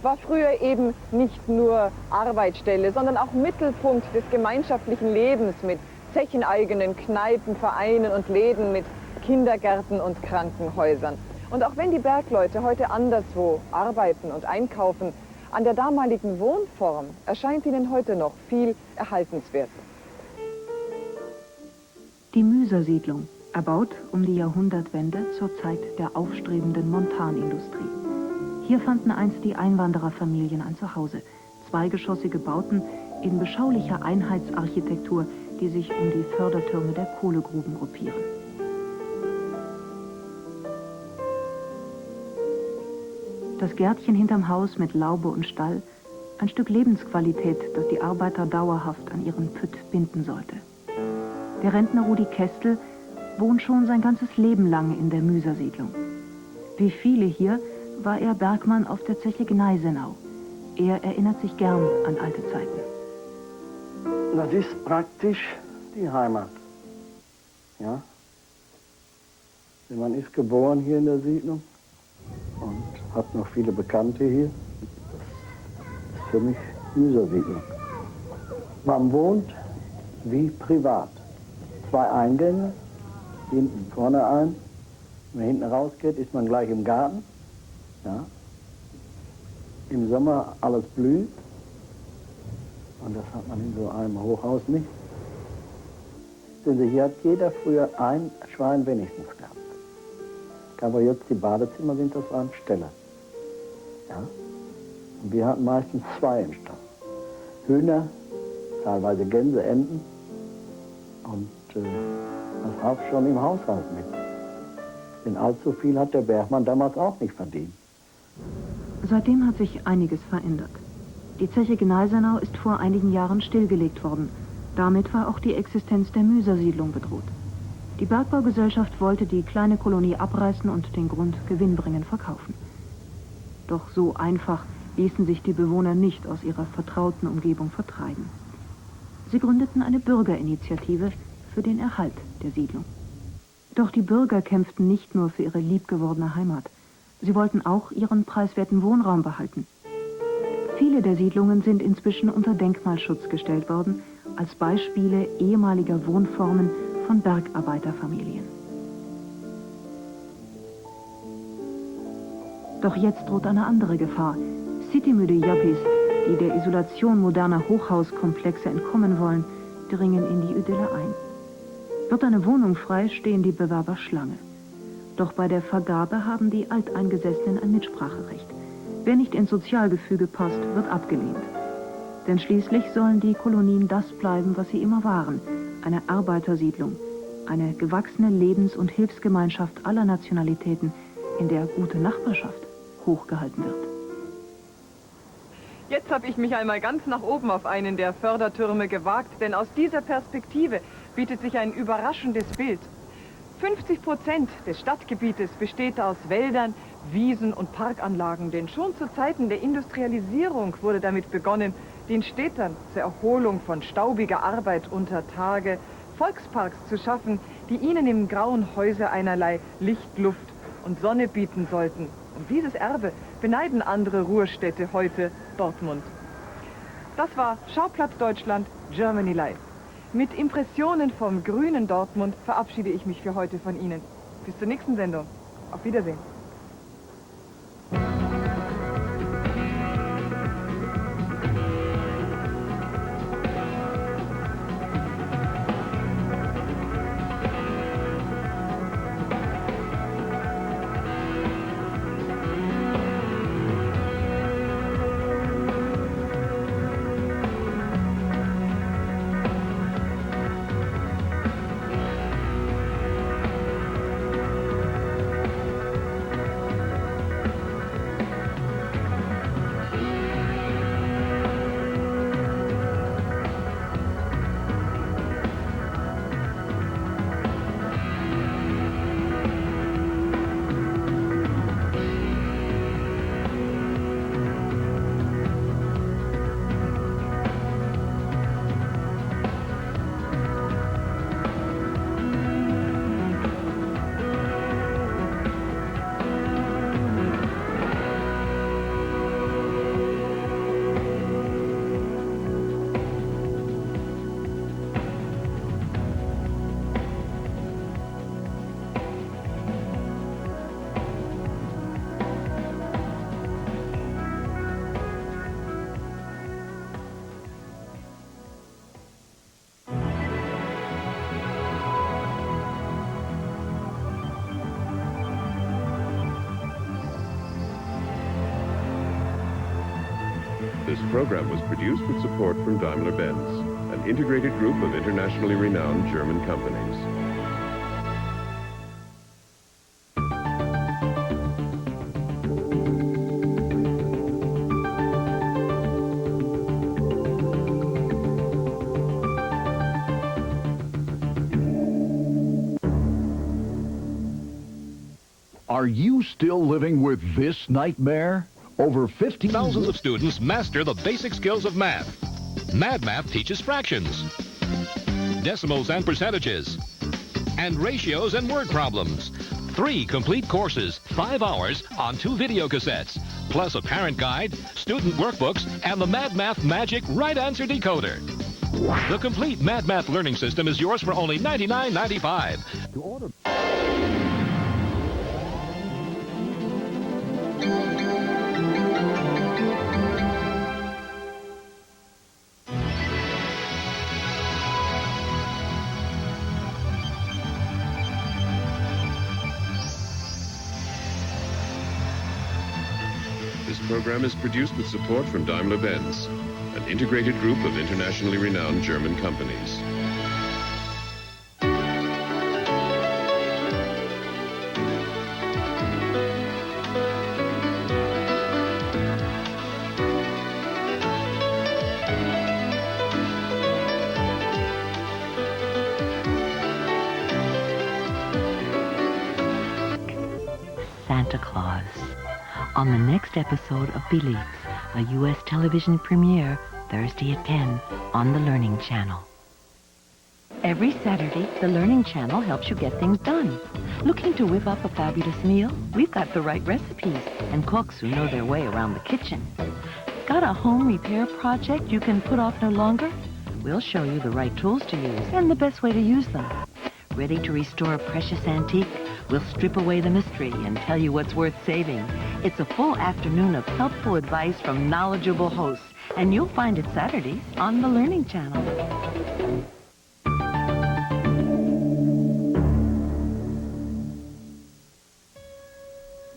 war früher eben nicht nur Arbeitsstelle, sondern auch Mittelpunkt des gemeinschaftlichen Lebens mit zecheneigenen Kneipen, Vereinen und Läden, mit Kindergärten und Krankenhäusern. Und auch wenn die Bergleute heute anderswo arbeiten und einkaufen, an der damaligen Wohnform erscheint ihnen heute noch viel erhaltenswert. Die Müser-Siedlung, erbaut um die Jahrhundertwende zur Zeit der aufstrebenden Montanindustrie. Hier fanden einst die Einwandererfamilien ein Zuhause. Zweigeschossige Bauten in beschaulicher Einheitsarchitektur, die sich um die Fördertürme der Kohlegruben gruppieren. Das Gärtchen hinterm Haus mit Laube und Stall, ein Stück Lebensqualität, das die Arbeiter dauerhaft an ihren Pütt binden sollte. Der Rentner Rudi Kestel wohnt schon sein ganzes Leben lang in der Müser-Siedlung. Wie viele hier war er Bergmann auf der Zeche Gneisenau. Er erinnert sich gern an alte Zeiten. Das ist praktisch die Heimat. Ja? Man ist geboren hier in der Siedlung und hat noch viele Bekannte hier. Das ist für mich Müser-Siedlung. Man wohnt wie privat. 2 Eingänge, hinten vorne ein. Wenn man hinten rausgeht, ist man gleich im Garten. Ja. Im Sommer alles blüht. Und das hat man in so einem Hochhaus nicht. Denn hier hat jeder früher ein Schwein wenigstens gehabt. Aber jetzt die Badezimmer sind, das waren Ställe. Ja. Und wir hatten meistens 2 im Stall. Hühner, teilweise Gänse, Enten. Und das half schon im Haushalt mit. Denn allzu viel hat der Bergmann damals auch nicht verdient. Seitdem hat sich einiges verändert. Die Zeche Gneisenau ist vor einigen Jahren stillgelegt worden. Damit war auch die Existenz der Müser-Siedlung bedroht. Die Bergbaugesellschaft wollte die kleine Kolonie abreißen und den Grund gewinnbringend verkaufen. Doch so einfach ließen sich die Bewohner nicht aus ihrer vertrauten Umgebung vertreiben. Sie gründeten eine Bürgerinitiative für den Erhalt der Siedlung. Doch die Bürger kämpften nicht nur für ihre liebgewordene Heimat. Sie wollten auch ihren preiswerten Wohnraum behalten. Viele der Siedlungen sind inzwischen unter Denkmalschutz gestellt worden, als Beispiele ehemaliger Wohnformen von Bergarbeiterfamilien. Doch jetzt droht eine andere Gefahr. Citymüde Yuppies, die der Isolation moderner Hochhauskomplexe entkommen wollen, dringen in die Idylle ein. Wird eine Wohnung frei, stehen die Bewerber Schlange. Doch bei der Vergabe haben die Alteingesessenen ein Mitspracherecht. Wer nicht ins Sozialgefüge passt, wird abgelehnt. Denn schließlich sollen die Kolonien das bleiben, was sie immer waren. Eine Arbeitersiedlung, eine gewachsene Lebens- und Hilfsgemeinschaft aller Nationalitäten, in der gute Nachbarschaft hochgehalten wird. Jetzt habe ich mich einmal ganz nach oben auf einen der Fördertürme gewagt, denn aus dieser Perspektive bietet sich ein überraschendes Bild. 50% des Stadtgebietes besteht aus Wäldern, Wiesen und Parkanlagen, denn schon zu Zeiten der Industrialisierung wurde damit begonnen, den Städtern zur Erholung von staubiger Arbeit unter Tage Volksparks zu schaffen, die ihnen im grauen Häuser einerlei Licht, Luft und Sonne bieten sollten. Und dieses Erbe beneiden andere Ruhestädte heute Dortmund. Das war Schauplatz Deutschland, Germany Live. Mit Impressionen vom grünen Dortmund verabschiede ich mich für heute von Ihnen. Bis zur nächsten Sendung. Auf Wiedersehen. This program was produced with support from Daimler-Benz, an integrated group of internationally renowned German companies. Are you still living with this nightmare? Over 50,000 thousands of students master the basic skills of math. MadMath teaches fractions, decimals and percentages, and ratios and word problems. 3 complete courses, 5 hours on 2 video cassettes, plus a parent guide, student workbooks, and the MadMath Magic Right Answer Decoder. The complete MadMath learning system is yours for only $99.95. To order. This program is produced with support from Daimler-Benz, an integrated group of internationally renowned German companies. Santa Claus. On the next episode of Beliefs, a U.S. television premiere, Thursday at 10 on the Learning Channel. Every Saturday, the Learning Channel helps you get things done. Looking to whip up a fabulous meal? We've got the right recipes and cooks who know their way around the kitchen. Got a home repair project you can put off no longer? We'll show you the right tools to use and the best way to use them. Ready to restore a precious antique? We'll strip away the mystery and tell you what's worth saving. It's a full afternoon of helpful advice from knowledgeable hosts, and you'll find it Saturdays on the Learning Channel.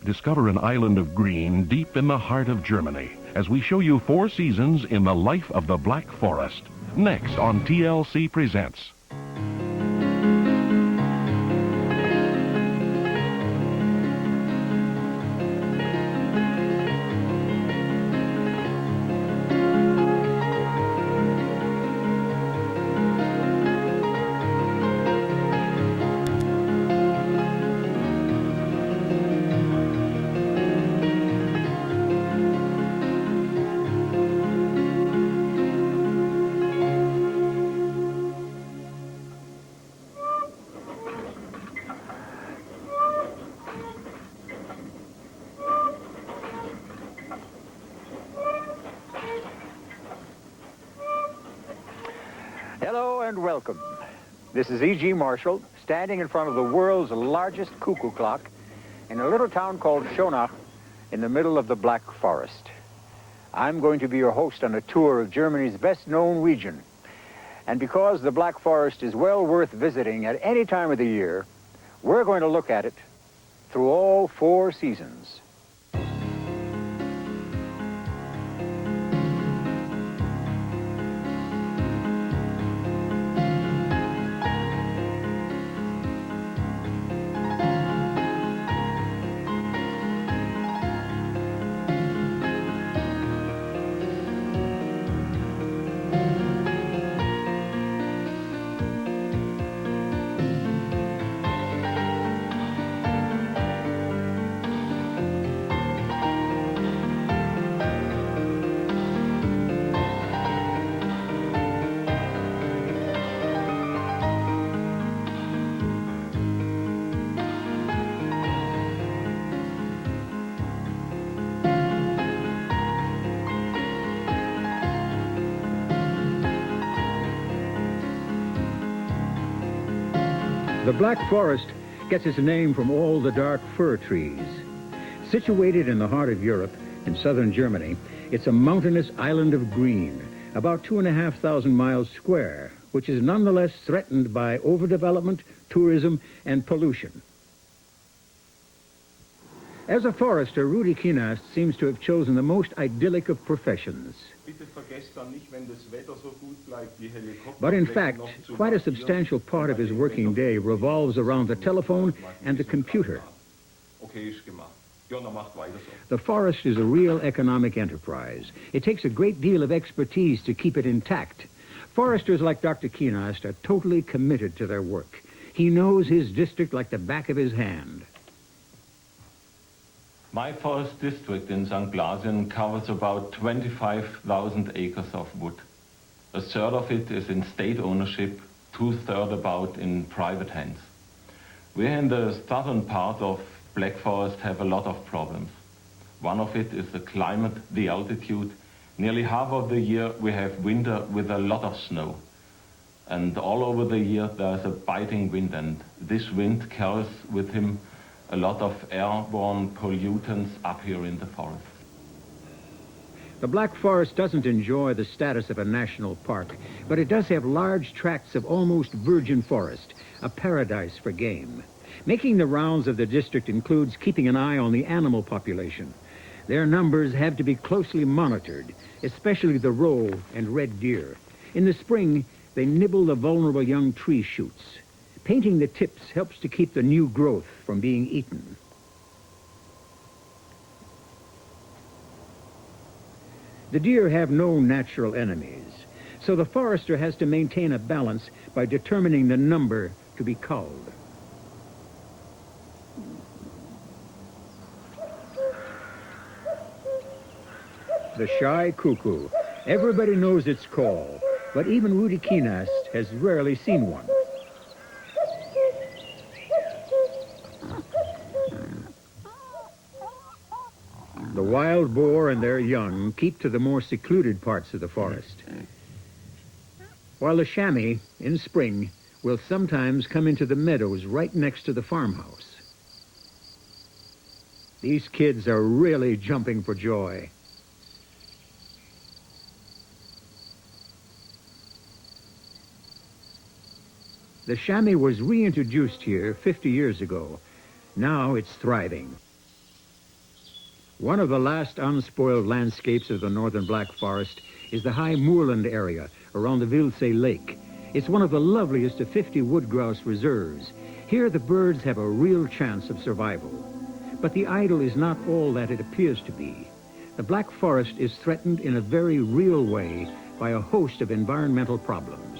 Discover an island of green deep in the heart of Germany as we show you 4 seasons in the life of the Black Forest. Next on TLC Presents. and welcome. This is E.G. Marshall, standing in front of the world's largest cuckoo clock in a little town called Schonach in the middle of the Black Forest. I'm going to be your host on a tour of Germany's best-known region. And because the Black Forest is well worth visiting at any time of the year, we're going to look at it through all 4 seasons. The Black Forest gets its name from all the dark fir trees. Situated in the heart of Europe, in southern Germany, it's a mountainous island of green, about 2,500 miles square, which is nonetheless threatened by overdevelopment, tourism, and pollution. As a forester, Rudi Kienast seems to have chosen the most idyllic of professions. But in fact, quite a substantial part of his working day revolves around the telephone and the computer. The forest is a real economic enterprise. It takes a great deal of expertise to keep it intact. Foresters like Dr. Kienast are totally committed to their work. He knows his district like the back of his hand. My forest district in St. Blasien covers about 25,000 acres of wood. A third of it is in state ownership, 2/3 about in private hands. We in the southern part of Black Forest have a lot of problems. One of it is the climate, the altitude. Nearly half of the year we have winter with a lot of snow. And all over the year there's a biting wind, and this wind carries with him a lot of airborne pollutants up here in the forest. The Black Forest doesn't enjoy the status of a national park, but it does have large tracts of almost virgin forest, a paradise for game. Making the rounds of the district includes keeping an eye on the animal population. Their numbers have to be closely monitored, especially the roe and red deer. In the spring, they nibble the vulnerable young tree shoots. Painting the tips helps to keep the new growth from being eaten. The deer have no natural enemies, so the forester has to maintain a balance by determining the number to be culled. The shy cuckoo. Everybody knows its call, but even Rudi Kienast has rarely seen one. The wild boar and their young keep to the more secluded parts of the forest, while the chamois, in spring, will sometimes come into the meadows right next to the farmhouse. These kids are really jumping for joy. The chamois was reintroduced here 50 years ago. Now it's thriving. One of the last unspoiled landscapes of the northern Black Forest is the high moorland area around the Wildsee Lake. It's one of the loveliest of 50 wood grouse reserves. Here the birds have a real chance of survival. But the idyll is not all that it appears to be. The Black Forest is threatened in a very real way by a host of environmental problems.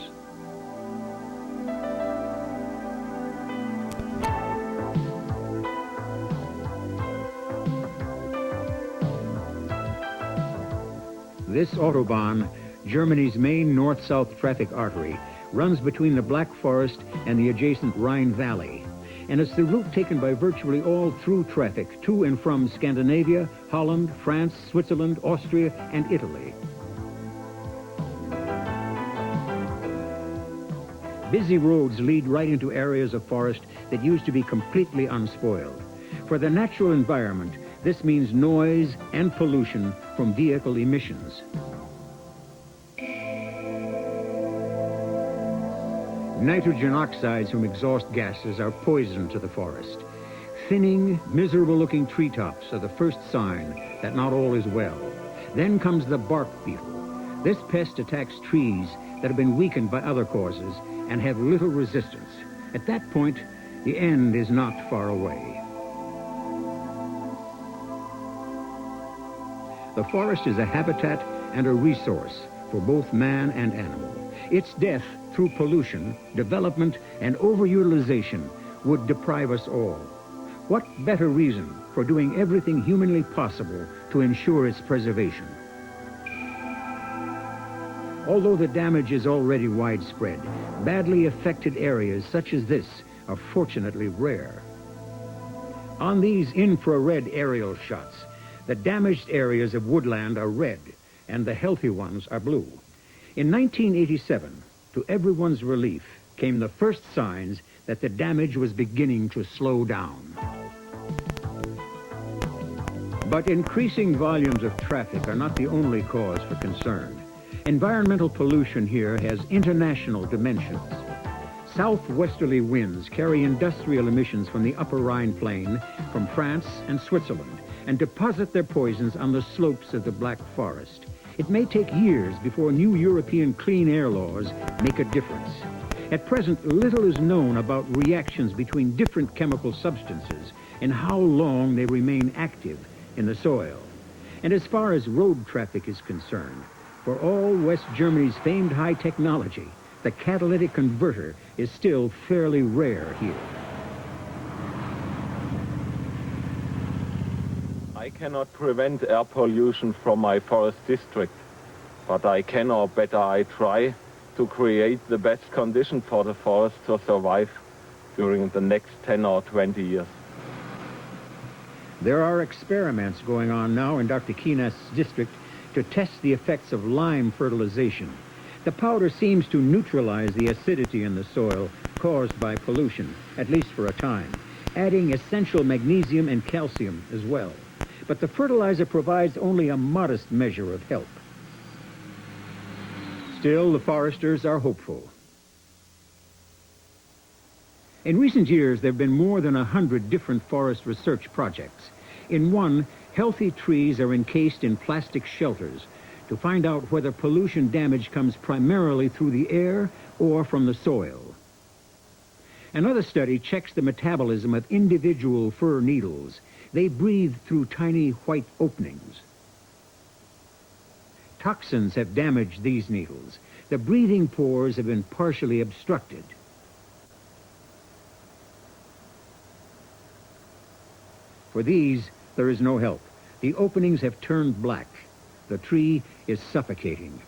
This Autobahn, Germany's main north-south traffic artery, runs between the Black Forest and the adjacent Rhine Valley. And it's the route taken by virtually all through traffic to and from Scandinavia, Holland, France, Switzerland, Austria, and Italy. Busy roads lead right into areas of forest that used to be completely unspoiled. For the natural environment, this means noise and pollution from vehicle emissions. Nitrogen oxides from exhaust gases are poison to the forest. Thinning, miserable-looking treetops are the first sign that not all is well. Then comes the bark beetle. This pest attacks trees that have been weakened by other causes and have little resistance. At that point, the end is not far away. The forest is a habitat and a resource for both man and animal. Its death through pollution, development, and overutilization would deprive us all. What better reason for doing everything humanly possible to ensure its preservation? Although the damage is already widespread, badly affected areas such as this are fortunately rare. On these infrared aerial shots, the damaged areas of woodland are red, and the healthy ones are blue. In 1987, to everyone's relief, came the first signs that the damage was beginning to slow down. But increasing volumes of traffic are not the only cause for concern. Environmental pollution here has international dimensions. Southwesterly winds carry industrial emissions from the Upper Rhine Plain, from France and Switzerland, and deposit their poisons on the slopes of the Black Forest. It may take years before new European clean air laws make a difference. At present, little is known about reactions between different chemical substances and how long they remain active in the soil. And as far as road traffic is concerned, for all West Germany's famed high technology, the catalytic converter is still fairly rare here. I cannot prevent air pollution from my forest district, but I can, or better I try, to create the best condition for the forest to survive during the next 10 or 20 years. There are experiments going on now in Dr. Kienast's district to test the effects of lime fertilization. The powder seems to neutralize the acidity in the soil caused by pollution, at least for a time, adding essential magnesium and calcium as well. But the fertilizer provides only a modest measure of help. Still, the foresters are hopeful. In recent years, there have been more than 100 different forest research projects. In one, healthy trees are encased in plastic shelters to find out whether pollution damage comes primarily through the air or from the soil. Another study checks the metabolism of individual fir needles. They breathe through tiny white openings. Toxins have damaged these needles. The breathing pores have been partially obstructed. For these, there is no help. The openings have turned black. The tree is suffocating.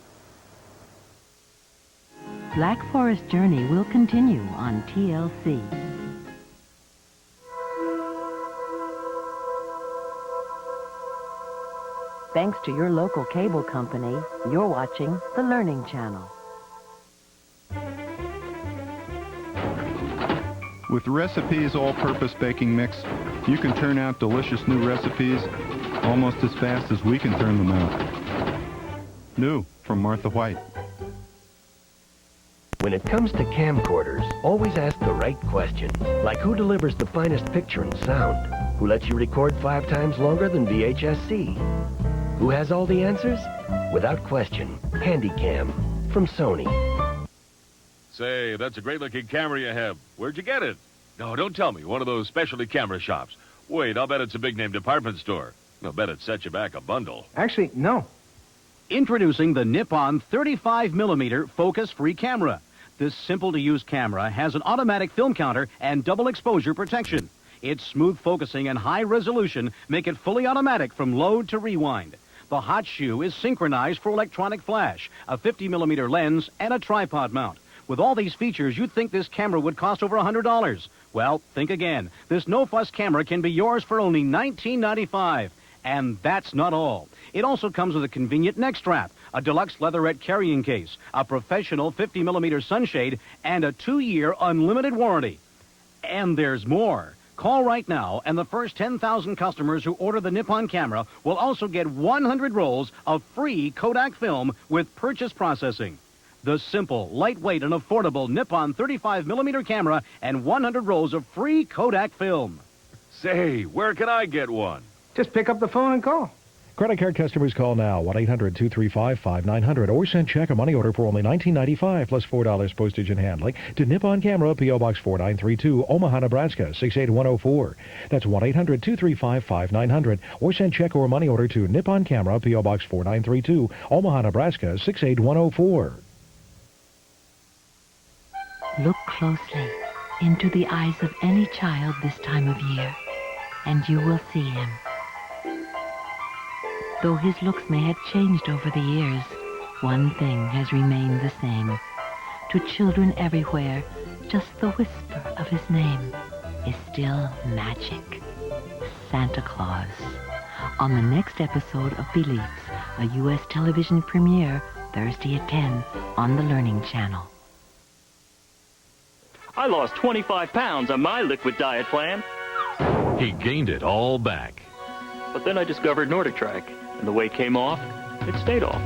Black Forest Journey will continue on TLC. Thanks to your local cable company, you're watching the Learning Channel. With Recipes All-Purpose Baking Mix, you can turn out delicious new recipes almost as fast as we can turn them out. New from Martha White. When it comes to camcorders, always ask the right question. Like who delivers the finest picture and sound? Who lets you record 5 times longer than VHS-C? Who has all the answers? Without question, Handycam from Sony. Say, that's a great-looking camera you have. Where'd you get it? No, don't tell me. One of those specialty camera shops. Wait, I'll bet it's a big-name department store. I'll bet it set you back a bundle. Actually, no. Introducing the Nippon 35mm focus-free camera. This simple-to-use camera has an automatic film counter and double exposure protection. Its smooth focusing and high resolution make it fully automatic from load to rewind. The hot shoe is synchronized for electronic flash, a 50mm lens, and a tripod mount. With all these features, you'd think this camera would cost over $100. Well, think again. This no-fuss camera can be yours for only $19.95. And that's not all. It also comes with a convenient neck strap, a deluxe leatherette carrying case, a professional 50mm sunshade, and a 2-year unlimited warranty. And there's more. Call right now, and the first 10,000 customers who order the Nippon camera will also get 100 rolls of free Kodak film with purchase processing. The simple, lightweight, and affordable Nippon 35mm camera and 100 rolls of free Kodak film. Say, where can I get one? Just pick up the phone and call. Credit card customers call now, 1-800-235-5900, or send check or money order for only $19.95 plus $4 postage and handling to Nippon Camera, P.O. Box 4932, Omaha, Nebraska, 68104. That's 1-800-235-5900, or send check or money order to Nippon Camera, P.O. Box 4932, Omaha, Nebraska, 68104. Look closely into the eyes of any child this time of year, and you will see him. Though his looks may have changed over the years, one thing has remained the same. To children everywhere, just the whisper of his name is still magic. Santa Claus. On the next episode of Beliefs, a U.S. television premiere, Thursday at 10 on the Learning Channel. I lost 25 pounds on my liquid diet plan. He gained it all back. But then I discovered Nordic Track, and the weight came off, it stayed off.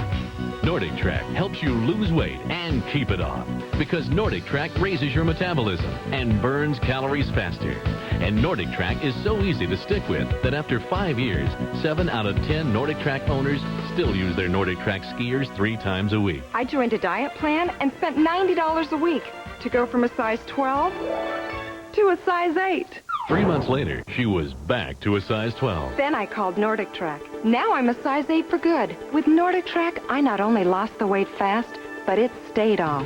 Nordic Track helps you lose weight and keep it off, because Nordic Track raises your metabolism and burns calories faster. And Nordic Track is so easy to stick with that after 5 years, 7 out of 10 Nordic Track owners still use their Nordic Track skiers 3 times a week. I joined a diet plan and spent $90 a week to go from a size 12 to a size 8. 3 months later, she was back to a size 12. Then I called Nordic Track. Now I'm a size 8 for good. With Nordic Track, I not only lost the weight fast, but it stayed off.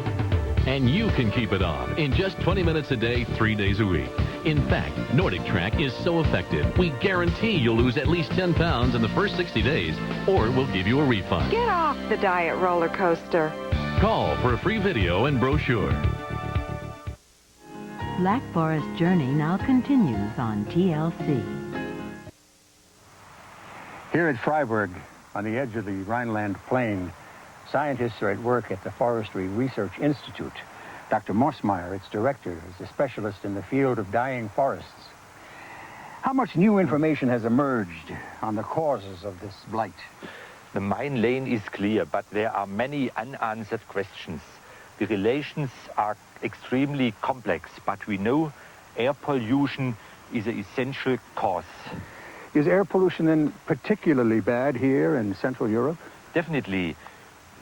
And you can keep it on in just 20 minutes a day, 3 days a week. In fact, Nordic Track is so effective, we guarantee you'll lose at least 10 pounds in the first 60 days, or we'll give you a refund. Get off the diet roller coaster. Call for a free video and brochure. Black Forest Journey now continues on TLC. Here at Freiburg, on the edge of the Rhineland Plain, scientists are at work at the Forestry Research Institute. Dr. Morsmeyer, its director, is a specialist in the field of dying forests. How much new information has emerged on the causes of this blight? The main lane is clear, but there are many unanswered questions. The relations are extremely complex, but we know air pollution is an essential cause. Is air pollution then particularly bad here in Central Europe? Definitely.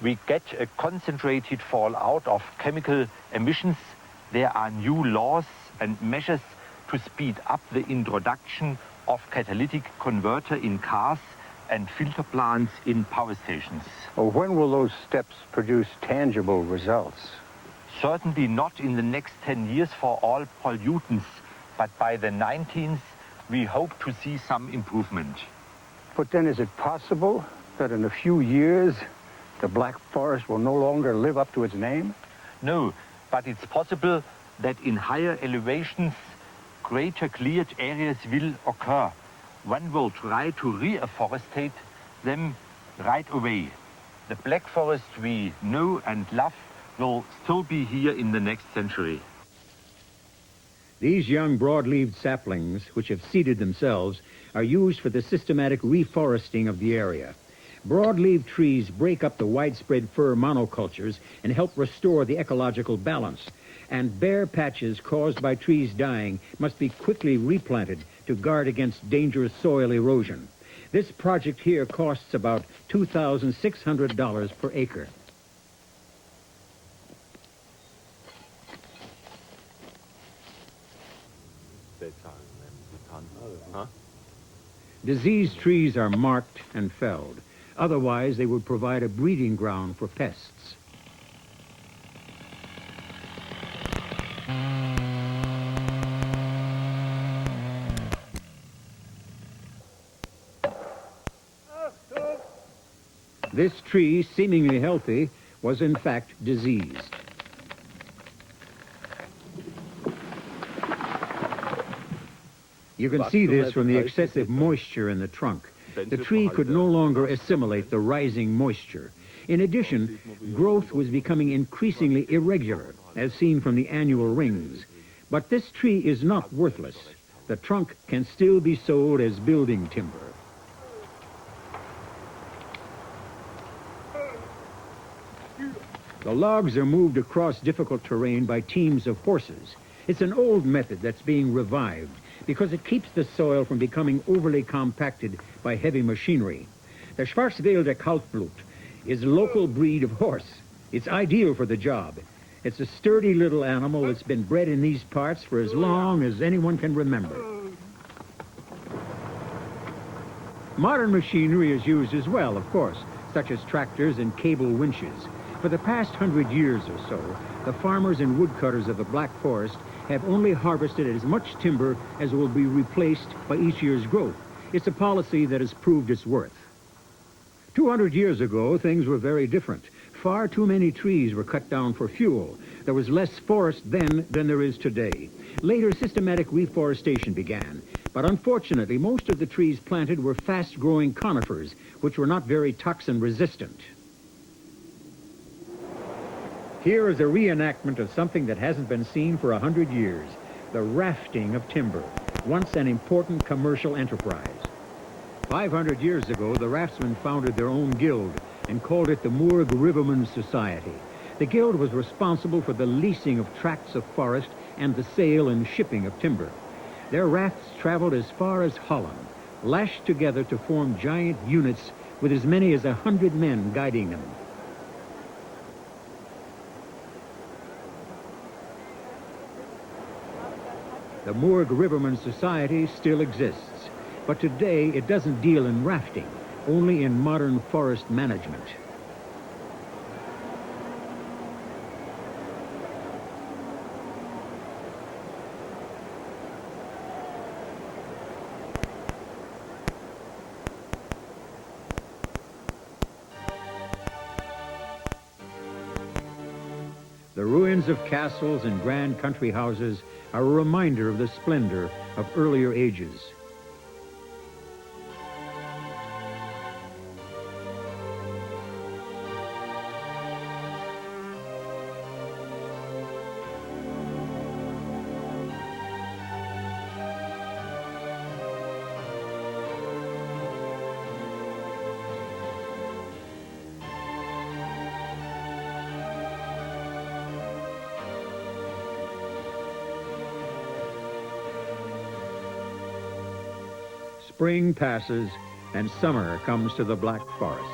We get a concentrated fallout of chemical emissions. There are new laws and measures to speed up the introduction of catalytic converter in cars and filter plants in power stations. Well, when will those steps produce tangible results? Certainly not in the next 10 years for all pollutants, but by the 19th we hope to see some improvement. But then is it possible that in a few years the Black Forest will no longer live up to its name? No, but it's possible that in higher elevations greater cleared areas will occur. One will try to reforestate them right away. The Black Forest we know and love will still be here in the next century. These young broad-leaved saplings, which have seeded themselves, are used for the systematic reforesting of the area. Broad-leaved trees break up the widespread fir monocultures and help restore the ecological balance. And bare patches caused by trees dying must be quickly replanted to guard against dangerous soil erosion. This project here costs about $2,600 per acre. Diseased trees are marked and felled. Otherwise, they would provide a breeding ground for pests. This tree, seemingly healthy, was in fact diseased. You can see this from the excessive moisture in the trunk. The tree could no longer assimilate the rising moisture. In addition, growth was becoming increasingly irregular, as seen from the annual rings. But this tree is not worthless. The trunk can still be sold as building timber. The logs are moved across difficult terrain by teams of horses. It's an old method that's being revived because it keeps the soil from becoming overly compacted by heavy machinery. The Schwarzwälder Kaltblut is a local breed of horse. It's ideal for the job. It's a sturdy little animal that's been bred in these parts for as long as anyone can remember. Modern machinery is used as well, of course, such as tractors and cable winches. For the past 100 years or so, the farmers and woodcutters of the Black Forest have only harvested as much timber as will be replaced by each year's growth. It's a policy that has proved its worth. 200 years ago, things were very different. Far too many trees were cut down for fuel. There was less forest then than there is today. Later, systematic reforestation began. But unfortunately, most of the trees planted were fast-growing conifers, which were not very toxin-resistant. Here is a reenactment of something that hasn't been seen for 100 years, the rafting of timber, once an important commercial enterprise. 500 years ago, the raftsmen founded their own guild and called it the Moorg Rivermen's Society. The guild was responsible for the leasing of tracts of forest and the sale and shipping of timber. Their rafts traveled as far as Holland, lashed together to form giant units with as many as 100 men guiding them. The Moorg Rivermen's Society still exists, but today it doesn't deal in rafting, only in modern forest management. The ruins of castles and grand country houses are a reminder of the splendor of earlier ages. Spring passes and summer comes to the Black Forest.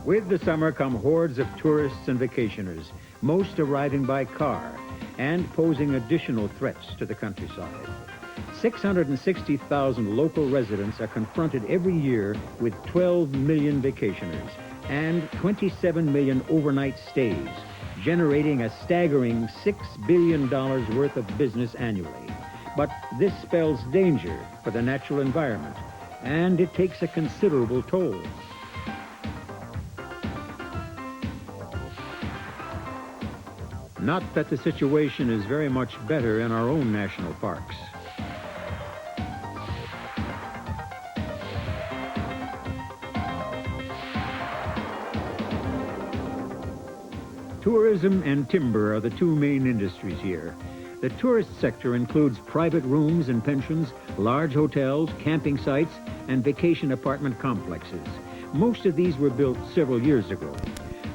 With the summer come hordes of tourists and vacationers, most arriving by car and posing additional threats to the countryside. 660,000 local residents are confronted every year with 12 million vacationers and 27 million overnight stays, generating a staggering $6 billion worth of business annually. But this spells danger for the natural environment, and it takes a considerable toll. Not that the situation is very much better in our own national parks. Tourism and timber are the two main industries here. The tourist sector includes private rooms and pensions, large hotels, camping sites, and vacation apartment complexes. Most of these were built several years ago.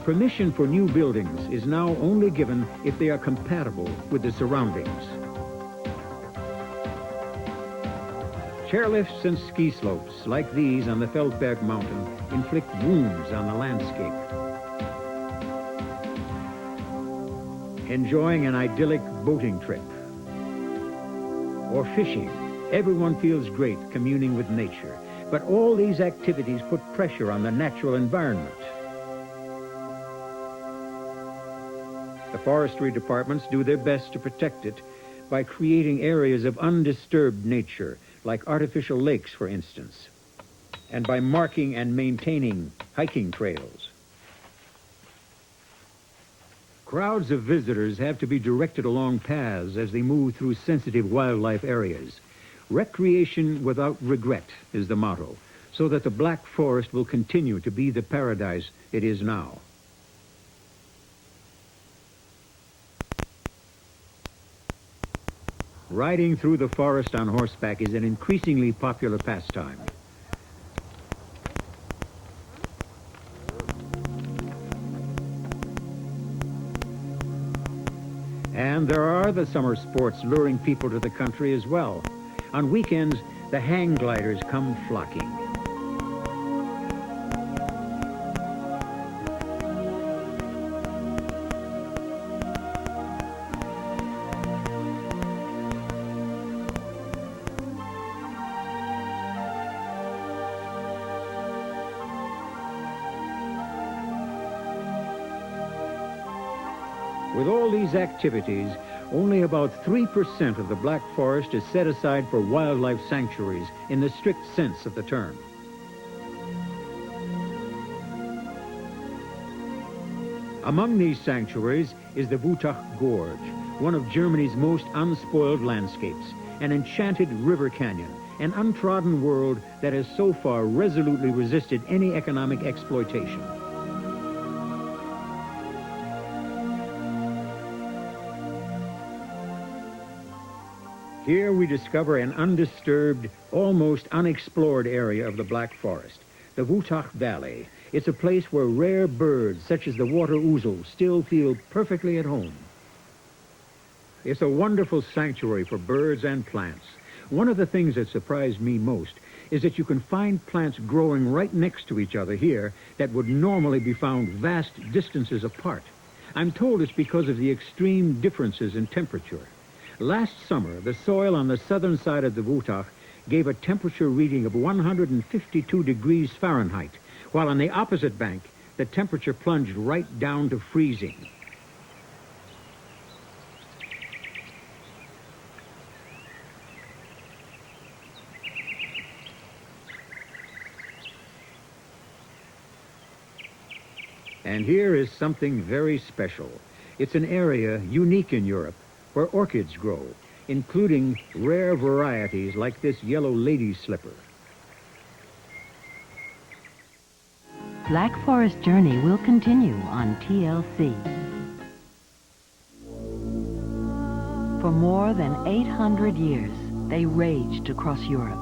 Permission for new buildings is now only given if they are compatible with the surroundings. Chairlifts and ski slopes, like these on the Feldberg Mountain, inflict wounds on the landscape. Enjoying an idyllic boating trip. or fishing. Everyone feels great communing with nature. But all these activities put pressure on the natural environment. The forestry departments do their best to protect it by creating areas of undisturbed nature, like artificial lakes, for instance, and by marking and maintaining hiking trails. Crowds of visitors have to be directed along paths as they move through sensitive wildlife areas. Recreation without regret is the motto, so that the Black Forest will continue to be the paradise it is now. Riding through the forest on horseback is an increasingly popular pastime. And there are the summer sports luring people to the country as well. On weekends, the hang gliders come flocking. With all these activities, only about 3% of the Black Forest is set aside for wildlife sanctuaries in the strict sense of the term. Among these sanctuaries is the Wutach Gorge, one of Germany's most unspoiled landscapes, an enchanted river canyon, an untrodden world that has so far resolutely resisted any economic exploitation. Here we discover an undisturbed, almost unexplored area of the Black Forest, the Wutach Valley. It's a place where rare birds, such as the water ouzel, still feel perfectly at home. It's a wonderful sanctuary for birds and plants. One of the things that surprised me most is that you can find plants growing right next to each other here that would normally be found vast distances apart. I'm told it's because of the extreme differences in temperature. Last summer, the soil on the southern side of the Wutach gave a temperature reading of 152 degrees Fahrenheit, while on the opposite bank, the temperature plunged right down to freezing. And here is something very special. It's an area unique in Europe, where orchids grow, including rare varieties like this yellow lady slipper. Black Forest Journey will continue on TLC. For more than 800 years, they raged across Europe,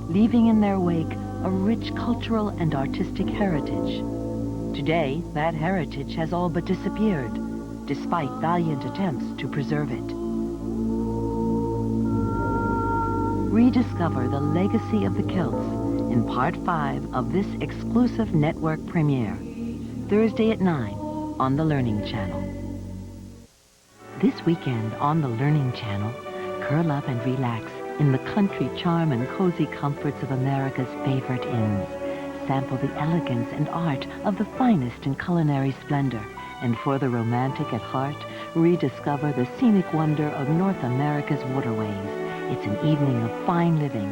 leaving in their wake a rich cultural and artistic heritage. Today, that heritage has all but disappeared, despite valiant attempts to preserve it. Rediscover the legacy of the Celts in Part 5 of this exclusive network premiere, Thursday at 9 on the Learning Channel. This weekend on the Learning Channel, curl up and relax in the country charm and cozy comforts of America's favorite inns. Sample the elegance and art of the finest in culinary splendor. And for the romantic at heart, rediscover the scenic wonder of North America's waterways. It's an evening of fine living.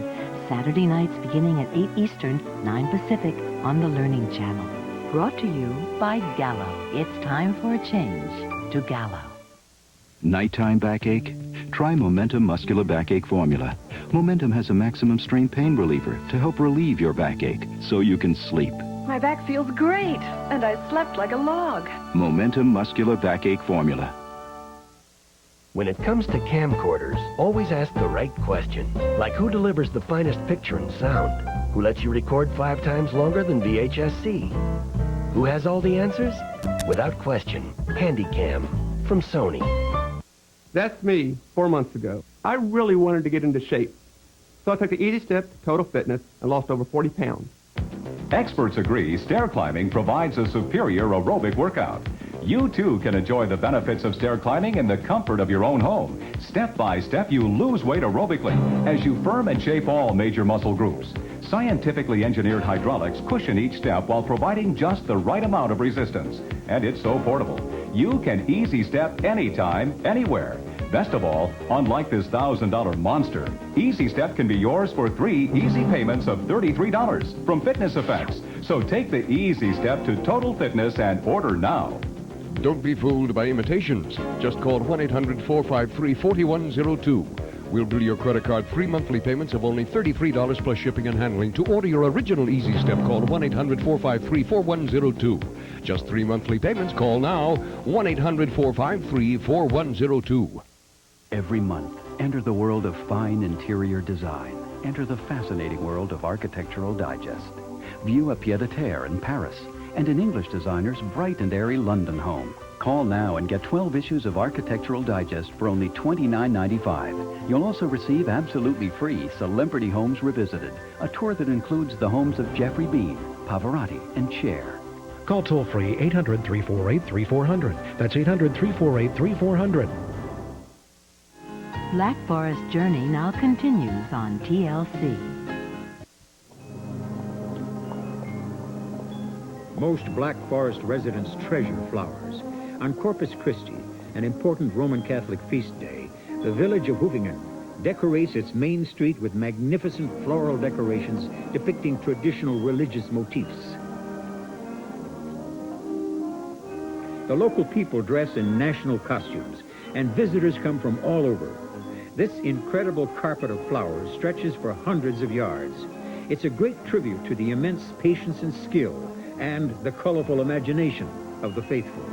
Saturday nights beginning at 8 Eastern, 9 Pacific on the Learning Channel. Brought to you by Gallo. It's time for a change to Gallo. Nighttime backache? Try Momentum Muscular Backache Formula. Momentum has a maximum strain pain reliever to help relieve your backache so you can sleep. My back feels great, and I slept like a log. Momentum Muscular Backache Formula. When it comes to camcorders, always ask the right question. Like who delivers the finest picture and sound? Who lets you record 5 times longer than VHS-C? Who has all the answers? Without question, Handycam from Sony. That's me 4 months ago. I really wanted to get into shape. So I took the easy step to Total Fitness and lost over 40 pounds. Experts agree stair climbing provides a superior aerobic workout. You too can enjoy the benefits of stair climbing in the comfort of your own home. Step by step, you lose weight aerobically as you firm and shape all major muscle groups. Scientifically engineered hydraulics cushion each step while providing just the right amount of resistance. And it's so portable. You can easy step anytime, anywhere. Best of all, unlike this $1,000 monster, Easy Step can be yours for 3 easy payments of $33 from Fitness Effects. So take the Easy Step to Total Fitness and order now. Don't be fooled by imitations. Just call 1-800-453-4102. We'll bill your credit card 3 monthly payments of only $33 plus shipping and handling. To order your original Easy Step, call 1-800-453-4102. Just 3 monthly payments. Call now, 1-800-453-4102. Every month, enter the world of fine interior design. Enter the fascinating world of Architectural Digest. View a pied-à-terre in Paris and an English designer's bright and airy London home. Call now and get 12 issues of Architectural Digest for only $29.95. You'll also receive absolutely free Celebrity Homes Revisited, a tour that includes the homes of Jeffrey Bean, Pavarotti, and Cher. Call toll-free 800-348-3400. That's 800-348-3400. Black Forest Journey now continues on TLC. Most Black Forest residents treasure flowers. On Corpus Christi, an important Roman Catholic feast day, the village of Hoevingen decorates its main street with magnificent floral decorations depicting traditional religious motifs. The local people dress in national costumes, and visitors come from all over. This incredible carpet of flowers stretches for hundreds of yards. It's a great tribute to the immense patience and skill and the colorful imagination of the faithful.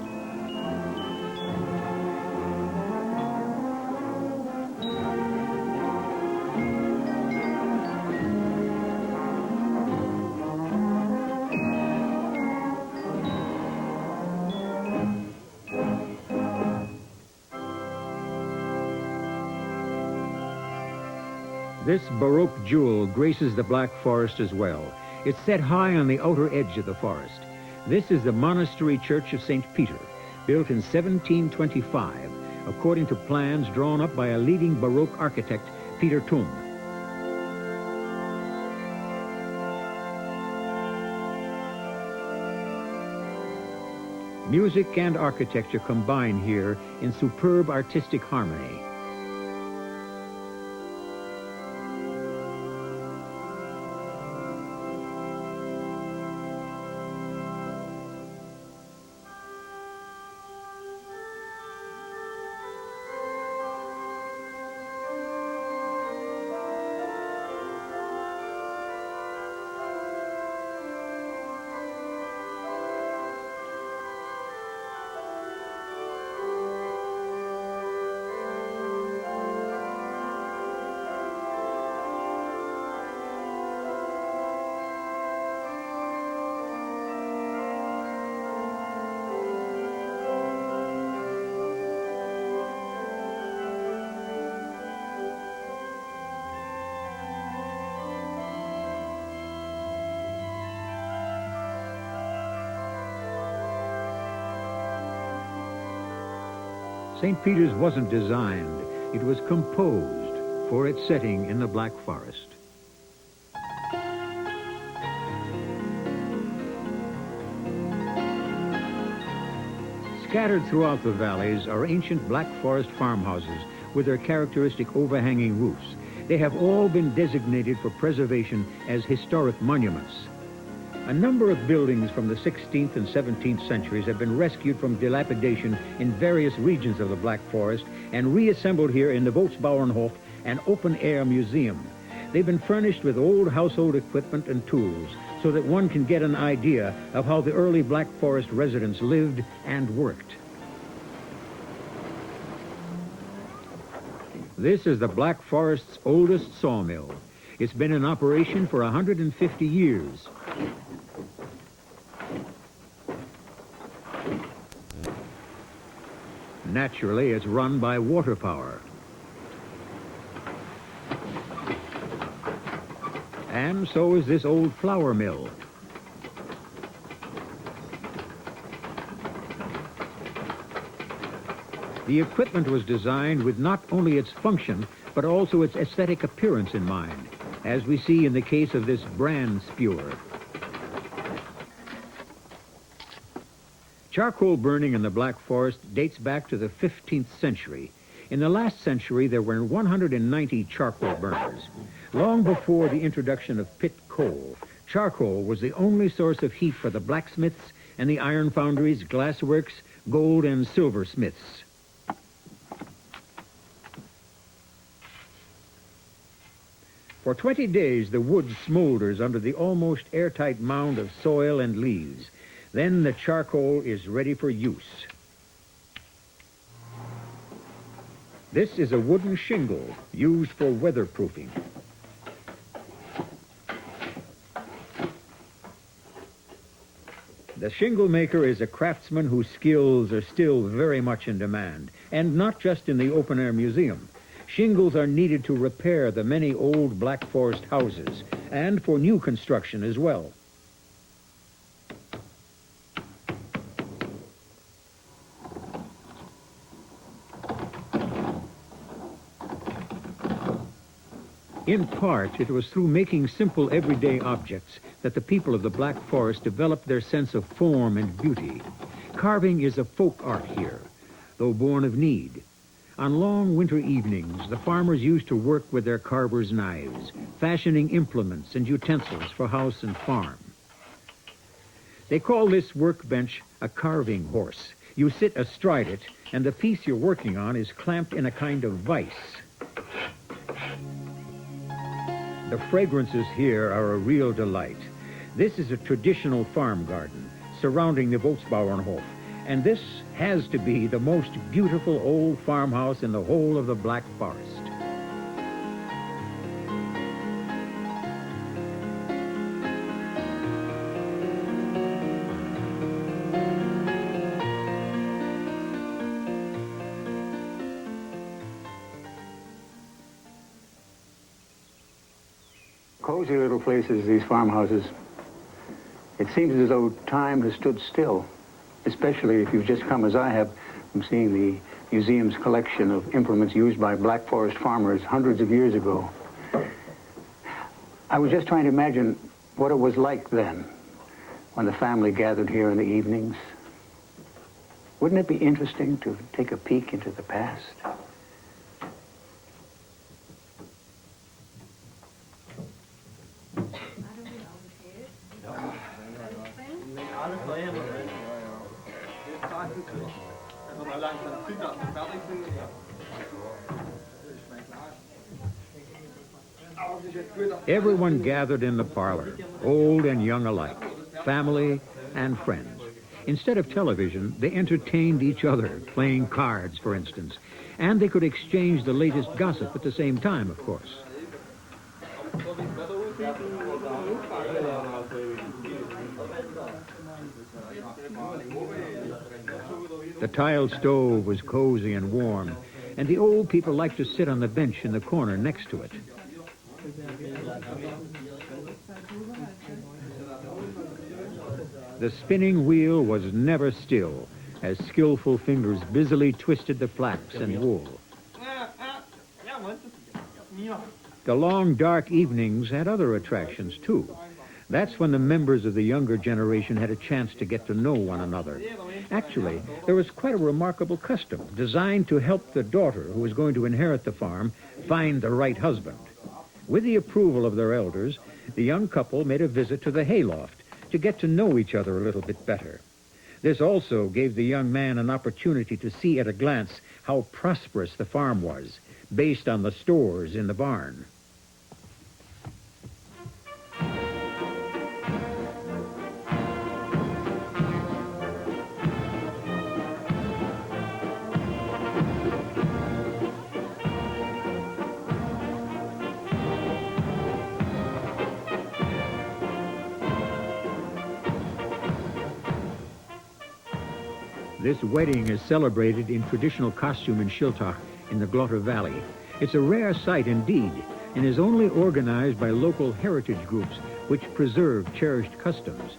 This Baroque jewel graces the Black Forest as well. It's set high on the outer edge of the forest. This is the Monastery Church of St. Peter, built in 1725, according to plans drawn up by a leading Baroque architect, Peter Thum. Music and architecture combine here in superb artistic harmony. St. Peter's wasn't designed, it was composed for its setting in the Black Forest. Scattered throughout the valleys are ancient Black Forest farmhouses with their characteristic overhanging roofs. They have all been designated for preservation as historic monuments. A number of buildings from the 16th and 17th centuries have been rescued from dilapidation in various regions of the Black Forest and reassembled here in the Volksbauernhof, an open-air museum. They've been furnished with old household equipment and tools so that one can get an idea of how the early Black Forest residents lived and worked. This is the Black Forest's oldest sawmill. It's been in operation for 150 years. Naturally, it's run by water power. And so is this old flour mill. The equipment was designed with not only its function, but also its aesthetic appearance in mind, as we see in the case of this brand spewer. Charcoal burning in the Black Forest dates back to the 15th century. In the last century, there were 190 charcoal burners. Long before the introduction of pit coal, charcoal was the only source of heat for the blacksmiths and the iron foundries, glassworks, gold and silversmiths. For 20 days, the wood smolders under the almost airtight mound of soil and leaves. Then the charcoal is ready for use. This is a wooden shingle used for weatherproofing. The shingle maker is a craftsman whose skills are still very much in demand, and not just in the open-air museum. Shingles are needed to repair the many old Black Forest houses, and for new construction as well. In part, it was through making simple everyday objects that the people of the Black Forest developed their sense of form and beauty. Carving is a folk art here, though born of need. On long winter evenings, the farmers used to work with their carvers' knives, fashioning implements and utensils for house and farm. They call this workbench a carving horse. You sit astride it, and the piece you're working on is clamped in a kind of vise. The fragrances here are a real delight. This is a traditional farm garden surrounding the Bootsbauernhof, and this has to be the most beautiful old farmhouse in the whole of the Black Forest. Cozy little places, these farmhouses. It seems as though time has stood still, especially if you've just come, as I have, from seeing the museum's collection of implements used by Black Forest farmers hundreds of years ago. I was just trying to imagine what it was like then, when the family gathered here in the evenings. Wouldn't it be interesting to take a peek into the past? Everyone gathered in the parlor, old and young alike, family and friends. Instead of television, they entertained each other, playing cards, for instance, and they could exchange the latest gossip at the same time, of course. The tiled stove was cozy and warm, and the old people liked to sit on the bench in the corner next to it. The spinning wheel was never still, as skillful fingers busily twisted the flax and wool. The long, dark evenings had other attractions, too. That's when the members of the younger generation had a chance to get to know one another. Actually, there was quite a remarkable custom designed to help the daughter who was going to inherit the farm find the right husband. With the approval of their elders, the young couple made a visit to the hayloft to get to know each other a little bit better. This also gave the young man an opportunity to see at a glance how prosperous the farm was, based on the stores in the barn. This wedding is celebrated in traditional costume in Schiltach in the Glotter Valley. It's a rare sight indeed, and is only organized by local heritage groups which preserve cherished customs.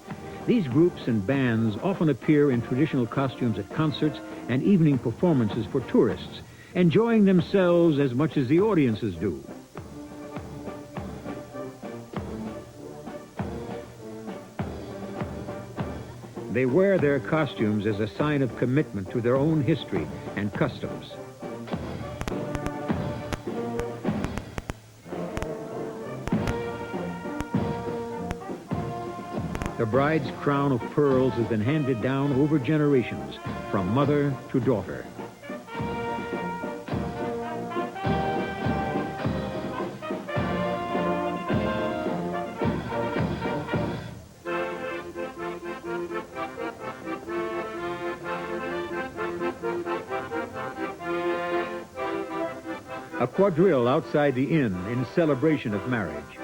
These groups and bands often appear in traditional costumes at concerts and evening performances for tourists, enjoying themselves as much as the audiences do. They wear their costumes as a sign of commitment to their own history and customs. The bride's crown of pearls has been handed down over generations, from mother to daughter. A quadrille outside the inn in celebration of marriage.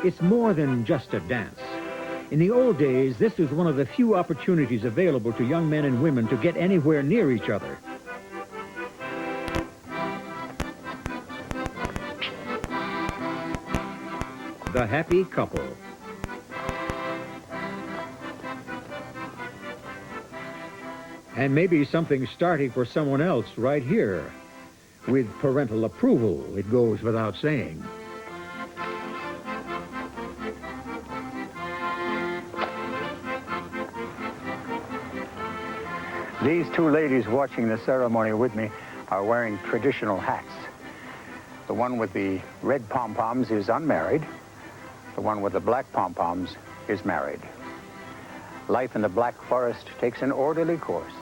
It's more than just a dance. In the old days, this was one of the few opportunities available to young men and women to get anywhere near each other. The happy couple. And maybe something starting for someone else right here. With parental approval, it goes without saying. These two ladies watching the ceremony with me are wearing traditional hats. The one with the red pom-poms is unmarried. The one with the black pom-poms is married. Life in the Black Forest takes an orderly course.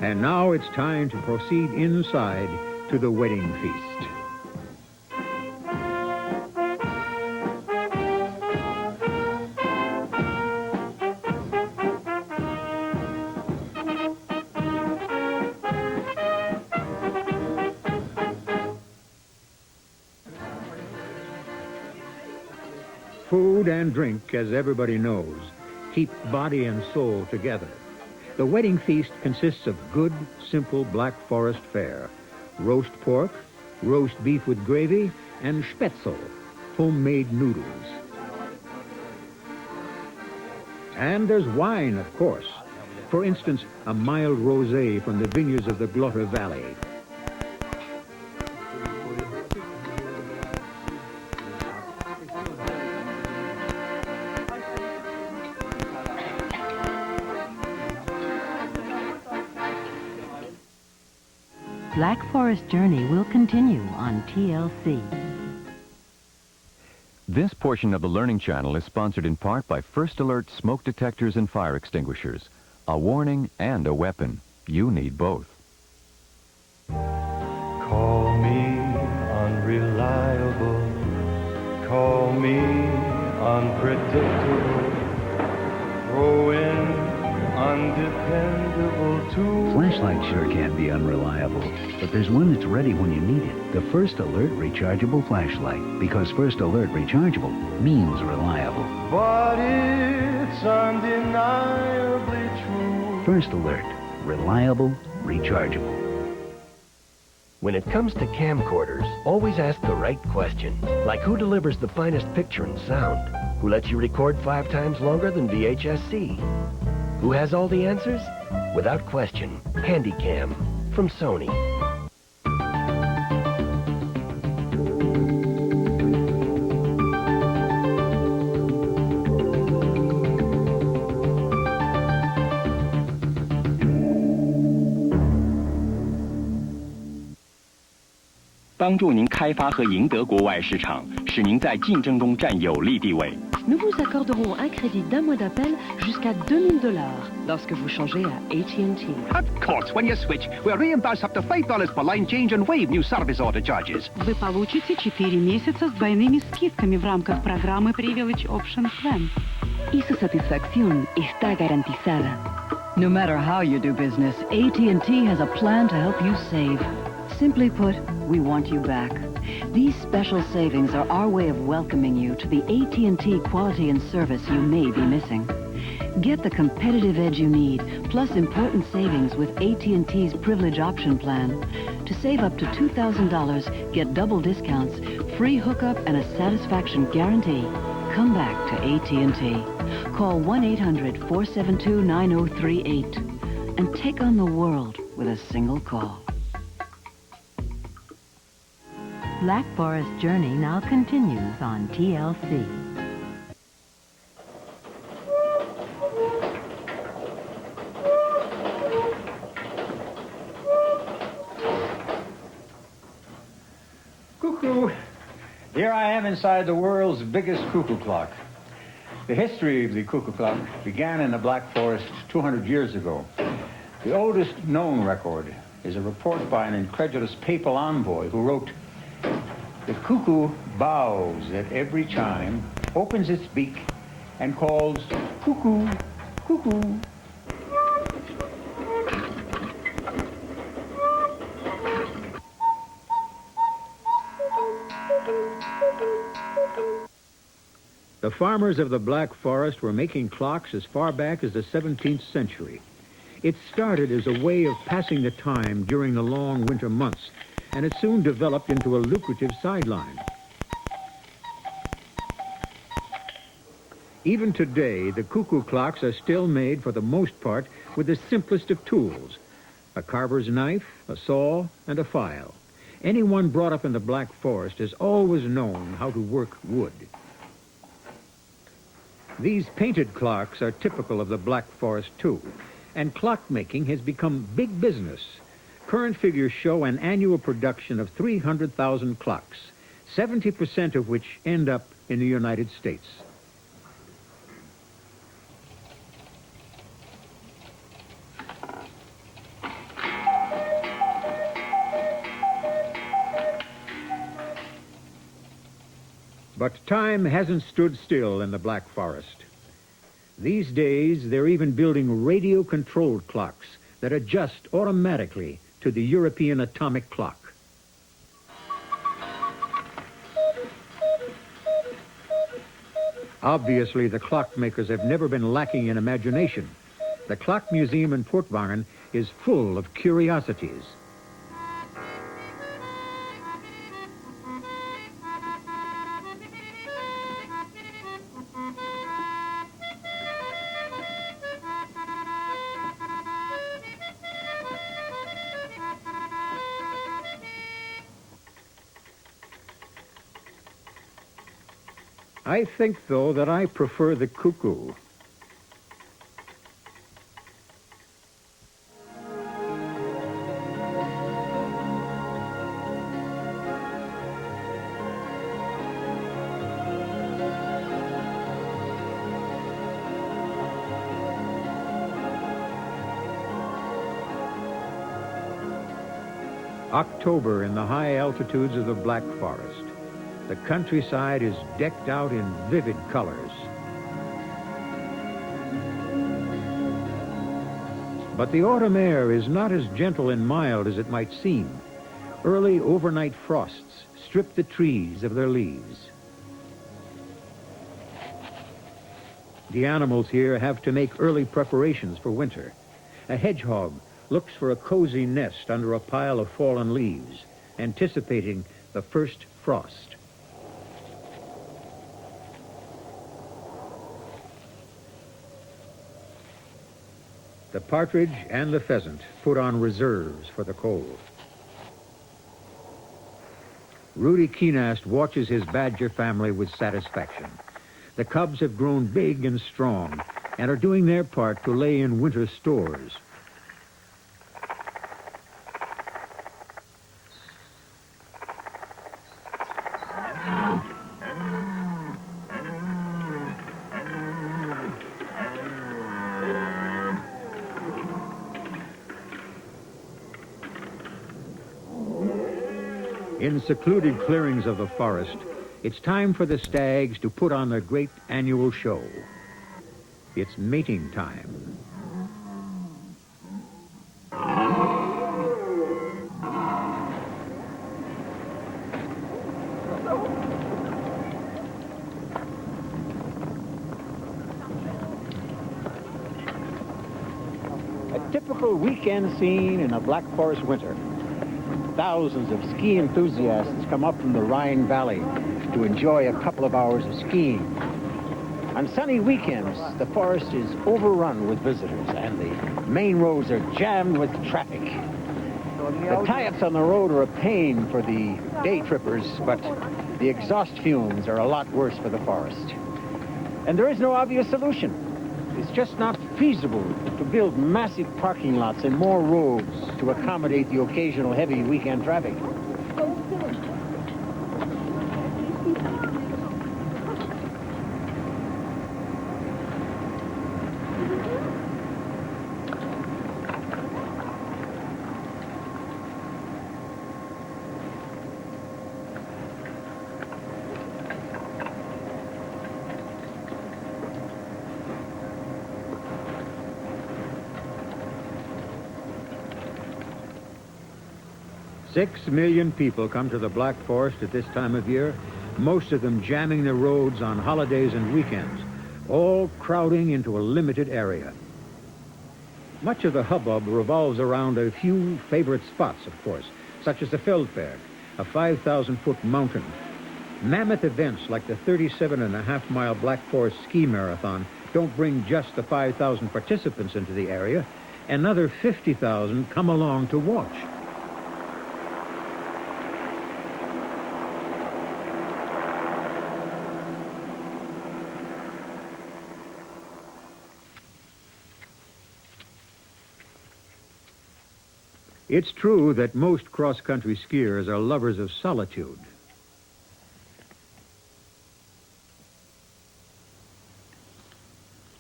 And now it's time to proceed inside to the wedding feast. Food and drink, as everybody knows, keep body and soul together. The wedding feast consists of good, simple Black Forest fare. Roast pork, roast beef with gravy, and spätzle, homemade noodles. And there's wine, of course. For instance, a mild rosé from the vineyards of the Glotter Valley. Black Forest Journey will continue on TLC. This portion of the Learning Channel is sponsored in part by First Alert smoke detectors and fire extinguishers. A warning and a weapon. You need both. Call me unreliable. Call me unpredictable. Throw in undependable too. Flashlight sure can be unreliable, but there's one that's ready when you need it. The First Alert rechargeable flashlight, because First Alert rechargeable means reliable. But it's undeniably true. First Alert, reliable, rechargeable. When it comes to camcorders, always ask the right questions, like who delivers the finest picture and sound, who lets you record 5 times longer than VHS-C, who has all the answers? Without question, Handycam from Sony.帮助您开发和赢得国外市场，使您在竞争中占有利地位。Nous vous accorderons un crédit d'un mois d'appel jusqu'à $2,000 lorsque vous changez à AT&T. Of course, when you switch, we'll reimburse up to $5 per line change and waive new service order charges. Вы получите 4 месяца с двойными скидками в рамках программы Privilege Option Plan. Y su satisfacción está garantizada. No matter how you do business, AT&T has a plan to help you save. Simply put, we want you back. These special savings are our way of welcoming you to the AT&T quality and service you may be missing. Get the competitive edge you need, plus important savings with AT&T's Privilege Option Plan. To save up to $2,000, get double discounts, free hookup, and a satisfaction guarantee. Come back to AT&T. Call 1-800-472-9038 and take on the world with a single call. Black Forest Journey now continues on TLC. Cuckoo! Here I am inside the world's biggest cuckoo clock. The history of the cuckoo clock began in the Black Forest 200 years ago. The oldest known record is a report by an incredulous papal envoy who wrote, "The cuckoo bows at every chime, opens its beak, and calls, cuckoo, cuckoo." The farmers of the Black Forest were making clocks as far back as the 17th century. It started as a way of passing the time during the long winter months, and it soon developed into a lucrative sideline. Even today, the cuckoo clocks are still made for the most part with the simplest of tools: a carver's knife, a saw, and a file. Anyone brought up in the Black Forest has always known how to work wood. These painted clocks are typical of the Black Forest, too, and clockmaking has become big business. Current figures show an annual production of 300,000 clocks, 70% of which end up in the United States. But time hasn't stood still in the Black Forest. These days, they're even building radio-controlled clocks that adjust automatically to the European atomic clock. Obviously, the clockmakers have never been lacking in imagination. The Clock Museum in Furtwangen is full of curiosities. I think, though, that I prefer the cuckoo. October in the high altitudes of the Black Forest. The countryside is decked out in vivid colors. But the autumn air is not as gentle and mild as it might seem. Early overnight frosts strip the trees of their leaves. The animals here have to make early preparations for winter. A hedgehog looks for a cozy nest under a pile of fallen leaves, anticipating the first frost. The partridge and the pheasant put on reserves for the cold. Rudy Keenast watches his badger family with satisfaction. The cubs have grown big and strong and are doing their part to lay in winter stores. In secluded clearings of the forest, it's time for the stags to put on their great annual show. It's mating time. A typical weekend scene in a Black Forest winter. Thousands of ski enthusiasts come up from the Rhine Valley to enjoy a couple of hours of skiing. On sunny weekends, the forest is overrun with visitors, and the main roads are jammed with traffic. The tie-ups on the road are a pain for the day trippers, but the exhaust fumes are a lot worse for the forest. And there is no obvious solution. It's just not feasible to build massive parking lots and more roads to accommodate the occasional heavy weekend traffic. Six million people come to the Black Forest at this time of year, most of them jamming the roads on holidays and weekends, all crowding into a limited area. Much of the hubbub revolves around a few favorite spots, of course, such as the Feldberg, a 5,000-foot mountain. Mammoth events like the 37.5-mile Black Forest Ski Marathon don't bring just the 5,000 participants into the area. Another 50,000 come along to watch. It's true that most cross-country skiers are lovers of solitude.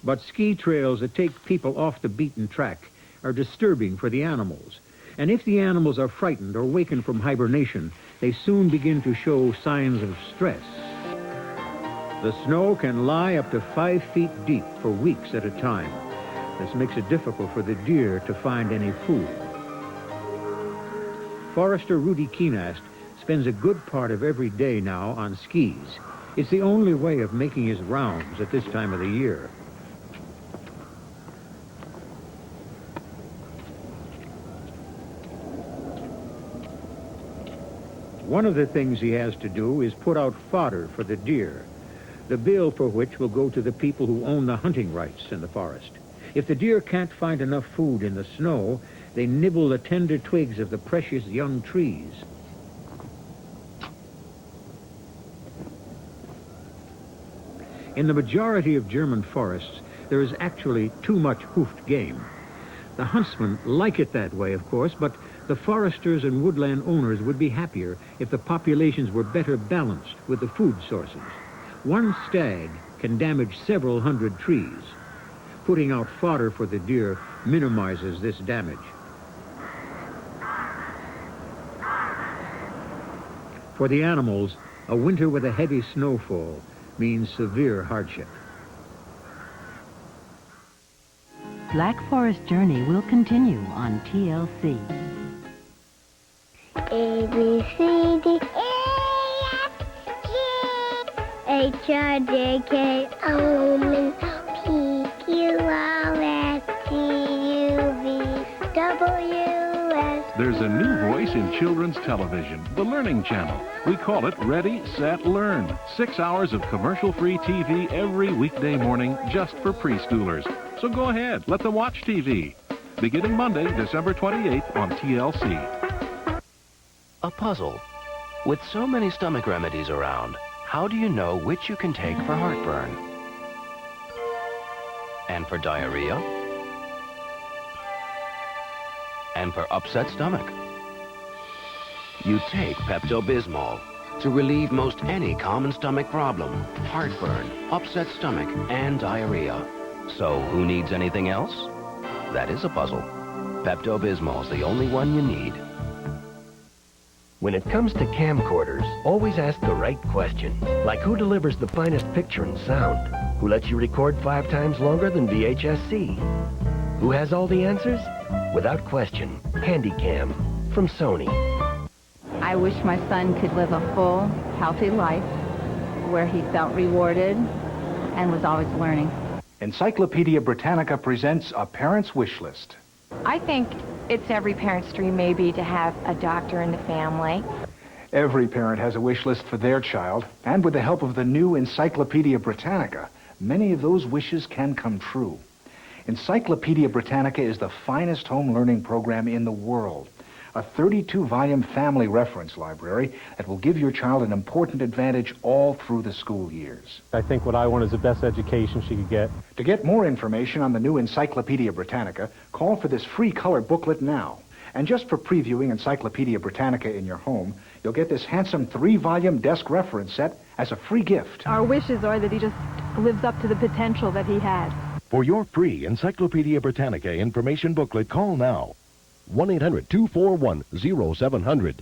But ski trails that take people off the beaten track are disturbing for the animals. And if the animals are frightened or wakened from hibernation, they soon begin to show signs of stress. The snow can lie up to 5 feet deep for weeks at a time. This makes it difficult for the deer to find any food. Forester Rudy Keenast spends a good part of every day now on skis. It's the only way of making his rounds at this time of the year. One of the things he has to do is put out fodder for the deer, the bill for which will go to the people who own the hunting rights in the forest. If the deer can't find enough food in the snow, they nibble the tender twigs of the precious young trees. In the majority of German forests, there is actually too much hoofed game. The huntsmen like it that way, of course, but the foresters and woodland owners would be happier if the populations were better balanced with the food sources. One stag can damage several hundred trees. Putting out fodder for the deer minimizes this damage. For the animals, a winter with a heavy snowfall means severe hardship. Black Forest Journey will continue on TLC. A, B, C, D, E, F, G, H, I, J, K, L, M, N, P, Q, R, S, T, U, V, W, S. There's a new voice in children's television, the Learning Channel. We call it Ready, Set, Learn. 6 hours of commercial-free TV every weekday morning just for preschoolers. So go ahead, let them watch TV. Beginning Monday, December 28th on TLC. A puzzle. With so many stomach remedies around, how do you know which you can take for heartburn? And for diarrhea? And for upset stomach? You take Pepto-Bismol to relieve most any common stomach problem, heartburn, upset stomach, and diarrhea. So who needs anything else? That is a puzzle. Pepto-Bismol's the only one you need. When it comes to camcorders, always ask the right question. Like who delivers the finest picture and sound? Who lets you record 5 times longer than VHS-C? Who has all the answers? Without question, Handycam from Sony. I wish my son could live a full, healthy life where he felt rewarded and was always learning. Encyclopedia Britannica presents A Parent's Wish List. I think it's every parent's dream maybe to have a doctor in the family. Every parent has a wish list for their child, and with the help of the new Encyclopedia Britannica, many of those wishes can come true. Encyclopedia Britannica is the finest home learning program in the world. A 32-volume family reference library that will give your child an important advantage all through the school years. I think what I want is the best education she could get. To get more information on the new Encyclopedia Britannica, call for this free color booklet now. And just for previewing Encyclopedia Britannica in your home, you'll get this handsome 3-volume desk reference set as a free gift. Our wishes are that he just lives up to the potential that he had. For your free Encyclopedia Britannica information booklet, call now. 1-800-241-0700.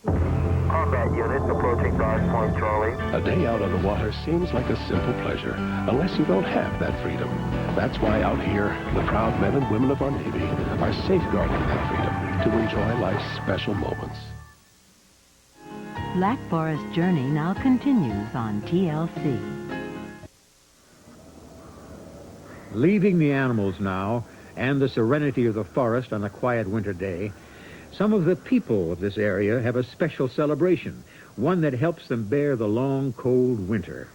Combat units approaching Dodge Point, Charlie. A day out on the water seems like a simple pleasure, unless you don't have that freedom. That's why out here, the proud men and women of our Navy are safeguarding that freedom to enjoy life's special moments. Black Forest Journey now continues on TLC. Leaving the animals now, and the serenity of the forest on a quiet winter day, some of the people of this area have a special celebration, one that helps them bear the long, cold winter.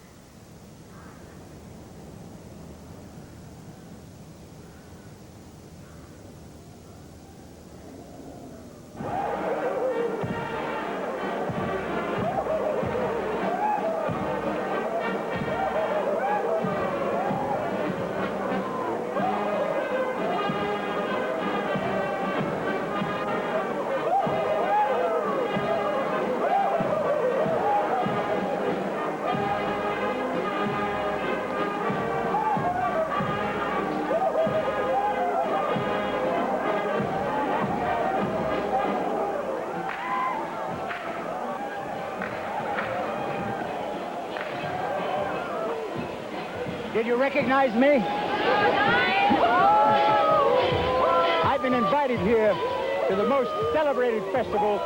Did you recognize me? I've been invited here to the most celebrated festival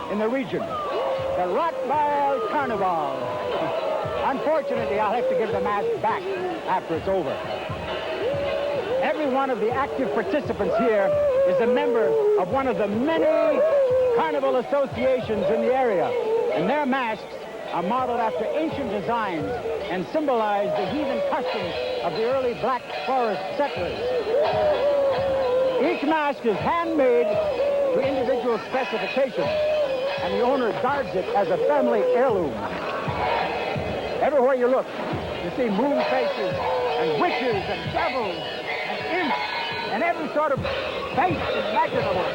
in the region, the Rottweil Carnival. Unfortunately, I'll have to give the mask back after it's over. Every one of the active participants here is a member of one of the many carnival associations in the area, and their masks are modeled after ancient designs and symbolize the heathen customs of the early Black Forest settlers. Each mask is handmade to individual specifications, and the owner guards it as a family heirloom. Everywhere you look, you see moon faces and witches and devils and imps and every sort of face imaginable.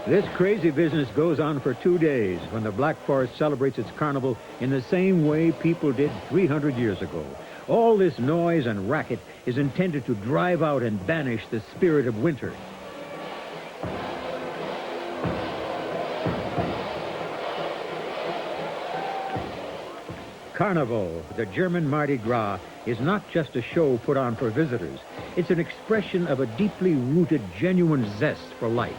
This crazy business goes on for 2 days when the Black Forest celebrates its carnival in the same way people did 300 years ago. All this noise and racket is intended to drive out and banish the spirit of winter. Carnival, the German Mardi Gras, is not just a show put on for visitors. It's an expression of a deeply rooted, genuine zest for life.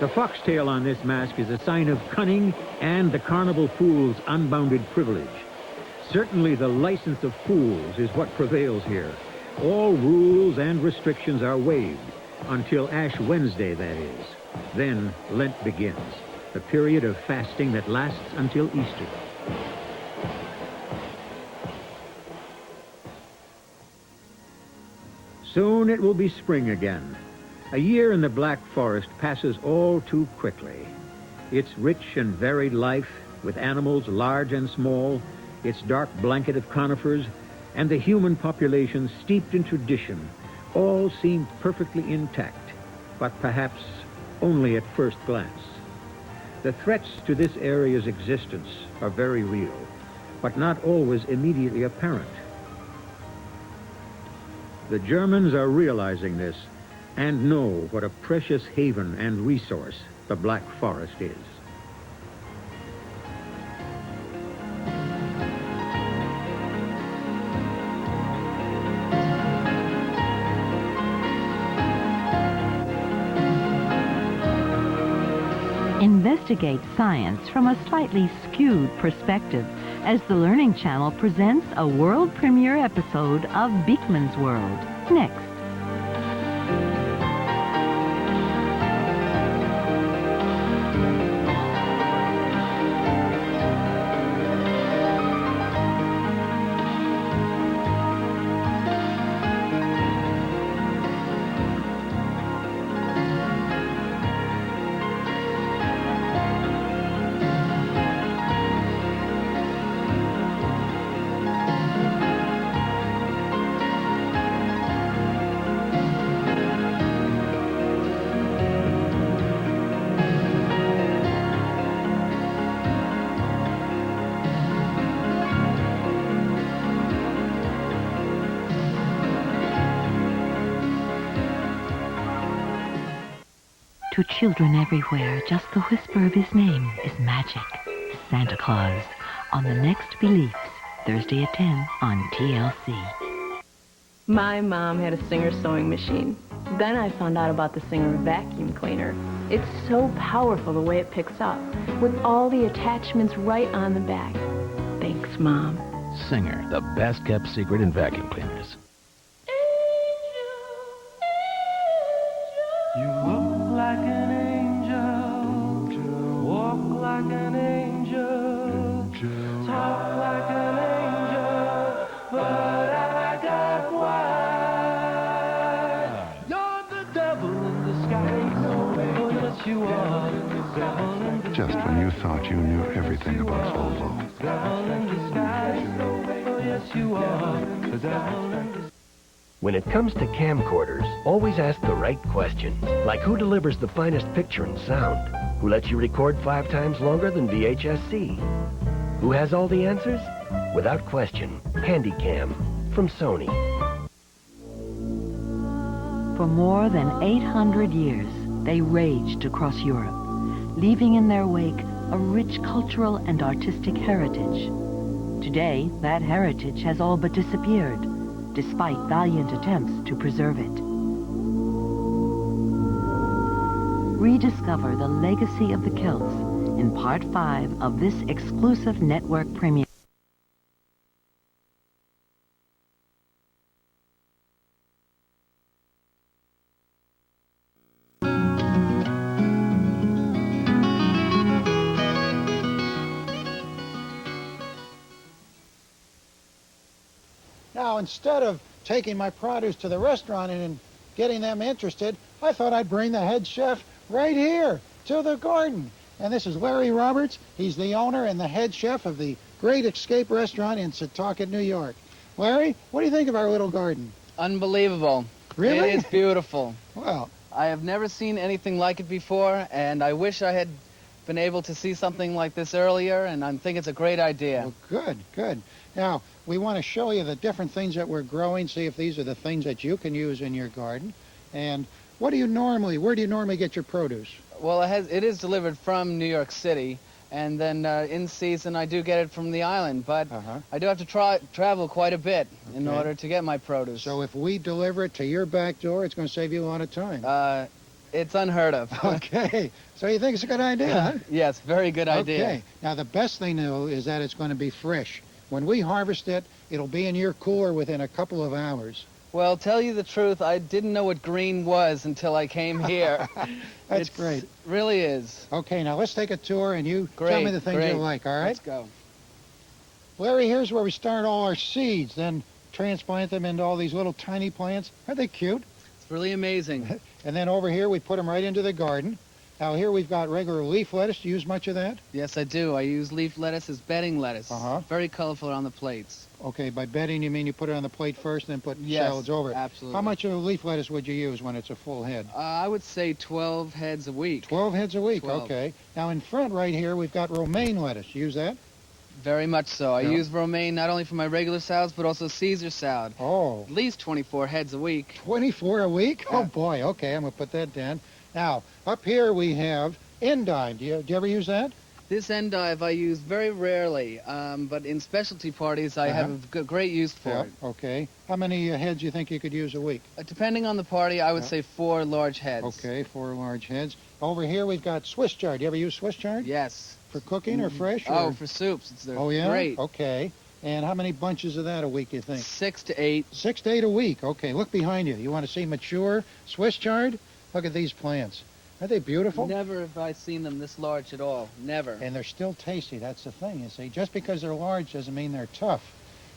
The foxtail on this mask is a sign of cunning and the carnival fool's unbounded privilege. Certainly the license of fools is what prevails here. All rules and restrictions are waived until Ash Wednesday, that is. Then Lent begins, the period of fasting that lasts until Easter. Soon it will be spring again. A year in the Black Forest passes all too quickly. Its rich and varied life, with animals large and small, its dark blanket of conifers, and the human population steeped in tradition, all seem perfectly intact, but perhaps only at first glance. The threats to this area's existence are very real, but not always immediately apparent. The Germans are realizing this and know what a precious haven and resource the Black Forest is. investigate science from a slightly skewed perspective as the Learning Channel presents a world premiere episode of Beekman's World. Next. To children everywhere, just the whisper of his name is magic. Santa Claus, on the next Beliefs, Thursday at 10 on TLC. My mom had a Singer sewing machine. Then I found out about the Singer vacuum cleaner. It's so powerful the way it picks up, with all the attachments right on the back. Thanks, Mom. Singer, the best-kept secret in vacuum cleaners. You walk like an angel, walk like an angel, talk like an angel, but I got wise. You're the devil in disguise, oh yes you are, the devil in disguise. Just when you thought you knew everything about Volvo. Devil in disguise, oh yes you are, the devil in disguise. When it comes to camcorders, always ask the right questions, like who delivers the finest picture and sound, who lets you record 5 times longer than VHS-C, who has all the answers? Without question, Handycam from Sony. For more than 800 years, they raged across Europe, leaving in their wake a rich cultural and artistic heritage. Today, that heritage has all but disappeared, despite valiant attempts to preserve it. Rediscover the legacy of the kilts in Part 5 of this exclusive network premiere. Now, instead of taking my produce to the restaurant and getting them interested, I thought I'd bring the head chef right here to the garden. And this is Larry Roberts. He's the owner and the head chef of the Great Escape restaurant in Setauket, New York. Larry, what do you think of our little garden? Unbelievable. Really? It is beautiful. Well, I have never seen anything like it before, and I wish I had been able to see something like this earlier, and I think it's a great idea. Well, good, good. Now, we want to show you the different things that we're growing, see if these are the things that you can use in your garden. And where do you normally get your produce? Well, it is delivered from New York City, and then in season I do get it from the island, but I do have to travel quite a bit in order to get my produce. So if we deliver it to your back door, it's going to save you a lot of time. It's unheard of. Okay, so you think it's a good idea, huh? Yes, very good idea. Okay, now the best thing though is that it's going to be fresh. When we harvest it, it'll be in your cooler within a couple of hours. Well, tell you the truth, I didn't know what green was until I came here. That's great. It really is. Okay, now let's take a tour and you tell me the things you like, all right? Let's go. Larry, here's where we start all our seeds, then transplant them into all these little tiny plants. Aren't they cute? It's really amazing. And then over here, we put them right into the garden. Now here we've got regular leaf lettuce. Do you use much of that? Yes, I do. I use leaf lettuce as bedding lettuce. Very colorful on the plates. Okay, by bedding you mean you put it on the plate first and then put salads over it? Absolutely. How much of leaf lettuce would you use when it's a full head? I would say 12 heads a week. 12 heads a week, 12. Okay. Now in front right here, we've got romaine lettuce. You use that? Very much so. I use romaine not only for my regular salads, but also Caesar salad. Oh. At least 24 heads a week. 24 a week? Oh, boy. Okay, I'm going to put that down. Now, up here we have endive. Do you ever use that? This endive I use very rarely, but in specialty parties I have a great use for it. Okay. How many heads do you think you could use a week? Depending on the party, I would say 4 large heads. Okay, 4 large heads. Over here we've got Swiss chard. You ever use Swiss chard? Yes. For cooking or fresh? Oh, or? for soups. They're Oh, yeah? great. Okay. And how many bunches of that a week, you think? 6 to 8. 6 to 8 a week. Okay, look behind you. You want to see mature Swiss chard? Look at these plants. Aren't they beautiful? Never have I seen them this large at all. Never. And they're still tasty. That's the thing, you see. Just because they're large doesn't mean they're tough.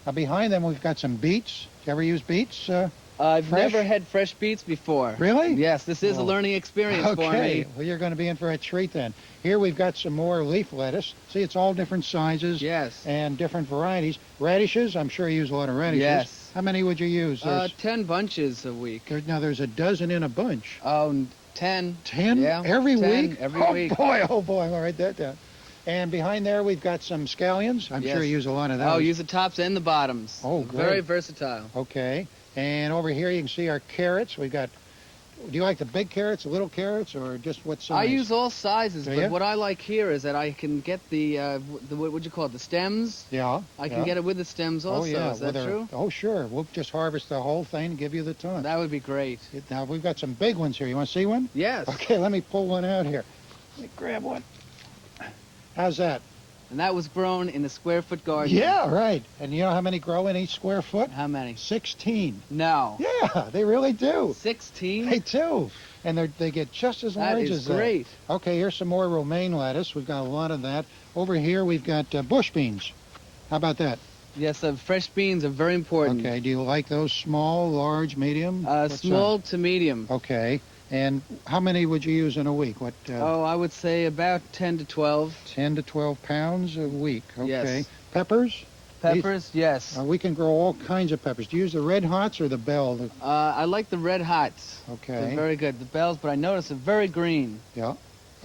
Now, behind them, we've got some beets. You ever use beets? I've fresh? never had fresh beets before. Really? Yes, this is a learning experience for me. Well, you're going to be in for a treat then. Here we've got some more leaf lettuce. See, it's all different sizes. Yes. And different varieties. Radishes, I'm sure you use a lot of radishes. Yes. How many would you use? 10 bunches a week. Now, there's a dozen in a bunch. Oh, 10. 10? Yeah. Every 10 week? Every week. Oh boy, I'll write that down. And behind there we've got some scallions. I'm sure you use a lot of those. Oh, use the tops and the bottoms. Oh, great. Very versatile. Okay. And over here you can see our carrots. We've got, do you like the big carrots, the little carrots, or just what size? I use all sizes, Do but ya? what I like here is that I can get the what would you call it, the stems? Yeah. I can get it with the stems also. Oh, yeah. Is that true? Oh, sure. We'll just harvest the whole thing and give you the ton. That would be great. Now, we've got some big ones here. You want to see one? Yes. Okay, let me pull one out here. Let me grab one. How's that? And that was grown in a square-foot garden. Yeah, right. And you know how many grow in each square foot? How many? 16. No. Yeah, they really do. 16? They do. And they get just as That large is as that. great. Okay, here's some more romaine lettuce. We've got a lot of that. Over here we've got bush beans. How about that? Yes, fresh beans are very important. Okay, do you like those small, large, medium? What Small size? to medium. Okay. And how many would you use in a week? What? I would say about 10 to 12. 10 to 12 pounds a week. Okay. Yes. Peppers? Peppers, yes. We can grow all kinds of peppers. Do you use the red hots or the bell? I like the red hots. Okay. They're very good. The bells, but I notice they're very green. Yeah.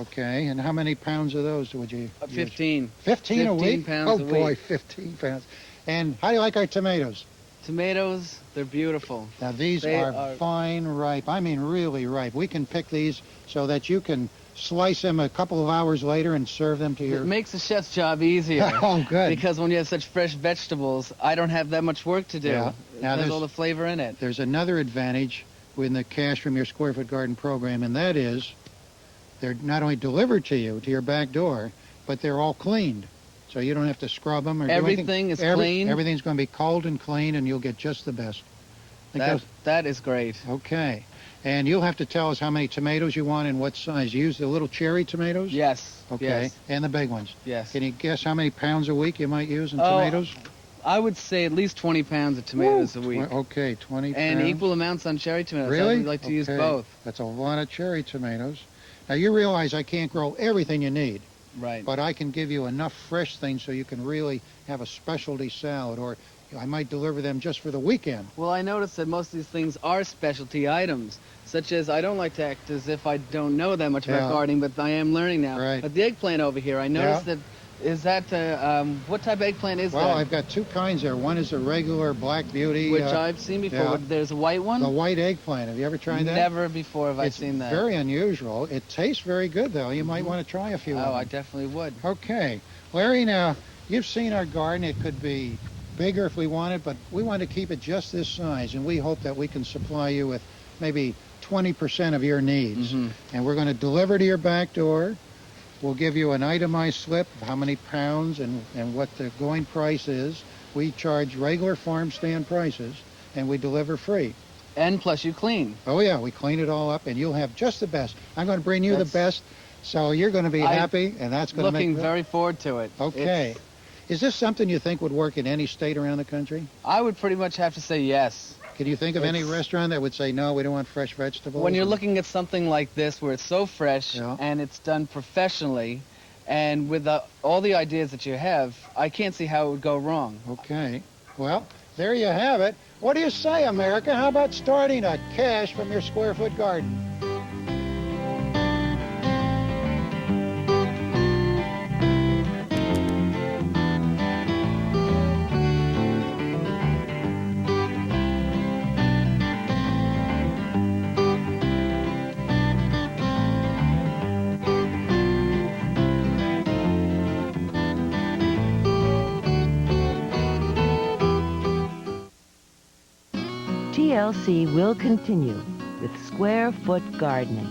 Okay. And how many pounds of those would you use? 15. 15 a week? 15 pounds oh, a week. boy, 15 pounds. And how do you like our tomatoes? Tomatoes, they're beautiful. Now, these are fine ripe. I mean, really ripe. We can pick these so that you can slice them a couple of hours later and serve them to your... It makes the chef's job easier. Oh, good. Because when you have such fresh vegetables, I don't have that much work to do. Yeah. Now, there's all the flavor in it. There's another advantage with the Cash from Your Square Foot Garden program, and that is they're not only delivered to you, to your back door, but they're all cleaned. So you don't have to scrub them or Everything do anything. is clean? Everything's going to be cold and clean, and you'll get just the best. That is great. Okay. And you'll have to tell us how many tomatoes you want and what size. You use the little cherry tomatoes? Yes. Okay. Yes. And the big ones? Yes. Can you guess how many pounds a week you might use in tomatoes? I would say at least 20 pounds of tomatoes a week. Okay, 20 And pounds. equal amounts on cherry tomatoes. Really? I would like to use both. That's a lot of cherry tomatoes. Now, you realize I can't grow everything you need. Right. But I can give you enough fresh things so you can really have a specialty salad, or I might deliver them just for the weekend. Well, I noticed that most of these things are specialty items, such as I don't like to act as if I don't know that much about gardening, but I am learning now. Right. But the eggplant over here, I noticed that, what type of eggplant is that? Well, I've got two kinds there. One is a regular Black Beauty. Which I've seen before. Yeah. There's a white one? The white eggplant. Have you ever tried that? Never before have I seen that. It's very unusual. It tastes very good, though. You might want to try a few of them. I definitely would. Okay. Larry, now, you've seen our garden. It could be bigger if we wanted, but we want to keep it just this size, and we hope that we can supply you with maybe 20% of your needs. And we're going to deliver to your back door. We'll give you an itemized slip of how many pounds and what the going price is. We charge regular farm stand prices, and we deliver free. And plus you clean. Oh, yeah, we clean it all up, and you'll have just the best. I'm going to bring you the best, so you're going to be happy, and that's going to make... Looking very forward to it. Okay. Is this something you think would work in any state around the country? I would pretty much have to say yes. Can you think of any restaurant that would say, no, we don't want fresh vegetables? When you're looking at something like this where it's so fresh and it's done professionally and with all the ideas that you have, I can't see how it would go wrong. Okay. Well, there you have it. What do you say, America? How about starting a Cash from Your Square Foot Garden? TLC will continue with Square Foot Gardening.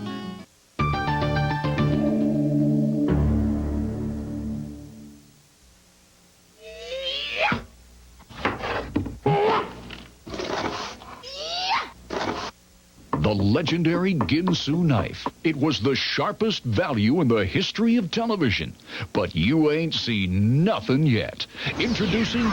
The legendary Ginsu knife. It was the sharpest value in the history of television. But you ain't seen nothing yet. Introducing